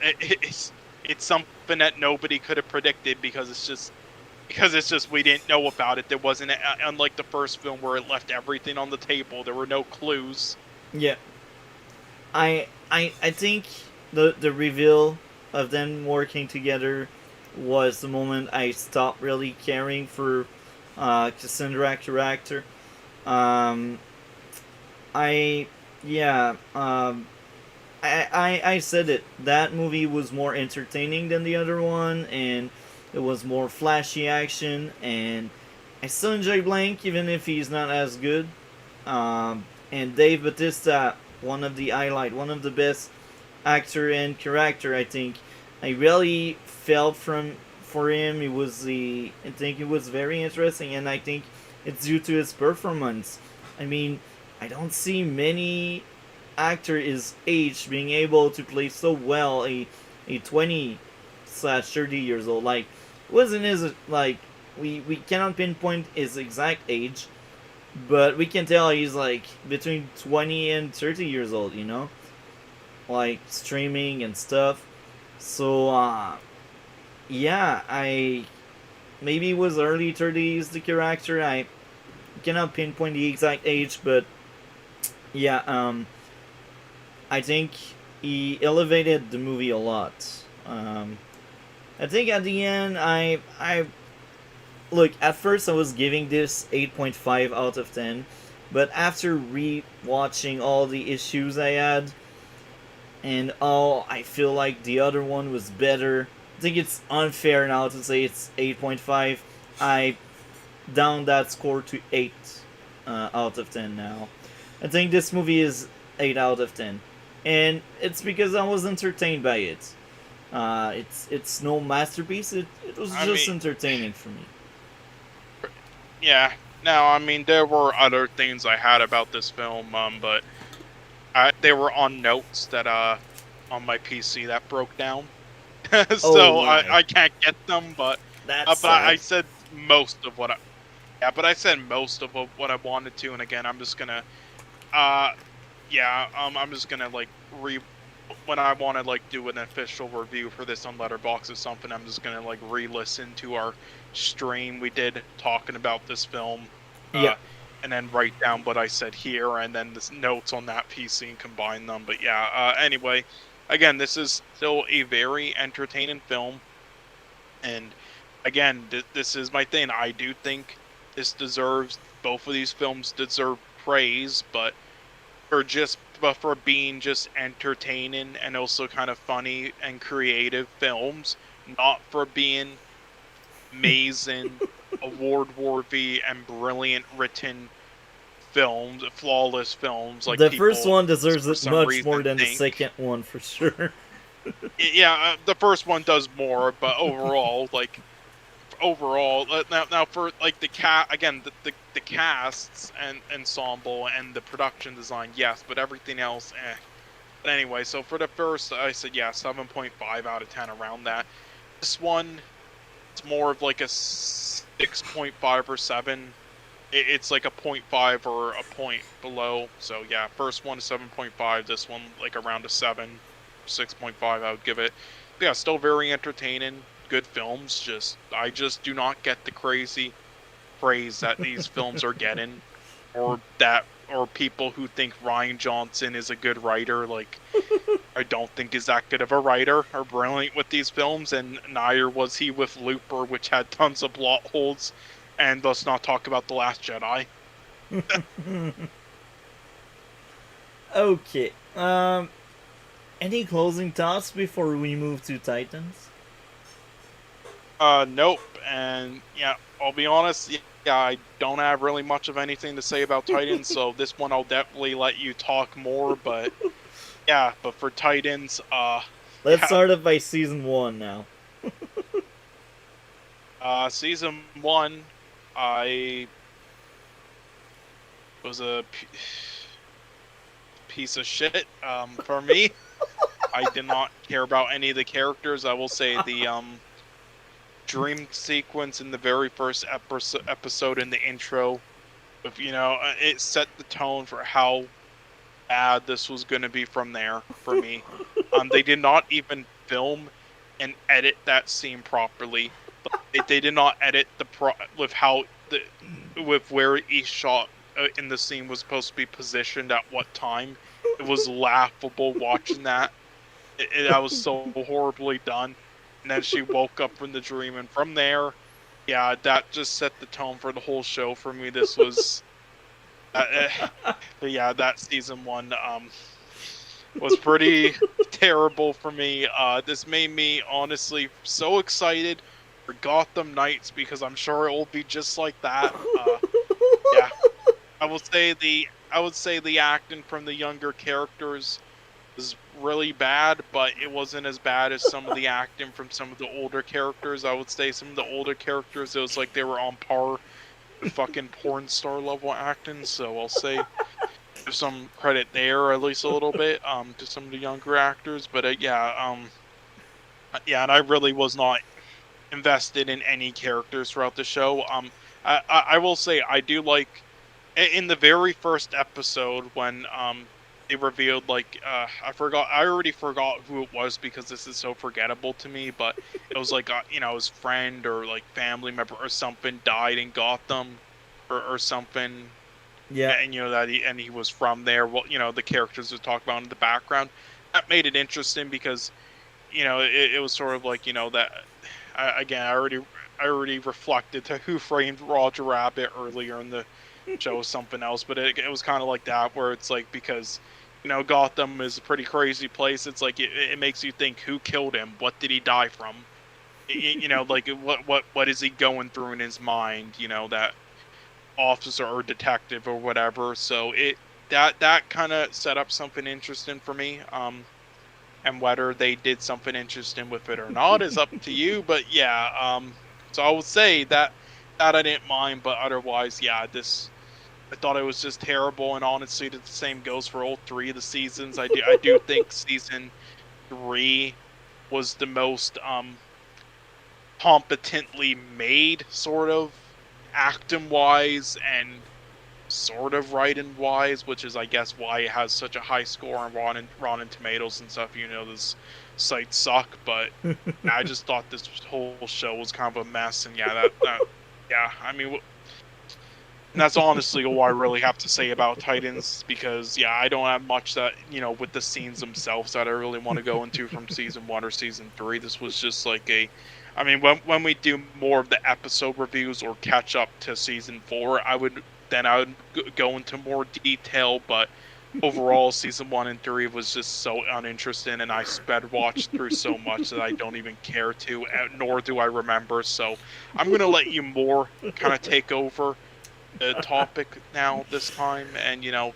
It's something that nobody could have predicted because it's just we didn't know about it. There wasn't unlike the first film where it left everything on the table. There were no clues. Yeah. I think the reveal of them working together was the moment I stopped really caring for Cassandra character. Um, I yeah. I said it. That movie was more entertaining than the other one, and it was more flashy action. And I still enjoy Blank, even if he's not as good. And Dave Bautista, one of the best actor and character. I think I really felt from for him. I think it was very interesting, and I think it's due to his performance. I mean, I don't see many actor his age being able to play so well a 20/30 years old. Like, wasn't his like we cannot pinpoint his exact age, but we can tell he's like between 20 and 30 years old. Like streaming and stuff. So yeah, I maybe it was early 30s the character. I cannot pinpoint the exact age, but yeah, I think he elevated the movie a lot. I think at the end, I look. At first, I was giving this 8.5 out of 10, but after re-watching all the issues I had, and all I feel like the other one was better. I think it's unfair now to say it's 8.5. I down that score to 8 out of 10 now. I think this movie is 8 out of 10. And it's because I was entertained by it. It's no masterpiece. It was I just mean, entertaining for me. yeah. Now, I mean, there were other things I had about this film, but they were on notes that on my PC that broke down, Oh so my, I can't get them. that's But I sad. said most of what I yeah, but I said most of what I wanted to, and again, I'm just gonna uh yeah, I'm just gonna like when I want to like do an official review for this on Letterboxd or something. I'm just gonna like re-listen to our stream we did talking about this film, Yeah, uh, and then write down what I said here, and then the notes on that PC and combine them. But yeah, anyway, again, this is still a very entertaining film, and again, this is my thing. I do think both of these films deserve praise, but for being just entertaining and also kind of funny and creative films, not for being amazing, award-worthy, and brilliant written films, flawless films like the first people one deserves for it some much more reason than the think. second one for sure. Yeah, the first one does more, but overall, now for like the cat again, the casts and ensemble and the production design, yes, but everything else, eh. But anyway, so for the first, I said yeah, 7.5 out of 10 around that. This one, it's more of like a 6.5 or 7. It's like a point 0.5 or a point below. So yeah, first one is 7.5. This one like around a 7, 6.5. I would give it. But yeah, still very entertaining. Good films. I just do not get the crazy praise that these films are getting, or people who think Ryan Johnson is a good writer. Like, I don't think is that good of a writer or brilliant with these films, and neither was he with Looper, which had tons of plot holes. And let's not talk about The Last Jedi. Okay. Any closing thoughts before we move to Titans? Nope. And yeah, I'll be honest. Yeah, I don't have really much of anything to say about Titans, so this one I'll definitely let you talk more. But yeah, but for Titans, Let's yeah, start off by season one now. season one, I was a piece of shit. For me, I did not care about any of the characters. I will say the dream sequence in the very first episode in the intro, it set the tone for how bad this was going to be from there for me. They did not even film and edit that scene properly. They did not edit with how the with where each shot in the scene was supposed to be positioned at what time. It was laughable watching that. That was so horribly done. And then she woke up from the dream, and from there, yeah, that just set the tone for the whole show for me. This was, uh, yeah, that season one was pretty terrible for me. This made me honestly so excited for Gotham Knights because I'm sure it will be just like that. Yeah, I would say the acting from the younger characters was really bad, but it wasn't as bad as some of the acting from some of the older characters. I would say some of the older characters, it was like they were on par with fucking porn star level acting. So I'll say give some credit there, at least a little bit, to some of the younger actors. But yeah, and I really was not invested in any characters throughout the show. I will say I do like in the very first episode when they revealed like I already forgot who it was because this is so forgettable to me, but it was like you know, his friend or like family member or something died in Gotham or something. Yeah. And you know that he was from there. Well, you know, the characters would talk about in the background. That made it interesting because you know it was sort of like, you know, that again I already reflected to Who Framed Roger Rabbit earlier in the show was something else, but it was kind of like that where it's like, because you know Gotham is a pretty crazy place. It's like it makes you think, who killed him? What did he die from? You know, like what is he going through in his mind? You know, that officer or detective or whatever. So that kind of set up something interesting for me. And whether they did something interesting with it or not is up to you. But yeah, so I would say that I didn't mind, but otherwise, yeah, this I thought it was just terrible. And honestly, the same goes for all three of the seasons. I do think season three was the most competently made, sort of acting wise and sort of writing wise, which is I guess why it has such a high score on Rotten Tomatoes and stuff. You know, those sites suck, but I just thought this whole show was kind of a mess. And yeah, that yeah, I mean, and that's honestly all I really have to say about Titans, because yeah, I don't have much that, you know, with the scenes themselves that I really want to go into from season one or season three. This was just like I mean, when we do more of the episode reviews or catch up to season four, I would go into more detail. But overall, season one and three was just so uninteresting, and I sped watched through so much that I don't even care to, nor do I remember. So I'm gonna let you more kind of take over the topic now this time, and you know,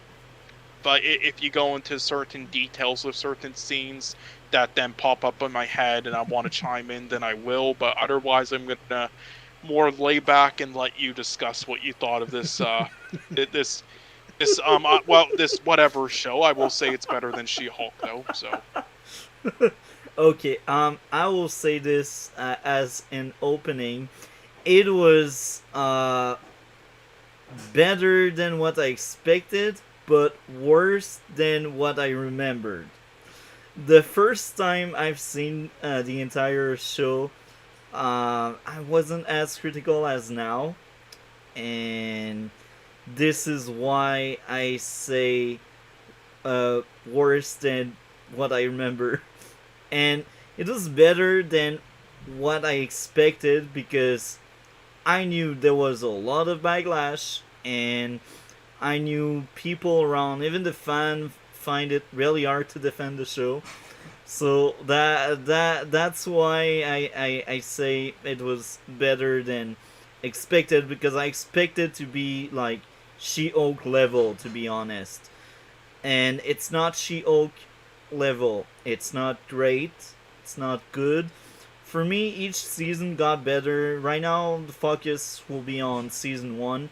but if you go into certain details of certain scenes that then pop up in my head and I want to chime in, then I will. But otherwise, I'm gonna more lay back and let you discuss what you thought of this this this whatever show. I will say it's better than She-Hulk though. So Okay. I will say this as an opening. It was better than what I expected, but worse than what I remembered. The first time I've seen the entire show, I wasn't as critical as now, and this is why I say worse than what I remember. And it was better than what I expected because I knew there was a lot of backlash, and I knew people around, even the fan, find it really hard to defend the show. So that's why I say it was better than expected, because I expected to be like She-Hulk level, to be honest, and it's not She-Hulk level. It's not great. It's not good. For me, each season got better. Right now, the focus will be on season one.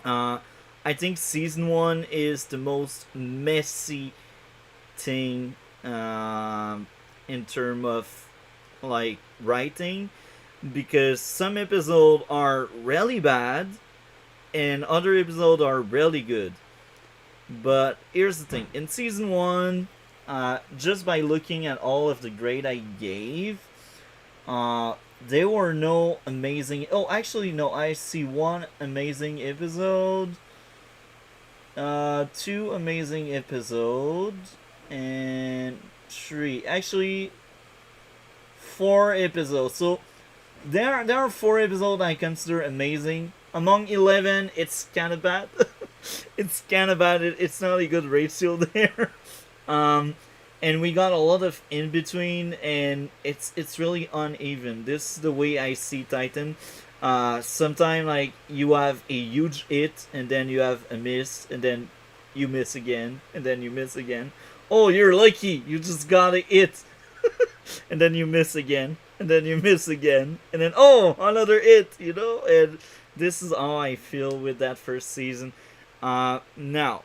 Uh, I think season one is the most messy thing in terms of like writing, because some episodes are really bad and other episodes are really good. But here's the thing: in season one, just by looking at all of the grade I gave, uh, there were no amazing. Oh, actually, no. I see one amazing episode, two amazing episodes, and three. Actually, four episodes. So there are four episodes I consider amazing. Among 11, it's kind of bad. It's kind of bad. It's not a good ratio there. Um, and we got a lot of in between, and it's really uneven. This is the way I see Titan. Sometimes like you have a huge hit, and then you have a miss, and then you miss again, and then you miss again. Oh, you're lucky! You just got a hit, and then you miss again, and then you miss again, and then oh, another hit. And this is how I feel with that first season. Now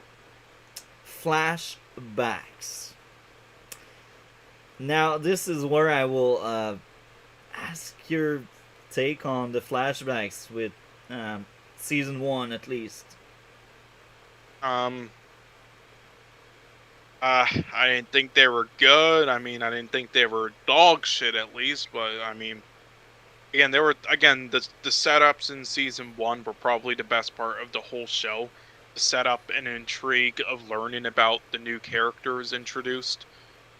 flashbacks. Now, this is where I will ask your take on the flashbacks with season one, at least. Um, I didn't think they were good. I mean, I didn't think they were dog shit at least. But I mean, again, they were the setups in season one were probably the best part of the whole show. The setup and intrigue of learning about the new characters introduced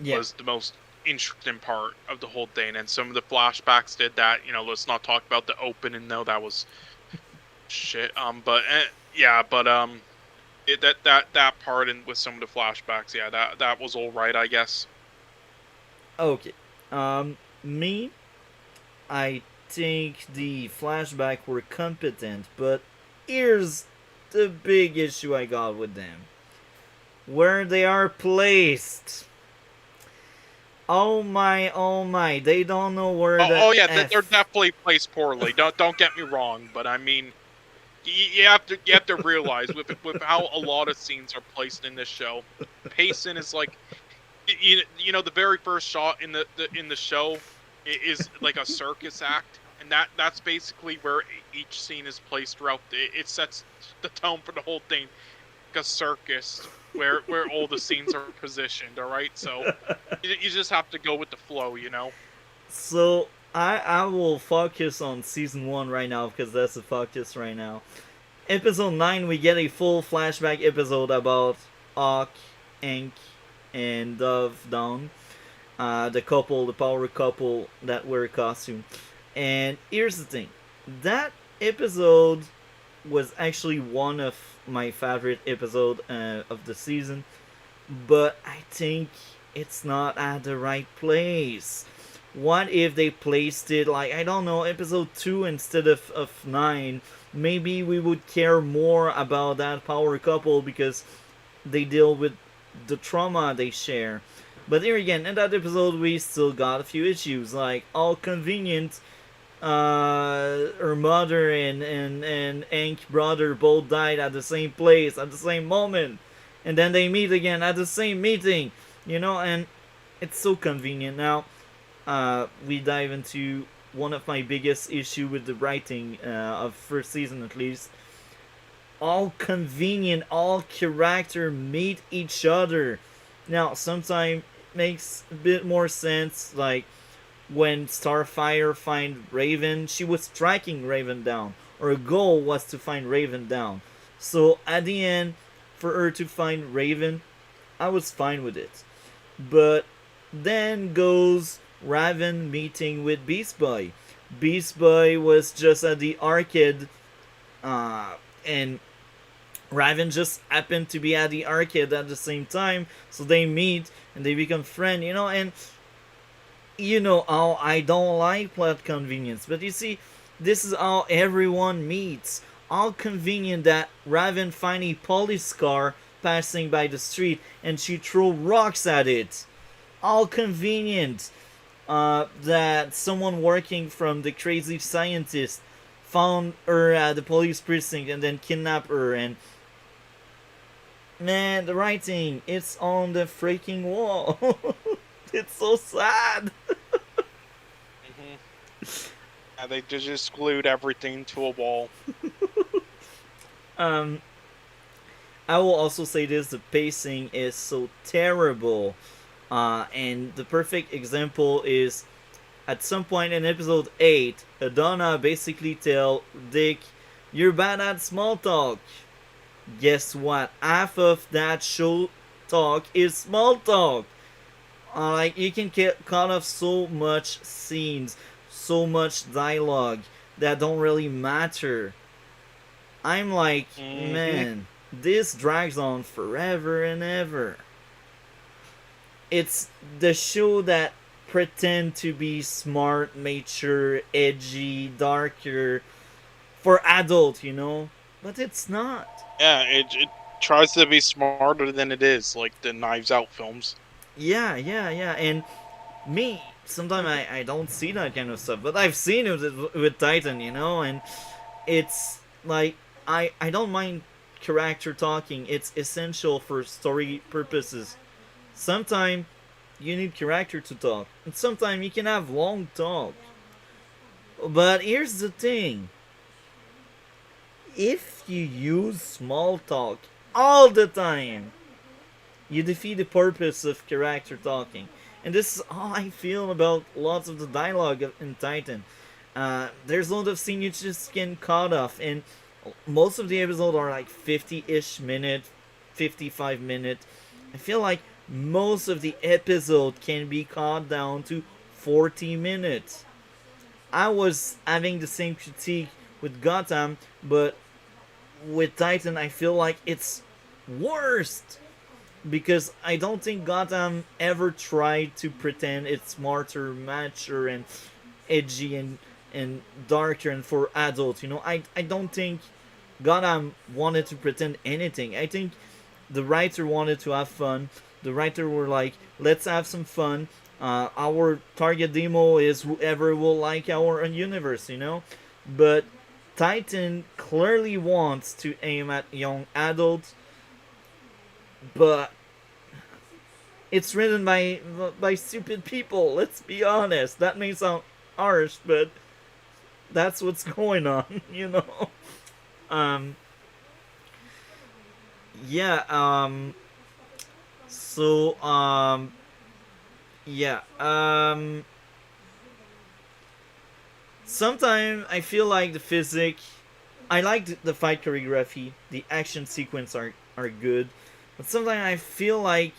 Yeah. was the most interesting part of the whole thing. And some of the flashbacks did that. Let's not talk about the opening though. That was shit. Yeah, but that part and with some of the flashbacks, yeah, that was all right, I guess. Okay. Me, I think the flashback were competent, but here's the big issue I got with them: where they are placed. Oh my, they don't know where the Oh yeah, they're F. definitely placed poorly. Don't get me wrong, but I mean, you have to realize with how a lot of scenes are placed in this show, pacing is like the very first shot in the show is like a circus act, and that's basically where each scene is placed throughout. It sets the tone for the whole thing, like a circus where all the scenes are positioned. All right, so you just have to go with the flow. So I will focus on season one right now because that's the focus right now. Episode 9, we get a full flashback episode about Hawk, Hank, and Dove Dawn, the couple, the power couple that wear a costume. And here's the thing: that episode was actually one of my favorite episode of the season, but I think it's not at the right place. What if they placed it like, I don't know, episode 2 instead of 9? Maybe we would care more about that power couple because they deal with the trauma they share. But here again, in that episode, we still got a few issues, like all convenient. Her mother and Hank brother both died at the same place at the same moment, and then they meet again at the same meeting. And it's so convenient. Now, we dive into one of my biggest issue with the writing of first season, at least. All convenient, all character meet each other. Now, sometimes it makes a bit more sense, like when Starfire find Raven, she was tracking Raven down. Her goal was to find Raven down. So at the end, for her to find Raven, I was fine with it. But then goes Raven meeting with Beast Boy. Beast Boy was just at the arcade, and Raven just happened to be at the arcade at the same time, so they meet and they become friends, and you know how I don't like plot convenience, but you see, this is how everyone meets. How convenient that Raven find a police car passing by the street and she throw rocks at it. How convenient that someone working from the crazy scientist found her at the police precinct and then kidnapped her. And man, the writing, it's on the freaking wall. It's so sad. Hmm. Yeah, they just glued everything to a wall. Um, I will also say this: the pacing is so terrible, and the perfect example is at some point in episode 8, Donna basically tell Dick, "You're bad at small talk." Guess what? Half of that show talk is small talk. Like you can get cut off so much scenes, so much dialogue that don't really matter. I'm like, Hmm. man, this drags on forever and ever. It's the show that pretend to be smart, mature, edgy, darker for adult, but it's not. Yeah, it tries to be smarter than it is, like the Knives Out films. Yeah, yeah, yeah. And me, sometimes I don't see that kind of stuff, but I've seen it with Titan, and it's like I don't mind character talking. It's essential for story purposes. Sometimes you need character to talk, and sometimes you can have long talk. But here's the thing: if you use small talk all the time, you defeat the purpose of character talking. And this is how I feel about lots of the dialogue in Titan. There's a lot of scenes you just get caught off, and most of the episodes are like 50-ish minute, 55 minute. I feel like most of the episode can be cut down to 40 minutes. I was having the same critique with Gotham, but with Titan, I feel like it's worst because I don't think Gotham ever tried to pretend it's smarter, mature, and edgy and darker and for adults. I don't think Gotham wanted to pretend anything. I think the writer wanted to have fun. The writer were like, let's have some fun. Our target demo is whoever will like our universe. But Titan clearly wants to aim at young adults, but it's written by stupid people. Let's be honest. That may sound harsh, but that's what's going on. Um, yeah. So yeah. Sometimes I feel like the physics. I like the fight choreography. The action sequence are good, but sometimes I feel like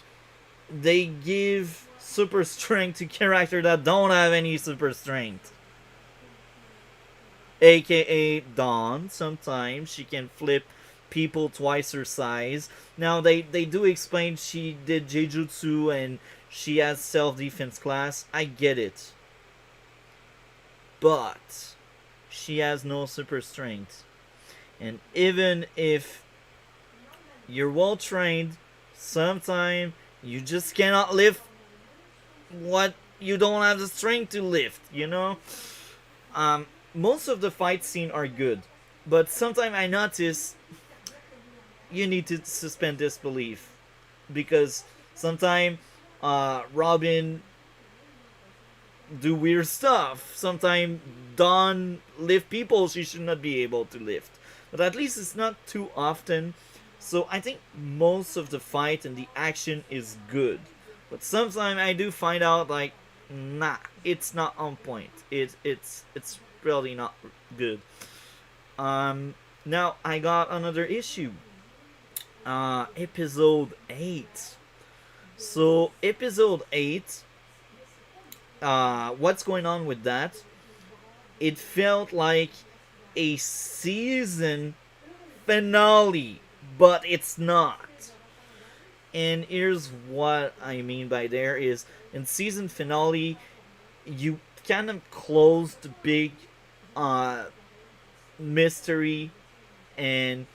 they give super strength to characters that don't have any super strength. AKA Dawn. Sometimes she can flip people twice her size. Now they do explain she did Jeijutsu and she has self defense class. I get it. But she has no super strength. And even if you're well trained, sometimes you just cannot lift what you don't have the strength to lift. Most of the fight scene are good, but sometimes I notice you need to suspend disbelief because sometimes Robin do weird stuff. Sometimes Dawn lift people she should not be able to lift, but at least it's not too often. So I think most of the fight and the action is good, but sometimes I do find out like, nah, it's not on point. It's really not good. Um, Now I got another issue. Episode 8. So episode 8. What's going on with that? It felt like a season finale, but it's not. And here's what I mean by there is in season finale, you kind of close the big uh, mystery, and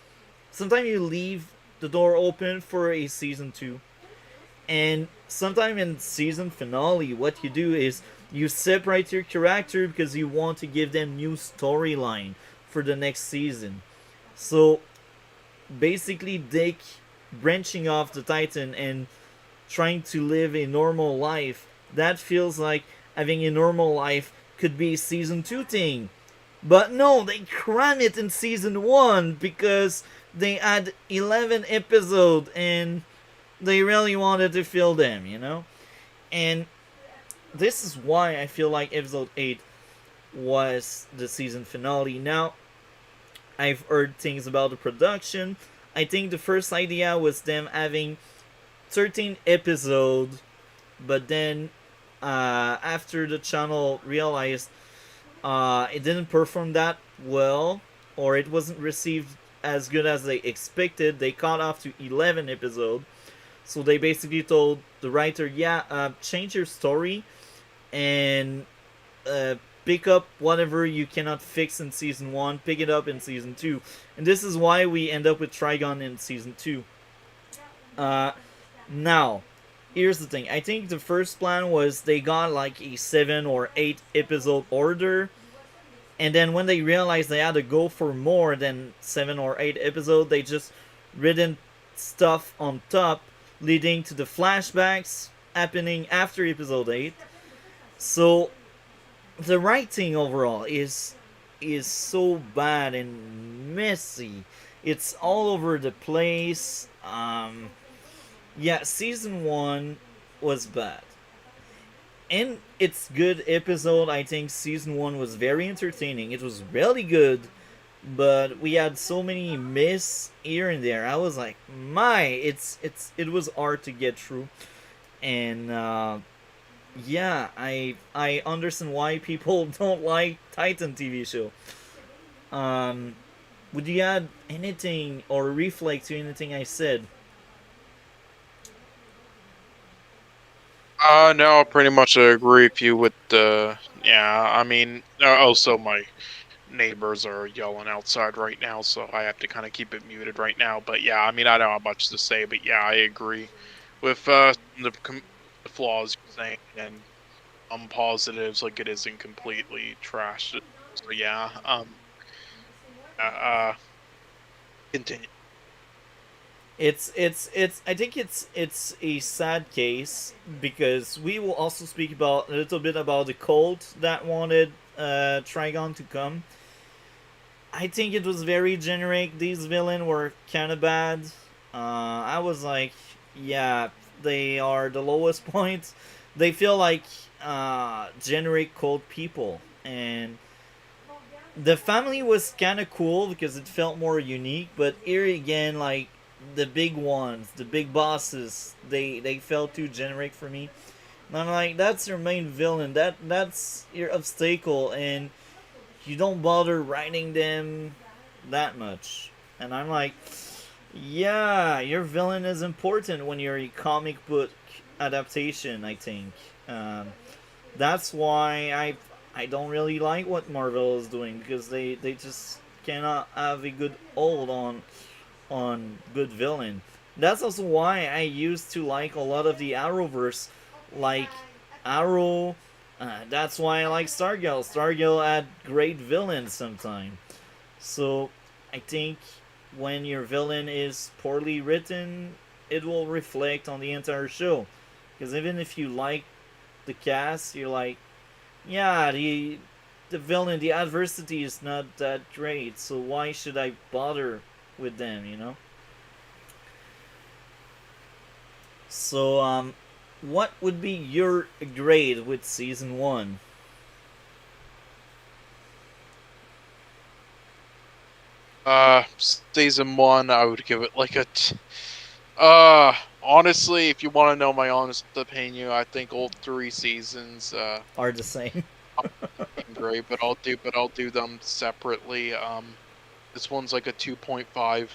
sometimes you leave the door open for a season 2. And sometime in season finale, what you do is you separate your character because you want to give them new storyline for the next season. So basically, Dick branching off the Titan and trying to live a normal life, that feels like having a normal life could be a season 2 thing. But no, they cram it in season 1 because they had 11 episodes and they really wanted to fill them, And this is why I feel like episode 8 was the season finale. Now, I've heard things about the production. I think the first idea was them having 13 episodes, but then after the channel realized it didn't perform that well, or it wasn't received as good as they expected, they cut off to 11 episodes. So they basically told the writer, yeah, change your story and uh, pick up whatever you cannot fix in season 1, pick it up in season 2. And this is why we end up with Trigon in season 2. Uh, Now, here's the thing. I think the first plan was they got like a 7 or 8 episode order, and then when they realized they had to go for more than 7 or 8 episodes, they just written stuff on top, leading to the flashbacks happening after episode 8. So the writing overall is so bad and messy. It's all over the place. Yeah, season 1 was bad. In its good episode, I think season 1 was very entertaining. It was really good, but we had so many miss here and there. I was like, my, it was hard to get through, and yeah, I understand why people don't like Titan TV show. Um, would you add anything or reflect to anything I said? No, I pretty much agree with you with the. Yeah, I mean, also my neighbors are yelling outside right now, so I have to kind of keep it muted right now. But yeah, I mean, I don't have much to say, but yeah, I agree with the flaws you're saying and positives, like it isn't completely trashed. So yeah, uh, continue. It's I think it's a sad case because we will also speak about a little bit about the cult that wanted Trigon to come. I think it was very generic. These villains were kind of bad. I was like, yeah, they are the lowest points. They feel like generic cult people, and the family was kind of cool because it felt more unique. But here again, like the big ones, the big bosses, they felt too generic for me. And I'm like, that's your main villain. That's your obstacle, and you don't bother writing them that much. And I'm like, yeah, your villain is important when you're a comic book adaptation. I think that's why I don't really like what Marvel is doing because they just cannot have a good hold on good villain. That's also why I used to like a lot of the Arrowverse, like Arrow. That's why I like Stargirl. Stargirl had great villains sometimes. So I think when your villain is poorly written, it will reflect on the entire show. Because even if you like the cast, you're like, yeah, the villain, the adversity is not that great. So why should I bother with them? So what would be your grade with season 1? Season one, I would give it like honestly, if you want to know my honest opinion, I think all three seasons Are the same. ain't great, but I'll do them separately. This one's like a 2.5.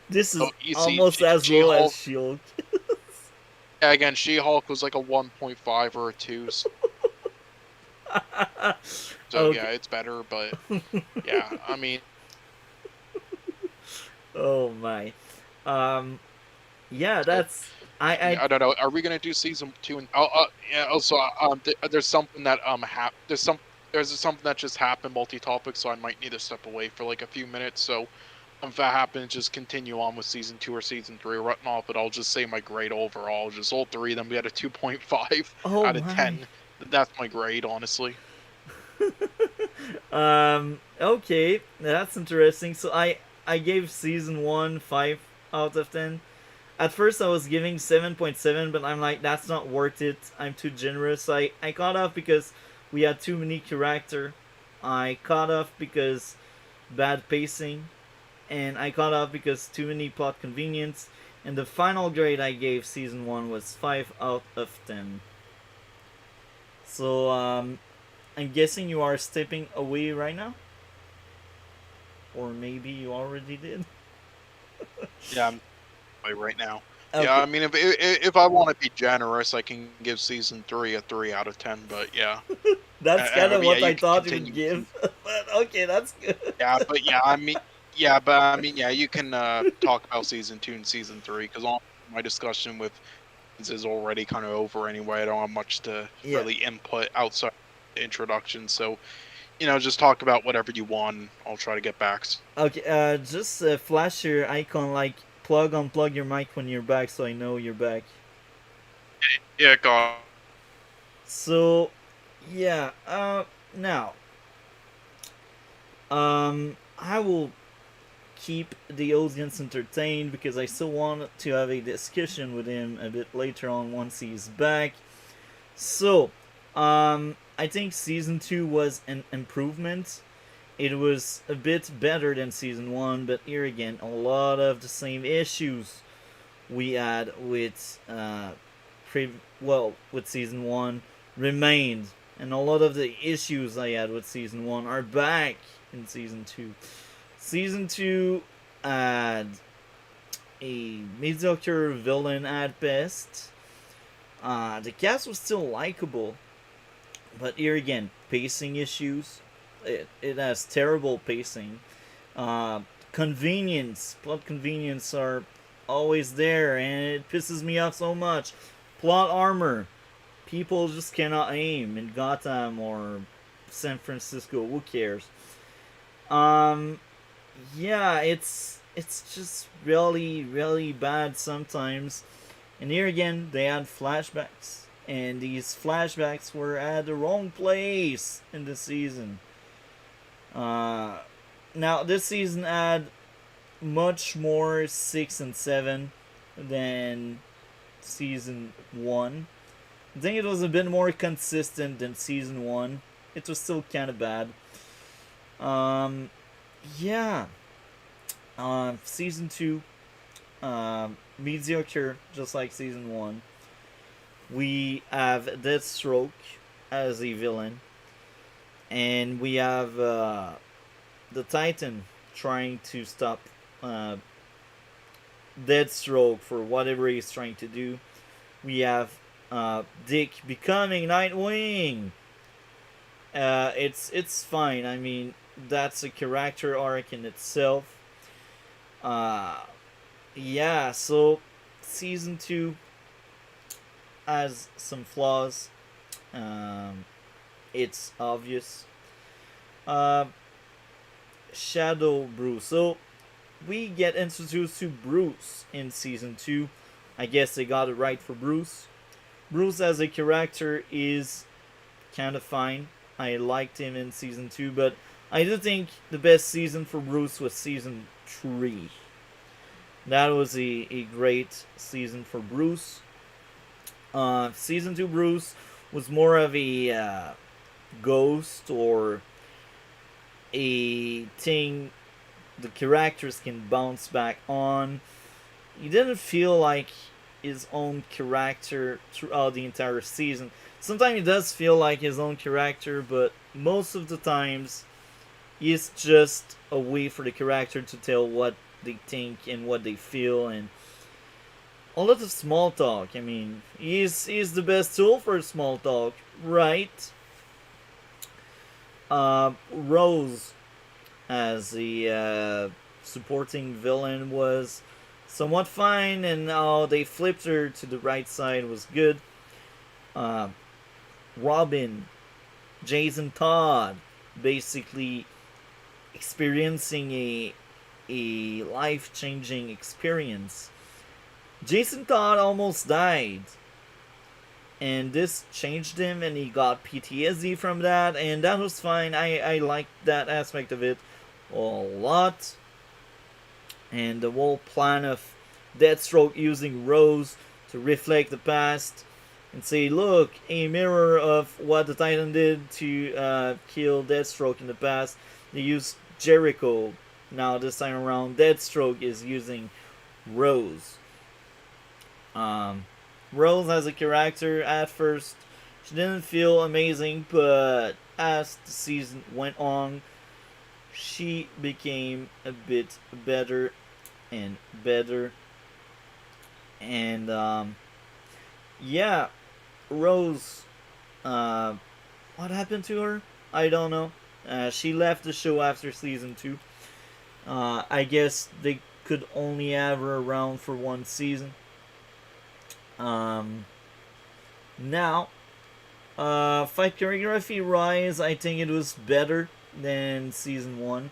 This Oh, is you see, almost as low as She-Hulk. Shield. Yeah, again, She-Hulk was like a 1.5 or a 2. So yeah, Okay. it's better, but yeah, I mean, Oh my. Um. Yeah, so that's I. I don't know. Are we gonna do season two? And yeah. Also, there's something that there's something that just happened multi-topic, so I might need to step away for like a few minutes. So if that happens, just continue on with season two or season three or whatnot. But I'll just say my grade overall, just all three of them. We had a 2.5 Oh out of my. 10. That's my grade, honestly. Okay, that's interesting. So I gave season 1 5 out of 10. At first I was giving 7.7, but I'm like, that's not worth it. I'm too generous. I caught off because we had too many character. I caught off because bad pacing. And I caught off because too many plot convenience. And the final grade I gave season 1 was 5 out of 10. So, I'm guessing you are stepping away right now? Or maybe you already did? Yeah, I'm away right now. Yeah, Okay. I mean, if I want to be generous, I can give season 3 a 3 out of 10. But yeah, That's kind of yeah, what you I can thought you would continue. give. But okay, that's good. Yeah, but yeah, I mean, yeah, you can talk about season 2 and season 3 because all my discussion with is already kind of over anyway. I don't have much to Yeah. really input outside the introduction, so just talk about whatever you want. I'll try to get back. Okay, just flash your icon, like plug unplug your mic when you're back, so I know you're back. Yeah, God. So, yeah. Now, I will keep the audience entertained because I still want to have a discussion with him a bit later on once he's back. So, I think season 2 was an improvement. It was a bit better than season 1, but here again, a lot of the same issues we had with with season 1 remained, and a lot of the issues I had with season 1 are back in season 2. Season 2 had a mediocre villain at best. The cast was still likable, but here again, pacing issues. It has terrible pacing. Uh, plot convenience are always there, and it pisses me off so much. Plot armor. People just cannot aim in Gotham or San Francisco. Who cares? Um, yeah, it's just really bad sometimes. And here again, they had flashbacks, and these flashbacks were at the wrong place in the season. Uh, Now this season had much more 6 and 7 than season 1. I think it was a bit more consistent than season 1. It was still kind of bad. Um, yeah. Season 2, mediocre, just like season 1. We have Deathstroke as a villain, and we have the Titan trying to stop uh, Deathstroke for whatever he's trying to do. We have Dick becoming Nightwing. It's fine. I mean, that's a character arc in itself. Uh, yeah. So season 2 has some flaws. Um, it's obvious. Uh, Shadow Bruce. So we get introduced to Bruce in season 2. I guess they got it right for Bruce. Bruce as a character is kind of fine. I liked him in season 2, but I do think the best season for Bruce was season 3. That was a great season for Bruce. Season 2 Bruce was more of a ghost or a thing the characters can bounce back on. He didn't feel like his own character throughout the entire season. Sometimes he does feel like his own character, but most of the times he's just a way for the character to tell what they think and what they feel, and a lot of small talk. I mean, he's the best tool for small talk, right? Rose as the supporting villain was somewhat fine, and how they flipped her to the right side was good. Uh, Robin, Jason Todd, basically experiencing a life changing experience. Jason Todd almost died, and this changed him, and he got PTSD from that, and that was fine. I liked that aspect of it a lot. and the whole plan of Deathstroke using Rose to reflect the past and say, look, a mirror of what the Titan did to kill Deathstroke in the past. They used Jericho. Now this time around, Deathstroke is using Rose. Um, Rose as a character at first, she didn't feel amazing, but as the season went on, she became a bit better and better. And yeah, Rose, uh, what happened to her? I don't know. She left the show after season 2. I guess they could only have her around for one season. Um, Now, fight choreography rise, I think it was better than season 1.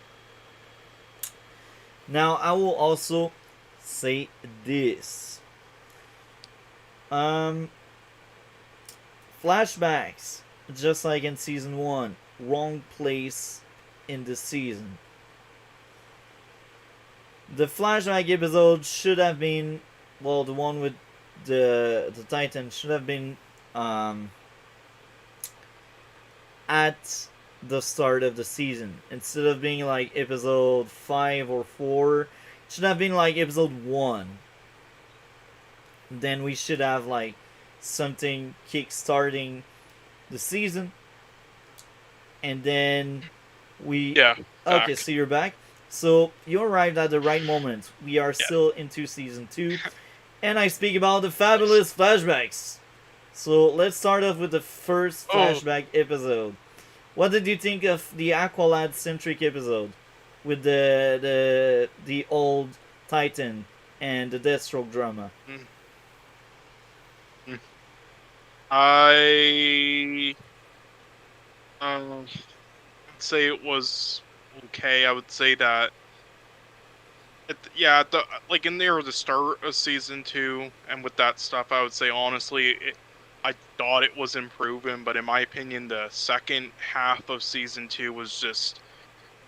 Now, I will also say this. Um, Flashbacks, just like in season 1, wrong place in the season. The flashback episode should have been, well, the one with the Titan should have been um, at the start of the season instead of being like episode 5 or 4. It should have been like episode 1. Then we should have like something kick-starting the season, and then we Yeah. okay, Facts. so you're back. So you arrived at the right moment. We are Yeah. still into season 2, and I speak about the fabulous flashbacks. So let's start off with the first Oh, flashback episode. What did you think of the Aqualad centric episode with the old Titan and the Deathstroke drama? mm, mm. I would say it was okay. I would say that yeah, like in there the start of season 2, and with that stuff, I would say honestly, I thought it was improving, but in my opinion, the second half of season 2 was just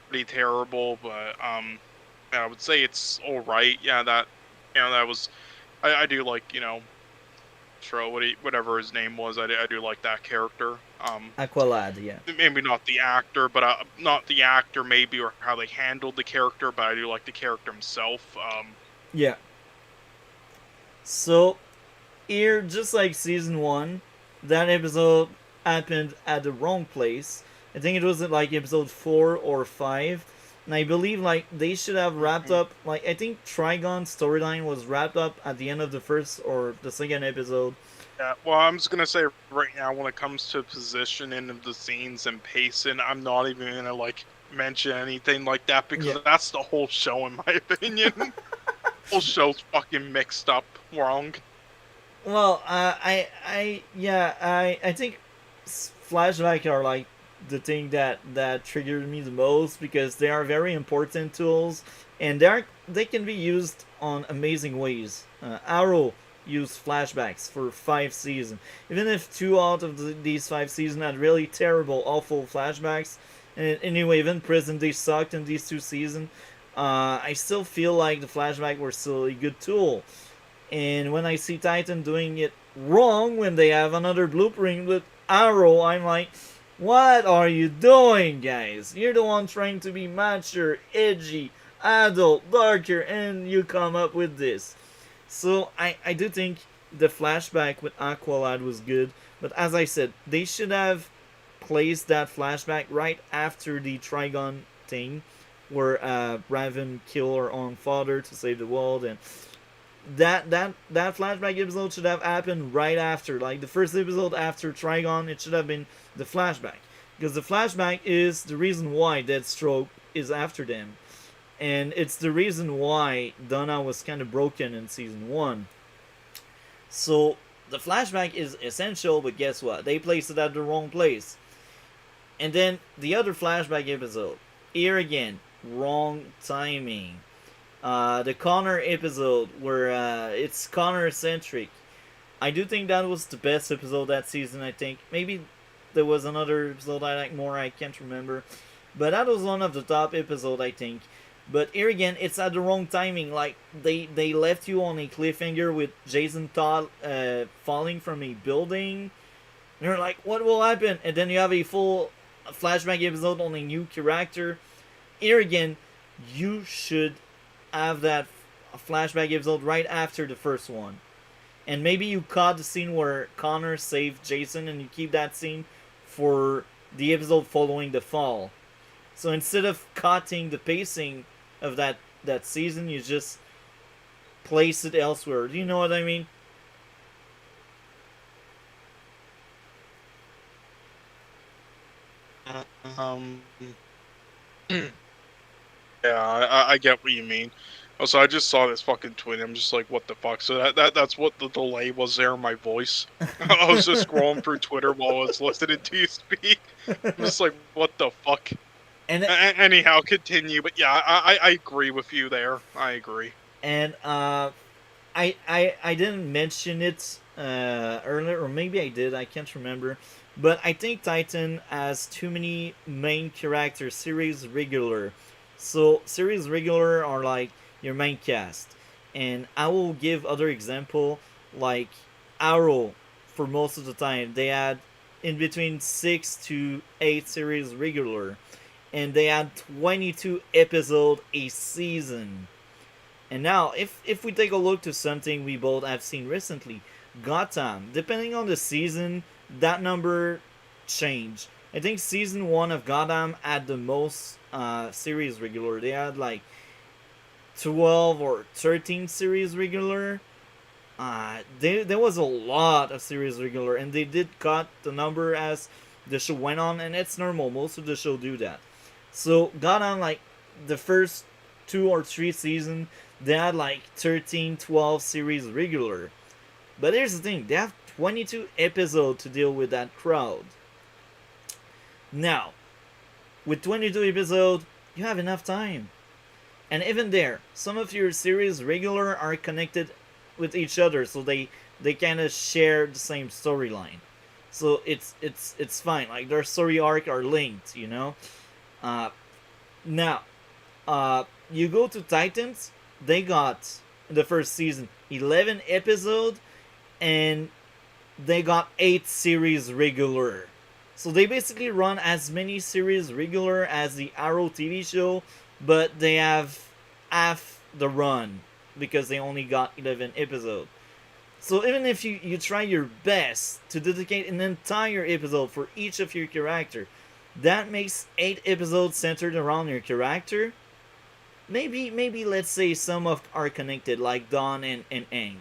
pretty terrible. But yeah, I would say it's all right. Yeah, that was. I do like Tro, whatever his name was. I do like that character. Aqualad, yeah. Maybe not the actor, but not the actor maybe, or how they handled the character, but I do like the character himself. Yeah. So, here, just like season 1, that episode happened at the wrong place. I think it was at like episode 4 or 5. And I believe like they should have wrapped Mhm. up, like, I think Trigon's storyline was wrapped up at the end of the first or the second episode. Yeah, well, I'm just gonna say right now, when it comes to positioning of the scenes and pacing, I'm not even gonna like mention anything like that, because Yeah. that's the whole show, in my opinion. Whole show's fucking mixed up wrong. Well, I think flashbacks are like the thing that triggered me the most because they are very important tools and they can be used on amazing ways. Arrow used flashbacks for 5 seasons, even if 2 out of these 5 seasons had really terrible, awful flashbacks. And anyway, even Prison they sucked in these 2 seasons. I still feel like the flashback were still a good tool. And when I see Titan doing it wrong when they have another blueprint with Arrow, I'm like, what are you doing, guys? You're the one trying to be mature, edgy, adult, darker, and you come up with this. So I do think the flashback with Aqualad was good, but as I said, they should have placed that flashback right after the Trigon thing, where Raven killed her own father to save the world, and that flashback episode should have happened right after, like the first episode after Trigon. It should have been the flashback, because the flashback is the reason why Deathstroke is after them, and it's the reason why Donna was kind of broken in season 1. So the flashback is essential, but guess what? They placed it at the wrong place. And then the other flashback episode, here again, wrong timing. The Connor episode where it's Connor centric. I do think that was the best episode that season. I think maybe there was another episode I like more. I can't remember, but that was one of the top episodes. I think But here again, it's at the wrong timing. Like they left you on a cliffhanger with Jason Todd falling from a building. And you're like, what will happen? And then you have a full flashback episode on a new character. Here again, you should have that flashback episode right after the first one. And maybe you cut the scene where Connor saved Jason and you keep that scene for the episode following the fall. So instead of cutting the pacing of that season, you just place it elsewhere. Do you know what I mean? Um, yeah, I get what you mean. Also, I just saw this fucking tweet. I'm just like, what the fuck? So that's what the delay was there in my voice. I was just scrolling through Twitter while I was listening to you speak. I'm just like, what the fuck? And Anyhow, continue. But yeah, I agree with you there. I agree. and I didn't mention it earlier, or maybe I did. I can't remember. But I think Titan has too many main characters, series regular. So series regular are like your main cast, and I will give other example like Arrow. For most of the time, they had in between 6 to 8 series regular, and they had 22 episode a season. And now, if we take a look to something we both have seen recently, Gotham, depending on the season, that number changed. I think season 1 of Gotham had the most series regular. They had like 12 or 13 series regular. There was a lot of series regular, and they did cut the number as the show went on, and it's normal. Most of the show do that. So Gotham, like the first 2 or 3 seasons, they had like 13, 12 series regular. But here's the thing, they have 22 episodes to deal with that crowd. Now, with 22 episodes, you have enough time. And even there, some of your series regular are connected with each other, so they kind of share the same storyline. So it's fine. Like their story arc are linked, you know. Uh, Now, you go to Titans. They got in the first season 11 episodes, and they got 8 series regular. So they basically run as many series regular as the Arrow TV show, but they have half the run because they only got 11 episodes. So even if you try your best to dedicate an entire episode for each of your character, that makes 8 episodes centered around your character. Maybe let's say some of are connected, like Dawn and Aang.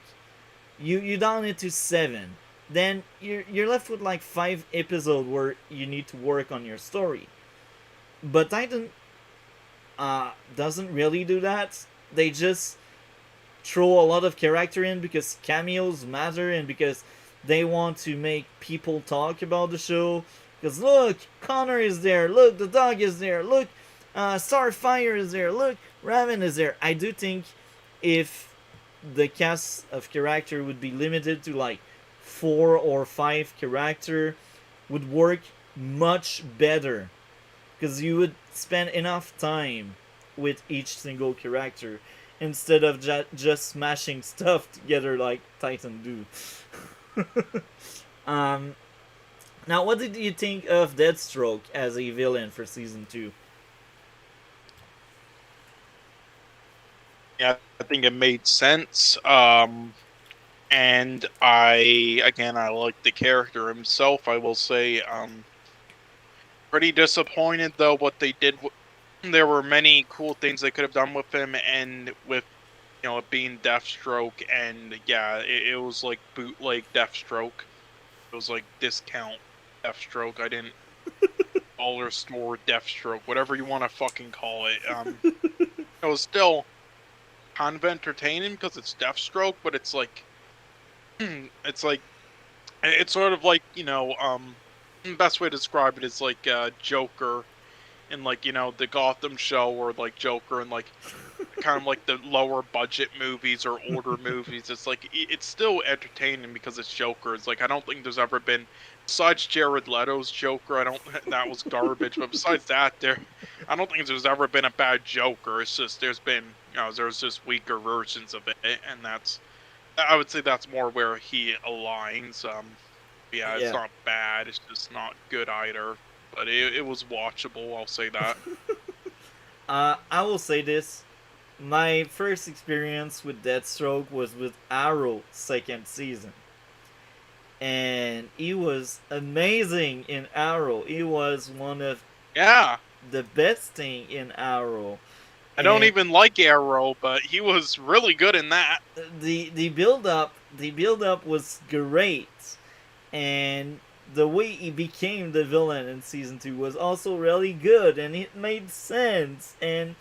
You down it to 7. Then you're left with like 5 episodes where you need to work on your story. But Titan doesn't really do that. They just throw a lot of character in because cameos matter and because they want to make people talk about the show. Because look, Connor is there. Look, the dog is there. Look, Starfire is there. Look, Raven is there. I do think if the cast of character would be limited to like 4 or 5 character, would work much better because you would spend enough time with each single character instead of just smashing stuff together like Titan do. um, Now, what did you think of Deathstroke as a villain for season 2? Yeah, I think it made sense. And I like the character himself. I will say, pretty disappointed though what they did. There were many cool things they could have done with him, and with it being Deathstroke, and yeah, it was like bootleg Deathstroke. It was like discount Deathstroke. I didn't dollar store Deathstroke, whatever you want to fucking call it. It was still kind of entertaining because it's Deathstroke, but it's like it's sort of like best way to describe it is like Joker in like the Gotham show or like Joker and like kind of like the lower budget movies or older movies. It's like it's still entertaining because it's Joker. It's like I don't think there's ever been besides Jared Leto's Joker. I don't that was garbage, but besides that, I don't think there's ever been a bad Joker. It's just there's been there's just weaker versions of it, and that's I would say that's more where he aligns. Yeah, it's Yeah. not bad. It's just not good either. But it was watchable. I'll say that. I will say this. My first experience with Deathstroke was with Arrow second season. And he was amazing in Arrow. He was one of Yeah. the best thing in Arrow. I don't And even like Arrow, but he was really good in that. the build up was great. And the way he became the villain in season 2 was also really good, and it made sense. And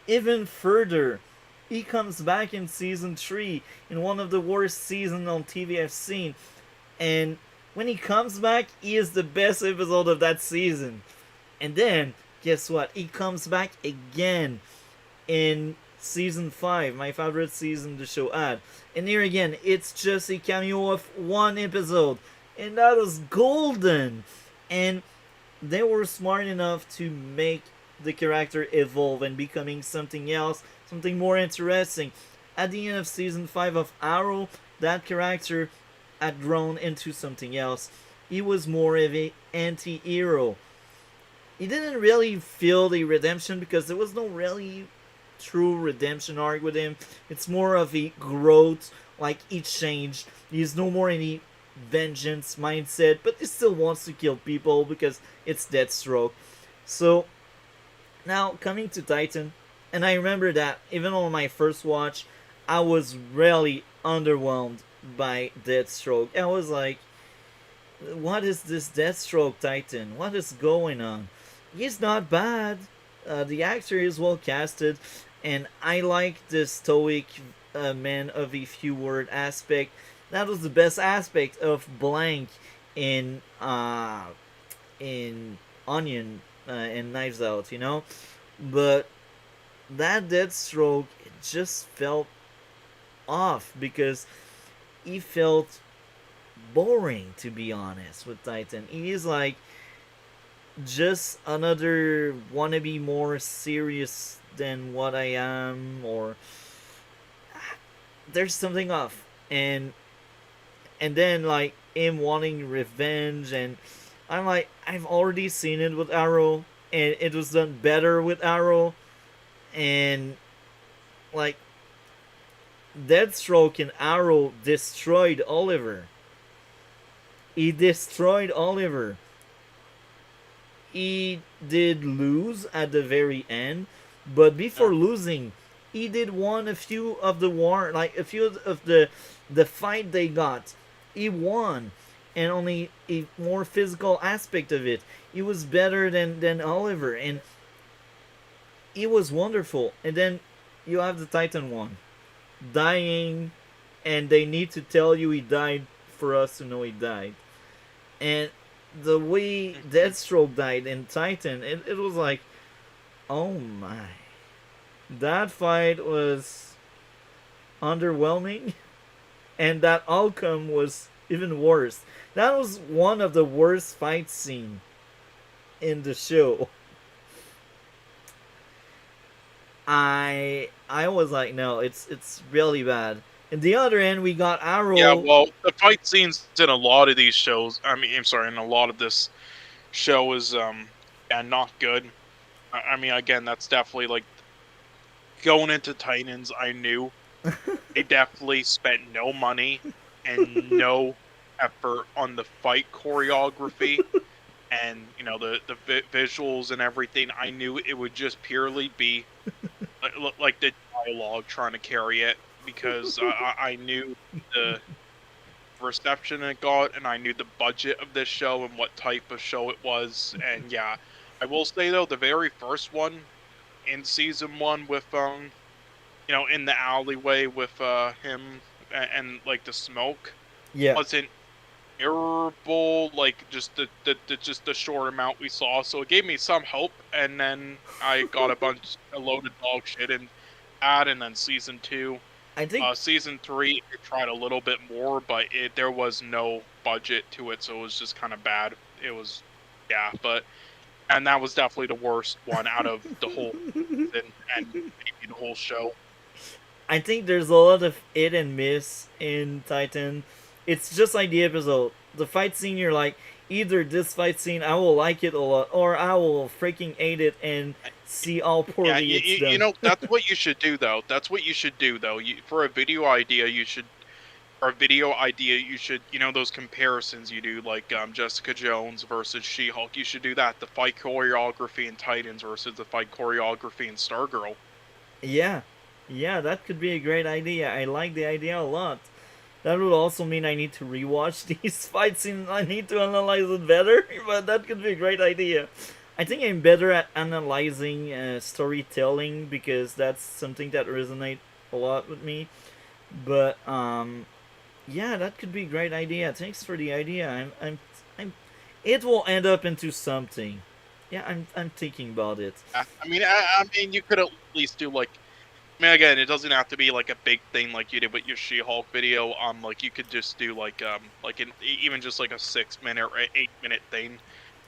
even further, he comes back in season 3 in one of the worst seasons on TV I've seen. And when he comes back, he is the best episode of that season. And then, guess what? He comes back again in season 5, my favorite season the show had. And here again, it's just a cameo of one episode. And that was golden. And they were smart enough to make the character evolve and becoming something else, something more interesting. At the end of season 5 of Arrow, that character had grown into something else. He was more of an anti-hero. He didn't really feel the redemption because there was no really true redemption arc with him. It's more of a growth, like he changed. He's no more any vengeance mindset, but he still wants to kill people because it's Deathstroke. So now coming to Titan, and I remember that even on my first watch, I was really underwhelmed by Deathstroke. I was like, what is this Deathstroke Titan? What is going on? He's not bad. The actor is well casted, and I like the stoic man of a few word aspect. That was the best aspect of Blank in in Onion and Knives Out, you know. But that Deathstroke, it just felt off because he felt boring, to be honest, with Titan. He is like just another wannabe more serious than what I am, or there's something off. And then like him wanting revenge, and I'm like, I've already seen it with Arrow, and it was done better with Arrow, and like Deathstroke and Arrow destroyed Oliver. He destroyed Oliver. He did lose at the very end, but before losing, he did won a few of the war, like a few of the fight they got. He won, and only a more physical aspect of it. He was better than Oliver, and he was wonderful. And then you have the Titan one dying, and they need to tell you he died for us to know he died. And the way Deathstroke died in Titan, it was like, oh my. That fight was underwhelming, and that outcome was even worse. That was one of the worst fight scenes in the show. I was like, no, it's really bad. In the other end, we got Arrow. Yeah, well, the fight scenes in a lot of these shows, I'm sorry, in a lot of this show is, yeah, not good. I mean, again, that's definitely, like, going into Titans, I knew they definitely spent no money and no effort on the fight choreography and, the visuals and everything. I knew it would just purely be, like the dialogue trying to carry it, because I knew the reception it got, and I knew the budget of this show and what type of show it was. And yeah, I will say though, the very first one in season 1 with in the alleyway with him and like the smoke Yeah. wasn't terrible, like just the short amount we saw. So it gave me some hope, and then I got a load of dog shit and and then season two. I think Season three, it tried a little bit more, but there was no budget to it, so it was just kind of bad. It was, yeah, but and that was definitely the worst one out of the whole season and maybe the whole show. I think there's a lot of hit and miss in Titan. It's just like the episode. The fight scene, you're like, either this fight scene, I will like it a lot, or I will freaking hate it and see how Yeah, poorly it's you done. know that's what you should do though. That's what you should do though. For a video idea, you should, you know, those comparisons you do, like Jessica Jones versus She-Hulk. You should do that. The fight choreography in Titans versus the fight choreography in Stargirl. Yeah, yeah, that could be a great idea. I like the idea a lot. That would also mean I need to rewatch these fight scenes. I need to analyze it better, but that could be a great idea. I think I'm better at analyzing storytelling because that's something that resonates a lot with me. But yeah, that could be a great idea. Thanks for the idea. I'm. It will end up into something. Yeah, I'm thinking about it. I mean, you could at least do like, I mean, again, it doesn't have to be like a big thing like you did with your She-Hulk video. Like you could just do like even just like a 6 minute or 8 minute thing.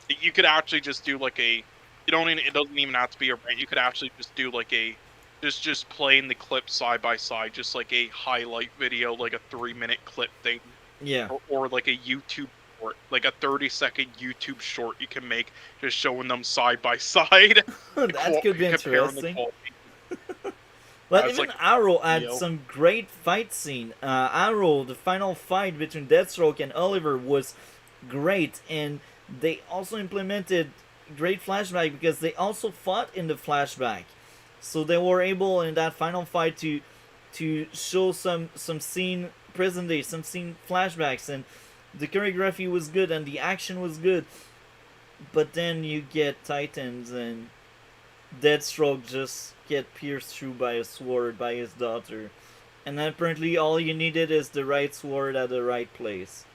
You could actually just do like a, you don't even, it doesn't even have to be a rant. You could actually just do like a, just playing the clips side by side, just like a highlight video, like a 3 minute clip thing, Yeah, or like a YouTube short, like a 30-second YouTube short you can make, just showing them side by side, that could be comparing the interesting. quality. But It's even like Arrow had video. some great fight scene. Arrow, the final fight between Deathstroke and Oliver was great, and they also implemented great flashback because they also fought in the flashback, so they were able in that final fight to show some scene present day, some scene flashbacks, and the choreography was good and the action was good. But then you get Titans and Deathstroke just get pierced through by a sword by his daughter. And apparently all you needed is the right sword at the right place.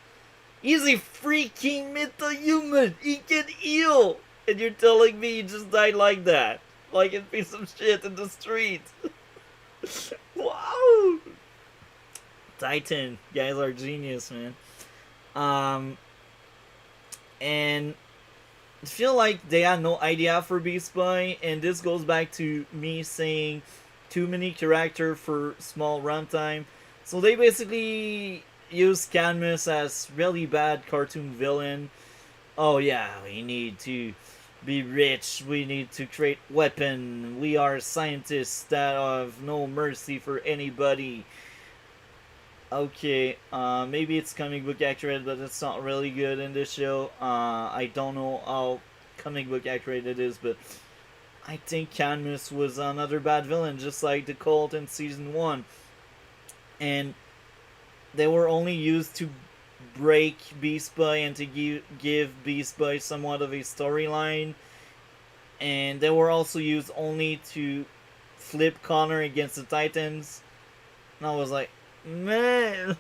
He's a freaking meta-human! He can heal! And you're telling me he just died like that? Like a piece of shit in the street. Wow! Titan, guys are genius, man. Um, and I feel like they had no idea for Beast Boy, and this goes back to me saying too many character for small runtime. So they basically use Cadmus as really bad cartoon villain. Oh yeah, we need to be rich. We need to create weapon. We are scientists that have no mercy for anybody. Okay, maybe it's comic book accurate, but it's not really good in this show. I don't know how comic book accurate it is, but I think Cadmus was another bad villain, just like the Colt in season one, and they were only used to break Beast Boy and to give Beast Boy somewhat of a storyline, and they were also used only to flip Connor against the Titans. And I was like, man,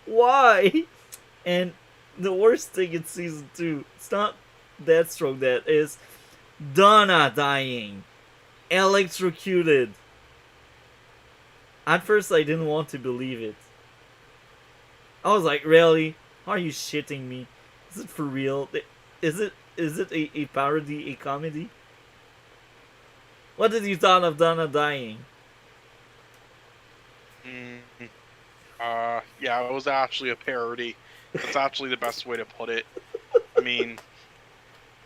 why? And the worst thing in season two, it's not Deathstroke that is Donna dying, electrocuted. At first, I didn't want to believe it. I was like, really? Are you shitting me? Is it for real? Is it a parody, a comedy? What did you thought of Donna dying? Mm, yeah, it was actually a parody. That's actually the best way to put it. I mean,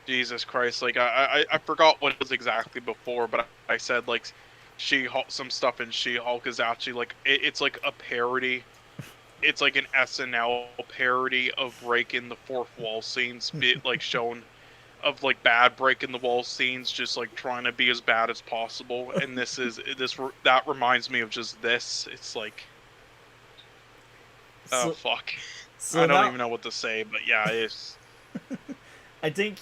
Jesus Christ, like I forgot what it was exactly before, but I said like She-Hulk, some stuff in She-Hulk is actually like it's like a parody. It's like an SNL parody of breaking the fourth wall scenes, bit like shown of like bad breaking the wall scenes, just like trying to be as bad as possible. And that reminds me of just this. It's like, oh So, fuck, I so don't now even know what to say, but yeah, it's I think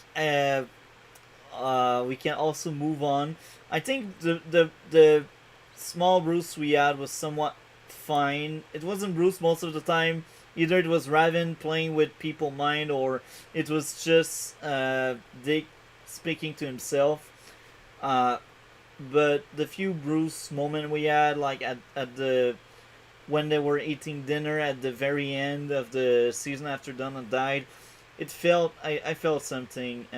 we can also move on. I think the small Bruce we had was somewhat fine. It wasn't Bruce most of the time, Either it was Raven playing with people mind, or it was just Dick speaking to himself. Uh, but the few Bruce moment we had, like at the when they were eating dinner at the very end of the season after Donna died, it felt I felt something.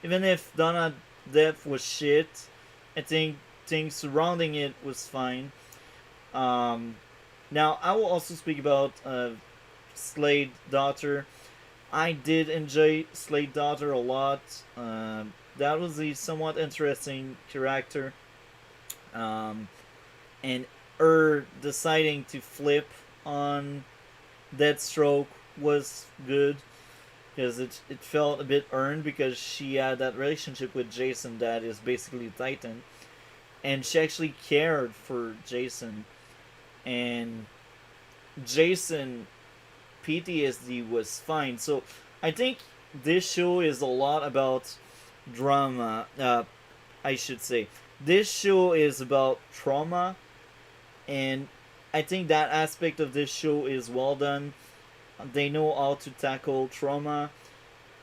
Even if Donna death was shit, I think things surrounding it was fine. Um, Now I will also speak about Slade Daughter. I did enjoy Slade Daughter a lot. That was a somewhat interesting character. Um, and her deciding to flip on Deathstroke was good because it felt a bit earned because she had that relationship with Jason that is basically Titan, and she actually cared for Jason, and Jason PTSD was fine. So I think this show is a lot about drama. I should say this show is about trauma, and I think that aspect of this show is well done. They know how to tackle trauma.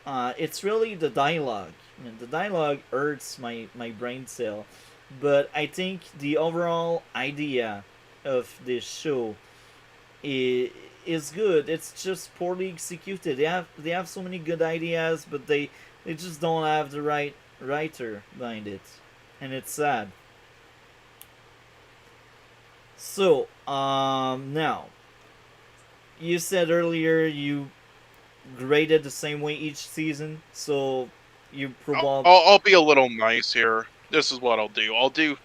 It's really the dialogue. I mean, the dialogue hurts my brain cell, but I think the overall idea of this show is good. It's just poorly executed. They have so many good ideas, but they just don't have the right writer behind it, and it's sad. So now you said earlier you graded the same way each season, so you probably I'll be a little nice here. This is what I'll do. I'll do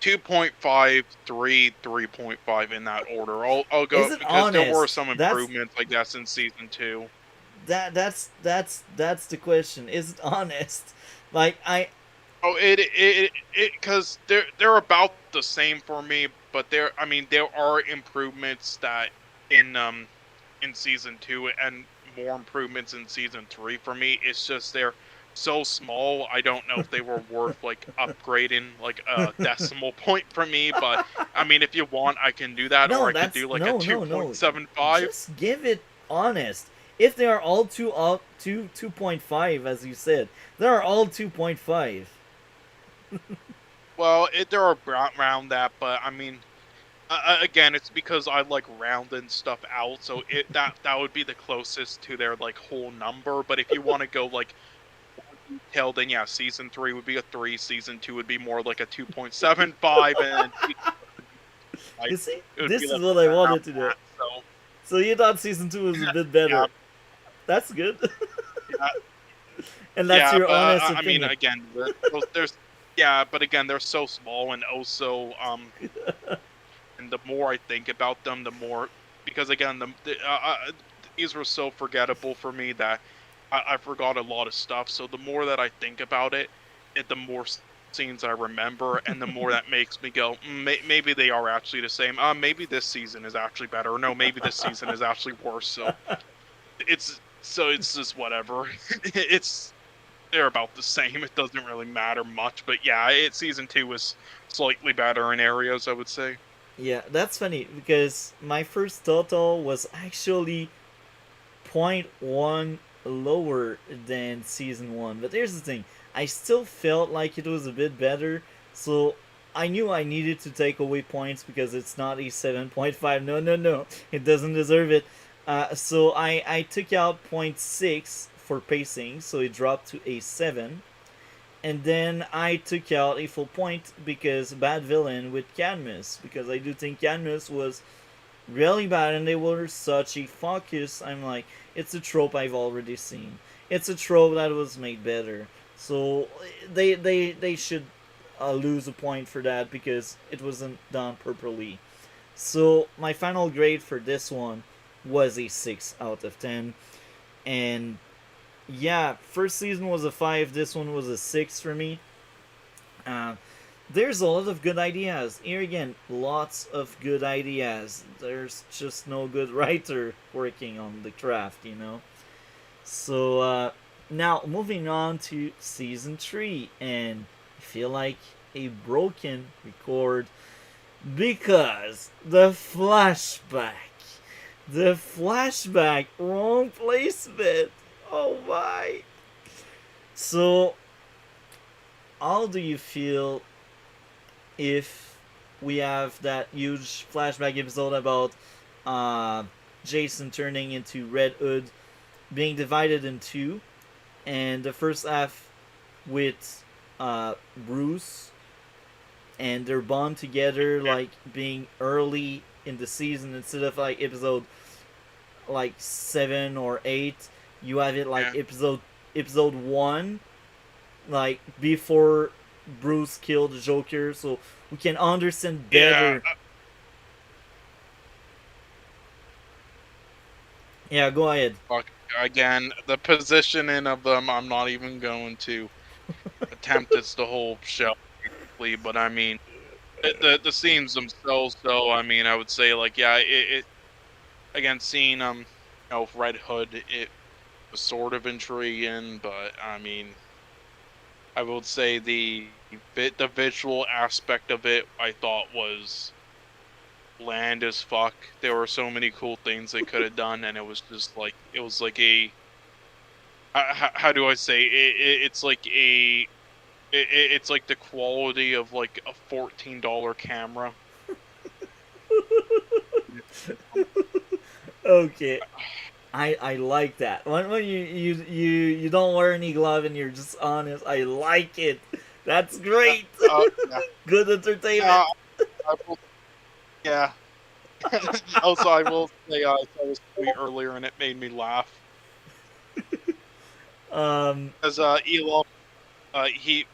2.5, 3, 3.5 in that order. I'll is go it because there were honest? some improvements, I guess, in season 2. That's the question. Is it honest? Like I Oh, because they're about the same for me, but I mean, there are improvements that in in season 2 and more improvements in season 3 for me. It's just they're so small. I don't know if they were worth like upgrading like a decimal point for me, but I mean, if you want, I can do that, or no, I could that's do like a no. 2.75. Just give it honest. If they are all 2.5 as you said, they are all 2.5. Well, there are around that, but I mean, again, it's because I like rounding stuff out, so that would be the closest to their like whole number. But if you want to go like detailed, then yeah, season 3 would be a 3, season 2 would be more like a 2.75, and like You see, it would be this is like what I around wanted to know. that. So So you thought season 2 was a bit yeah, better. That's good. yeah, And that's yeah. your But honest I mean, opinion. again, there's yeah, but again, they're so small and also and the more I think about them, the more because again, these were so forgettable for me that I forgot a lot of stuff. So the more that I think about the more scenes I remember, and the more that makes me go, maybe they are actually the same. Maybe this season is actually better. Or no, maybe this season is actually worse. So it's just whatever. it's they're about the same. It doesn't really matter much. But yeah, season 2 was slightly better in areas, I would say. Yeah, that's funny because my first total was actually point 0.1 lower than season 1. But here's the thing, I still felt like it was a bit better, so I knew I needed to take away points because it's not a 7.5. No, no, no. It doesn't deserve it. So I took out point 0.6 for pacing, so it dropped to a 7. And then I took out a full point because bad villain with Cadmus, because I do think Cadmus was really bad and they were such a focus. I'm like, it's a trope I've already seen. It's a trope that was made better. So they should lose a point for that because it wasn't done properly. So my final grade for this one was a 6 out of 10. And yeah, first season was a 5, this one was a 6 for me. Uh, there's a lot of good ideas. Here again, lots of good ideas. There's just no good writer working on the craft. So now moving on to season 3, and I feel like a broken record because the flashback. The flashback, wrong placement. Oh my. So, how do you feel if we have that huge flashback episode about uh, Jason turning into Red Hood being divided in two, and the first half with Bruce and their bond together, Yeah, like being early in the season instead of like episode like 7 or 8. You have it like yeah, episode 1, like before Bruce killed the Joker, so we can understand yeah. better. Yeah, go ahead. Fuck. Again, the positioning of them, I'm not even going to attempt this the whole show, basically, but I mean, the scenes themselves, though. I mean, I would say like, yeah, it again seeing Red Hood, it was sort of intriguing, but I mean, I would say the visual aspect of it, I thought was bland as fuck. There were so many cool things they could have done, and it was just like it was like a how do I say it's like it's like the quality of like a $14 camera. Okay, I like that. When you don't wear any glove and you're just honest, I like it. That's Uh, great. yeah, Good entertainment. yeah, I will, yeah. Also, I will say I saw this tweet earlier and it made me laugh Um, as Elon he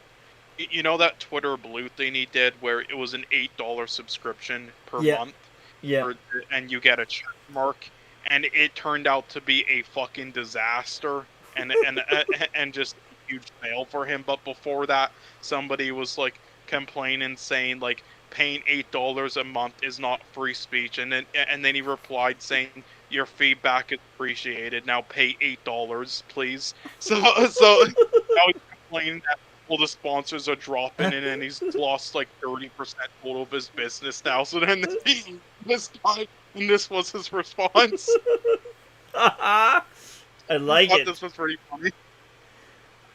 you know that Twitter Blue thing he did where it was an $8 subscription per yeah, month yeah. for, and you get a check mark, and it turned out to be a fucking disaster and just a huge fail for him. But before that, somebody was like complaining, saying like paying $8 a month is not free speech, and then he replied saying your feedback is appreciated. Now pay $8, please. So now he's complaining that all the sponsors are dropping in, and he's lost like 30% total of his business now. So then this guy, and this was his response. I I like thought it. this was pretty funny.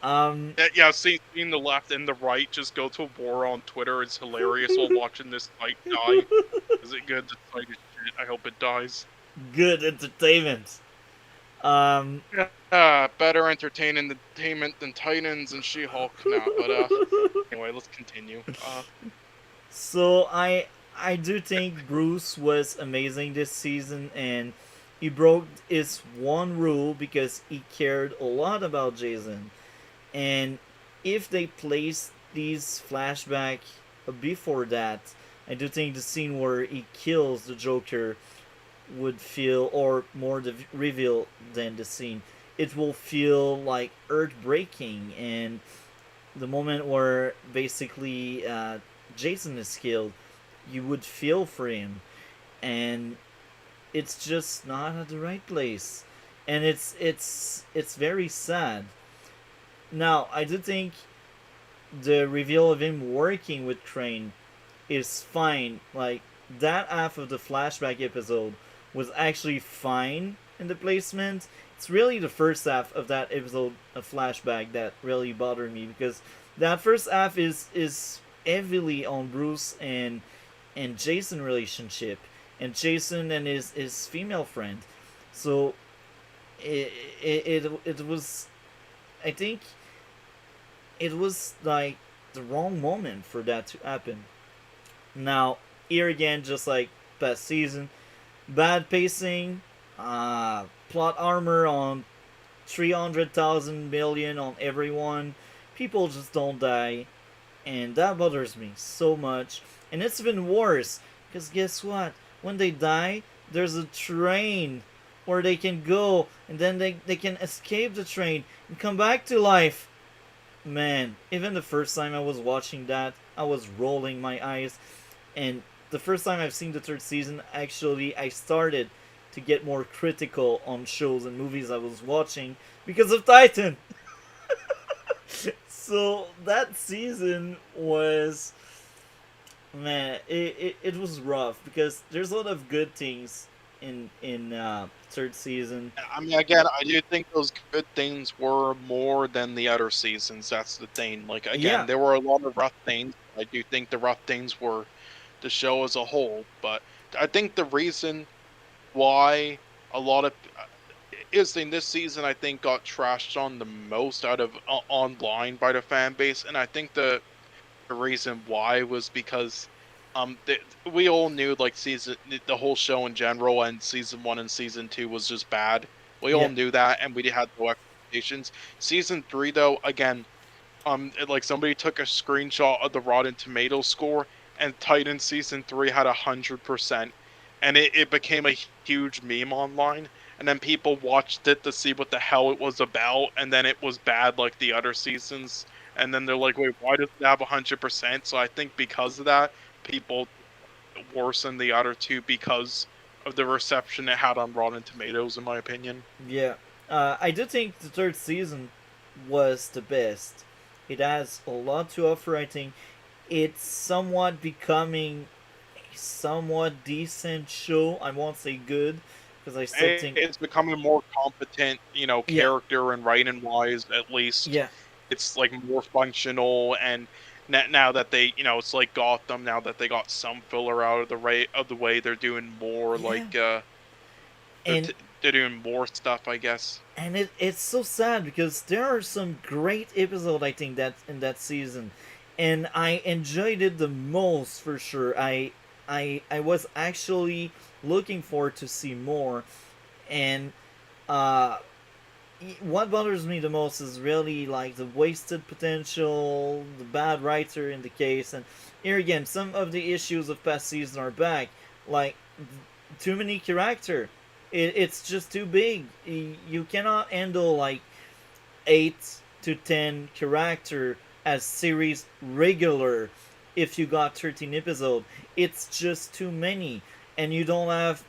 Um, Yeah, yeah, seeing the left and the right just go to war on Twitter is hilarious while watching this fight die. Is it good? The fight is shit. I hope it dies. good entertainment. Um, Yeah, better entertainment than Titans and She-Hulk now. But anyway, let's continue. so I do think Bruce was amazing this season, and he broke his one rule because he cared a lot about Jason. And if they place these flashback before that, I do think the scene where he kills the Joker would feel, or more the reveal than the scene, it will feel like earth breaking. And the moment where basically Jason is killed, you would feel for him, and it's just not at the right place, and it's very sad. Now I do think the reveal of him working with Crane is fine. Like that half of the flashback episode was actually fine in the placement. It's really the first half of that episode of flashback that really bothered me, because that first half is heavily on Bruce and Jason relationship, and Jason and his female friend. So it was, I think it was like the wrong moment for that to happen. Now, here again, just like past season, bad pacing, plot armor on 300,000 million on everyone. People just don't die, and that bothers me so much. And it's even worse, because guess what? When they die, there's a train where they can go, and then they can escape the train and come back to life. Man, even the first time I was watching that, I was rolling my eyes. And the first time I've seen the third season, actually, I started to get more critical on shows and movies I was watching because of Titan. So that season was, man, it was rough because there's a lot of good things in third season. I mean, again, I do think those good things were more than the other seasons. That's the thing. Like, again, Yeah, there were a lot of rough things. I do think the rough things were the show as a whole, but I think the reason why a lot of is in this season, I think, got trashed on the most out of online by the fan base, and I think the reason why was because we all knew like the whole show in general and season 1 and season 2 was just bad. We all yeah, knew that, and we had no expectations. Season 3, though, again, like somebody took a screenshot of the Rotten Tomatoes score, and Titan season 3 had 100%, and it became a huge meme online. And then people watched it to see what the hell it was about, and then it was bad like the other seasons. And then they're like, "Wait, why does it have 100%?" So I think because of that, people worsen the other two because of the reception it had on Rotten Tomatoes, in my opinion. yeah. I do think the third season was the best. It has a lot to offer. I think it's somewhat becoming a somewhat decent show. I won't say good because I still think It's becoming more competent, yeah, character and writing wise, at least. yeah, It's like more functional, and now that they, it's like Gotham. Now that they got some filler out of the way, they're doing more yeah. like they're And they're doing more stuff, I guess. it's so sad because there are some great episodes I think that in that season, and I enjoyed it the most for sure. I was actually looking forward to see more, and uh, what bothers me the most is really like the wasted potential, the bad writer in the case, and here again some of the issues of past season are back, like too many character. It's just too big. You cannot handle like 8 to 10 character as series regular if you got 13 episode. It's just too many, and you don't have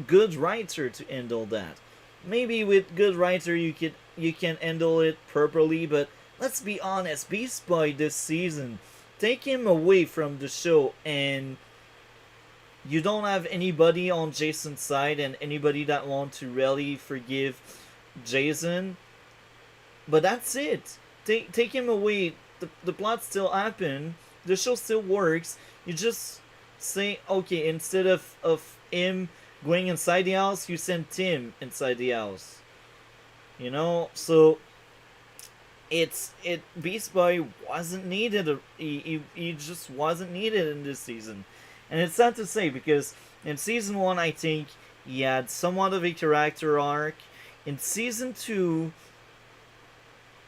good writer to handle that. Maybe with good writer you can handle it properly, but let's be honest, Beast Boy this season, take him away from the show and you don't have anybody on Jason's side and anybody that want to really forgive Jason. But that's it. Take him away. The plot still happen. The show still works. You just say okay, instead of him going inside the house, you send Tim inside the house. So it Beast Boy wasn't needed. He just wasn't needed in this season, and it's sad to say because in season one I think he had somewhat of a character arc. In season two,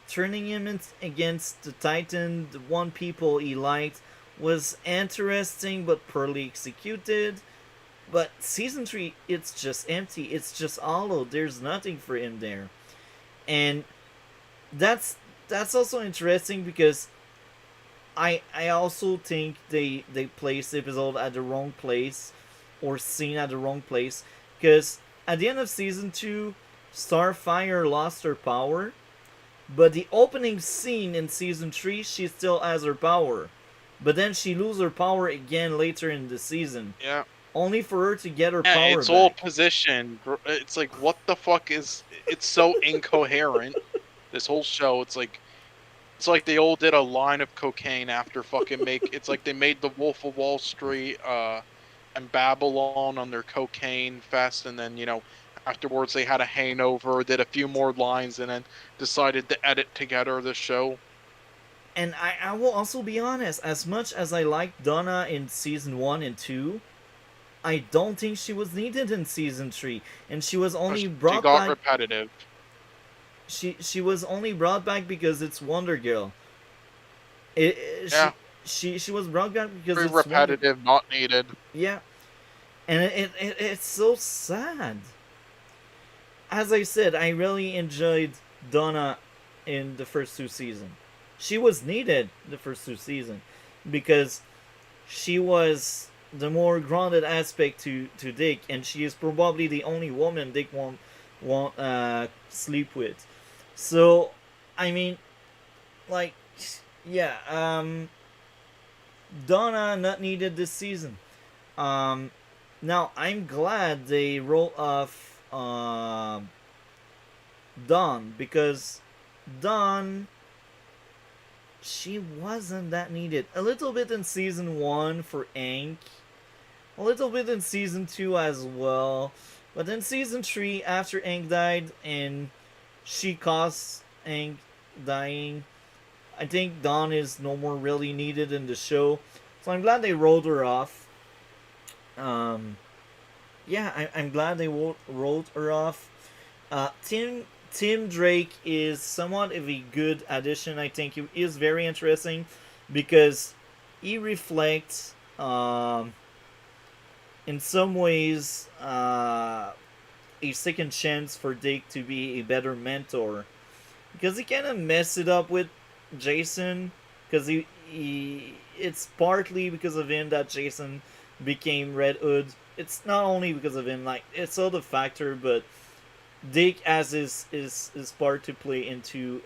turning him in against the Titan, the one people he liked, was interesting but poorly executed. But season three, it's just empty. It's just hollow. There's nothing for him there, and that's that's also interesting because I also think they placed the episode at the wrong place or scene at the wrong place because at the end of season two, Starfire lost her power, but the opening scene in season three, she still has her power, but then she loses her power again later in the season, Yeah. only for her to get her Yeah, power it's all back. position. It's like, what the fuck is? It's so incoherent. This whole show. It's like they all did a line of cocaine after fucking make. It's like they made The Wolf of Wall Street, and Babylon on their cocaine fest, and then afterwards they had a hangover, did a few more lines, and then decided to edit together the show. And I will also be honest, as much as I liked Donna in season one and two, I don't think she was needed in season three, and she was Uh, only She brought got back. repetitive. She was only brought back because it's Wonder Girl. It, Yeah, she was brought back because very it's Wonder. repetitive, not needed. Yeah, and it's so sad. As I said, I really enjoyed Donna in the first two seasons. She was needed the first two seasons because she was the more grounded aspect to Dick, and she is probably the only woman Dick won't sleep with. So, I mean, like, yeah, Donna not needed this season. Um, Now I'm glad they wrote off Dawn, because Dawn, she wasn't that needed. A little bit in season one for Aang, a little bit in season two as well, but in season three, after Aang died and she caused Aang dying, I think Dawn is no more really needed in the show. So I'm glad they wrote her off. Um, yeah, I'm glad they wrote her off. Tim Drake is somewhat of a good addition. I think he is very interesting because he reflects, in some ways, a second chance for Dick to be a better mentor, because he kind of messed it up with Jason, because he it's partly because of him that Jason became Red Hood. It's not only because of him, like it's all the factor, but Dick has his part to play into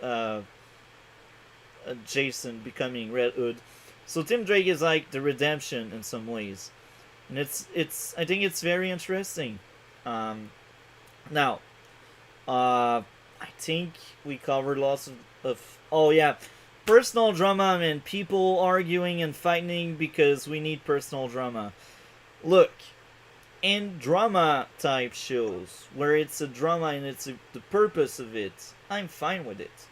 Jason becoming Red Hood. So Tim Drake is like the redemption in some ways, and it's I think it's very interesting. Um, Now, I think we covered lots of oh yeah, personal drama and people arguing and fighting because we need personal drama. Look, in drama type shows where it's a drama and it's the purpose of it, I'm fine with it.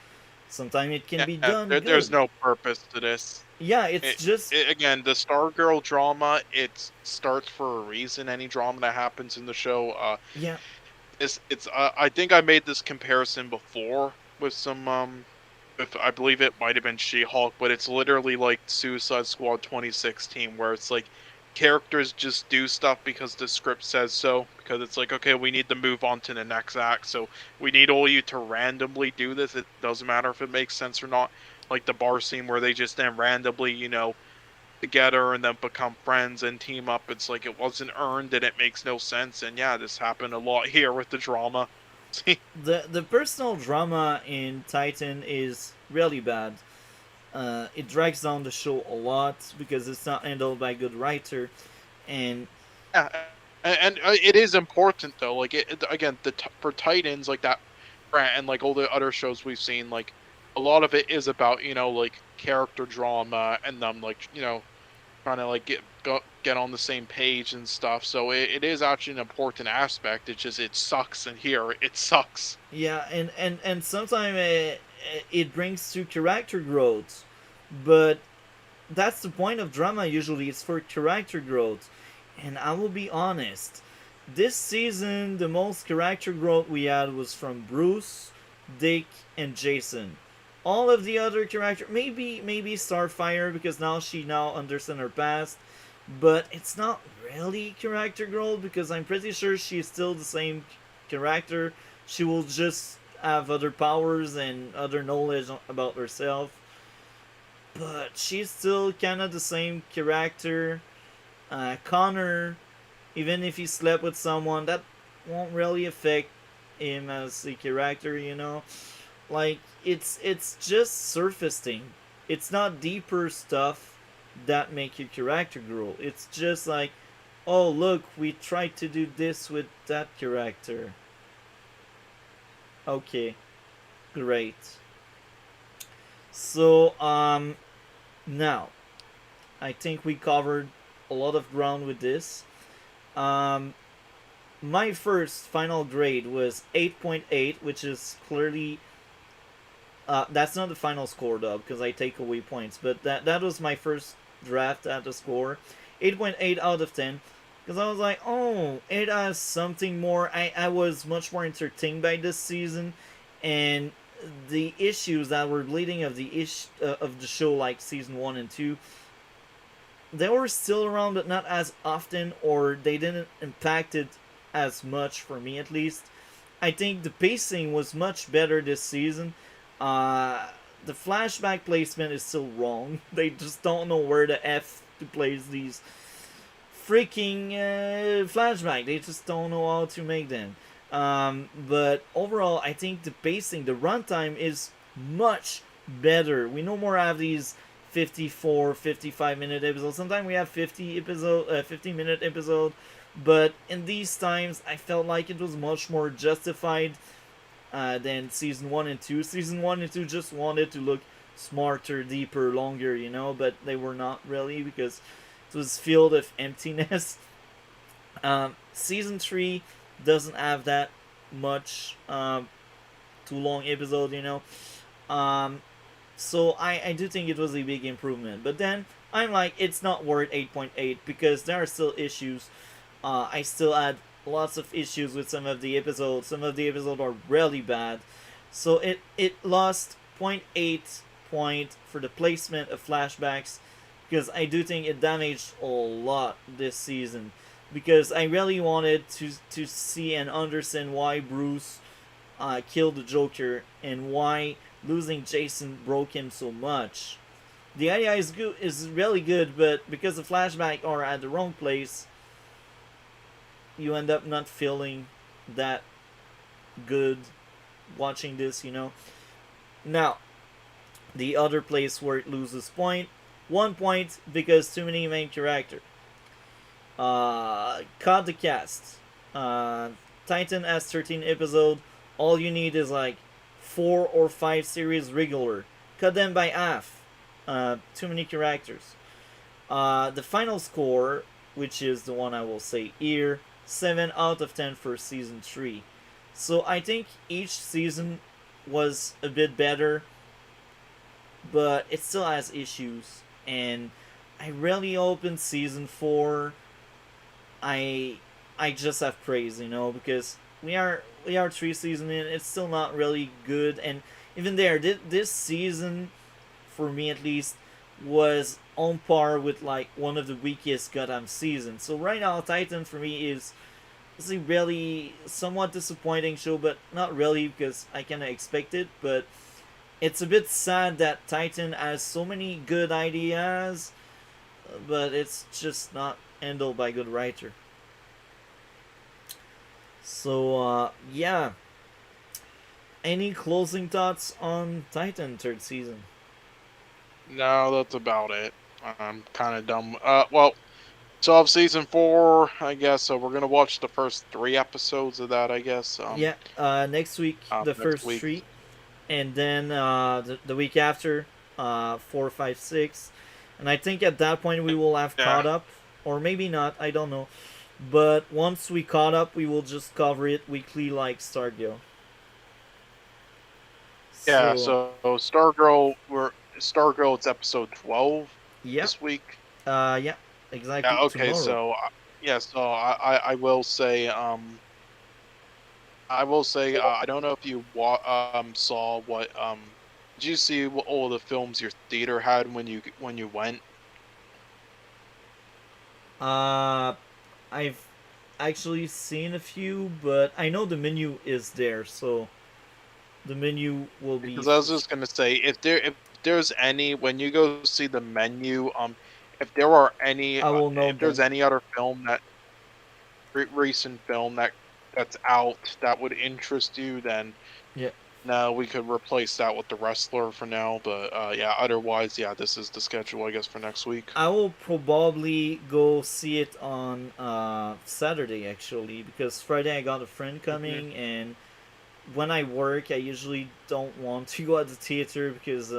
Sometimes it can be Yeah, done there's good. no purpose to this. Yeah, it's It, just again, the Stargirl drama, it starts for a reason. Any drama that happens in the show, yeah. it's I think I made this comparison before with some if I believe it might have been She-Hulk, but it's literally like Suicide Squad 2016, where it's like characters just do stuff because the script says so. Because it's like, okay, we need to move on to the next act, so we need all you to randomly do this. It doesn't matter if it makes sense or not. Like the bar scene where they just then randomly, together and then become friends and team up. It's like it wasn't earned and it makes no sense. And yeah, this happened a lot here with the drama. The personal drama in Titan is really bad. It drags down the show a lot because it's not handled by a good writer, and Yeah, and it is important though. Like again, for Titans like that, and like all the other shows we've seen, like a lot of it is about like character drama and them like trying to like get on the same page and stuff. So it is actually an important aspect. It's just it sucks, and here it sucks. yeah, and sometimes it brings to character growth, but that's the point of drama. Usually, it's for character growth, and I will be honest. This season, the most character growth we had was from Bruce, Dick, and Jason. All of the other character, maybe Starfire, because now understands her past, but it's not really character growth because I'm pretty sure she's still the same character. She will just have other powers and other knowledge about herself, but she's still kind of the same character. Connor, even if he slept with someone, that won't really affect him as a character. Like it's just surface thing. It's not deeper stuff that make your character grow. It's just like, oh look, we tried to do this with that character. Okay, great. So now I think we covered a lot of ground with this. Um, my first final grade was 8.8, which is clearly that's not the final score though, because I take away points. But that was my first draft at the score, 8.8 out of 10. Because I was like, oh, it has something more. I was much more entertained by this season, and the issues that were bleeding of the show, like season 1 and 2, they were still around, but not as often, or they didn't impact it as much for me, at least. I think the pacing was much better this season. The flashback placement is still wrong. They just don't know where the F to place these freaking flashback. They just don't know how to make them. But overall, I think the pacing, the runtime is much better. We no more have these 54, 55 minute episodes. Sometimes we have 50 minute episode But in these times, I felt like it was much more justified than season 1 and 2. Season 1 and 2 just wanted to look smarter, deeper, longer, but they were not really because it was filled with emptiness. Season 3 doesn't have that much too long episode, Um, so I do think it was a big improvement. But then I'm like, it's not worth 8.8 because there are still issues. I still had lots of issues with some of the episodes. Some of the episodes are really bad. So it lost point 0.8 point for the placement of flashbacks because I do think it damaged a lot this season because I really wanted to see and understand why Bruce killed the Joker and why losing Jason broke him so much. The idea is really good, but because the flashback are at the wrong place, you end up not feeling that good watching this. Now, the other place where it loses 1 point because too many main character. Cut the cast. Titan has 13 episode. All you need is like 4 or 5 series regular. Cut them by half. Too many characters. The final score, which is the one I will say here, 7 out of 10 for season 3. So I think each season was a bit better, but it still has issues. And I really hope in season 4 I I just have praise, because we are 3 seasons in. It's still not really good, and even there, this season, for me at least, was on par with like one of the weakest Gotham seasons. So right now, Titan for me is a really somewhat disappointing show, but not really because I kind of expect it. But it's a bit sad that Titan has so many good ideas, but it's just not handled by good writer. So yeah, any closing thoughts on Titan third season? No, that's about it. I'm kind of done. Well, so of season 4, I guess. So we're gonna watch the first 3 episodes of that, I guess. Yeah, next week the Next first week. three, and then the week after 4, 5, 6, and I think at that point we will have Yeah. caught up, or maybe not. I don't know. But once we caught up, we will just cover it weekly like Stargirl. Yeah. So So Stargirl, Stargirl. It's episode 12 yeah, this week. yeah, exactly Yeah. Okay. tomorrow. So yeah. So I will say I don't know if you saw what did you see what all the films your theater had when you went? Uh, I've actually seen a few, but I know the menu is there, so the menu will be. Because I was just gonna say if there's any when you go see the menu, if there are any I will if note there's them. any other film that recent film that's out that would interest you, then Yeah, no, we could replace that with the wrestler for now. But yeah, otherwise, yeah, this is the schedule I guess for next week. I will probably go see it on Saturday actually because Friday I got a friend Hmm. coming, and when I work I usually don't want to go at the theater because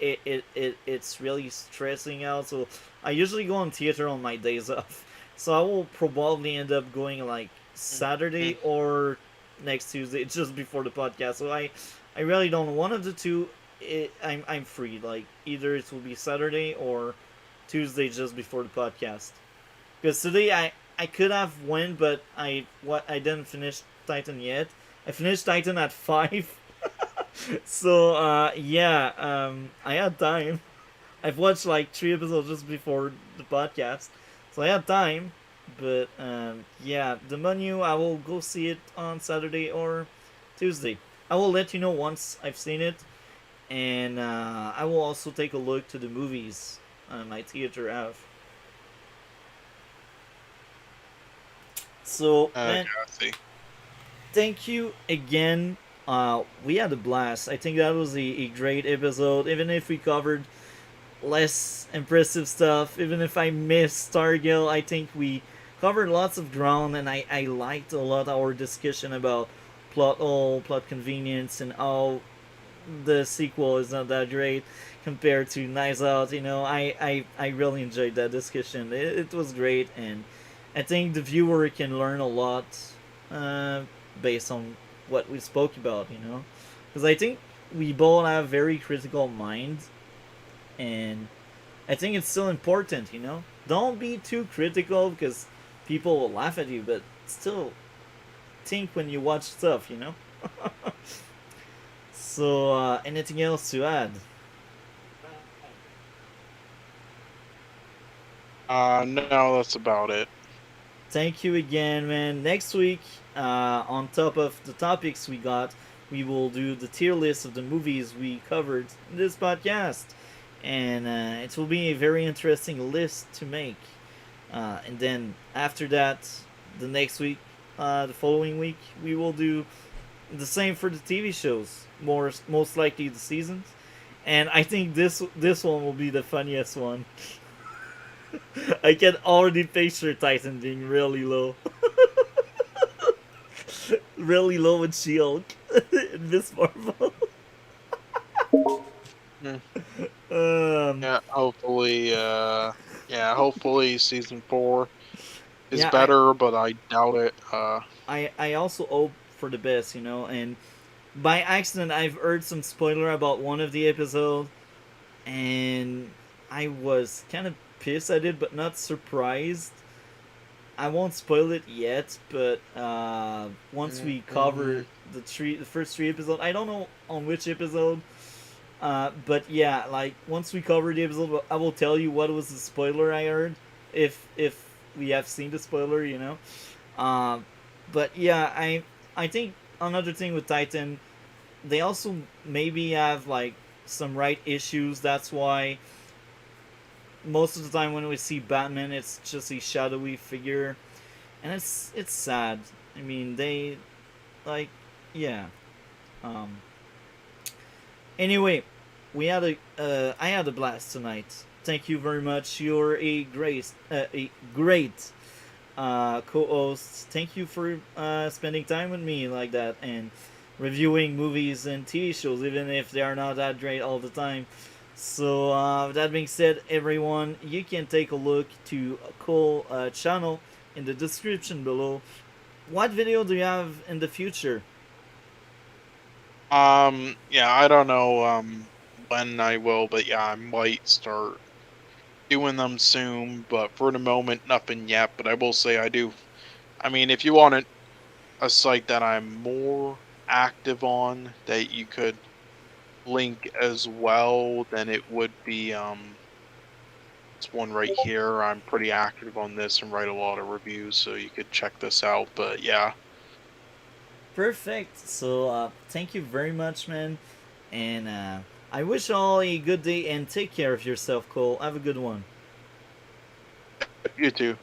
it's really stressing out. So I usually go on theater on my days off. So I will probably end up going like Hmm. Saturday or next Tuesday, just before the podcast. So I really don't know. One of the two. I'm free. Like either it will be Saturday or Tuesday, just before the podcast. Because today I could have went, but I didn't finish Titan yet. I finished Titan at 5. So yeah, I had time. I've watched like 3 episodes just before the podcast, so I had time. But yeah, the menu I will go see it on Saturday or Tuesday. I will let you know once I've seen it, and I will also take a look to the movies my theater have. So Okay, man, I see. thank you again. We had a blast. I think that was a great episode, even if we covered less impressive stuff. Even if I missed Stargill, I think we covered lots of ground, and I liked a lot our discussion about plot hole, plot convenience, and how the sequel is not that great compared to Knives Out. I really enjoyed that discussion. It was great, and I think the viewer can learn a lot uh, based on what we spoke about. Because I think we both have very critical minds, and I think it's still important. Don't be too critical because people will laugh at you, but still think when you watch stuff. So, anything else to add? No, that's about it. Thank you again, man. Next week, on top of the topics we got, we will do the tier list of the movies we covered in this podcast. And it will be a very interesting list to make. And then after that, the next week, the following week, we will do the same for the TV shows. Most likely the seasons. And I think this one will be the funniest one. I can already picture Titan being really low. Really low with She-Hulk in Miss Marvel. Hmm. Um, Yeah, hopefully, hopefully season 4 is yeah, better, but I doubt it. I also hope for the best, and by accident I've heard some spoiler about one of the episodes, and I was kind of pissed at it, but not surprised. I won't spoil it yet, but once we Mm-hmm. cover the first three episodes, I don't know on which episode. But yeah, like once we cover the episode, I will tell you what was the spoiler I heard, if we have seen the spoiler. Uh, but yeah, I think another thing with Titan, they also maybe have like some right issues. That's why most of the time when we see Batman, it's just a shadowy figure, and it's sad. I mean, they like, yeah. Um, Anyway, I had a blast tonight. Thank you very much. You're a great co-host. Thank you for spending time with me like that and reviewing movies and TV shows, even if they are not that great all the time. So that being said, everyone, you can take a look to Cole channel in the description below. What video do you have in the future? Yeah, I don't know when I will, but yeah, I might start doing them soon. But for the moment, nothing yet. But I will say I do. I mean, if you want a site that I'm more active on that you could link as well, then it would be this one right here. I'm pretty active on this and write a lot of reviews, so you could check this out. But yeah, Perfect. So thank you very much, man. And I wish all a good day and take care of yourself, Cole. Have a good one. you too.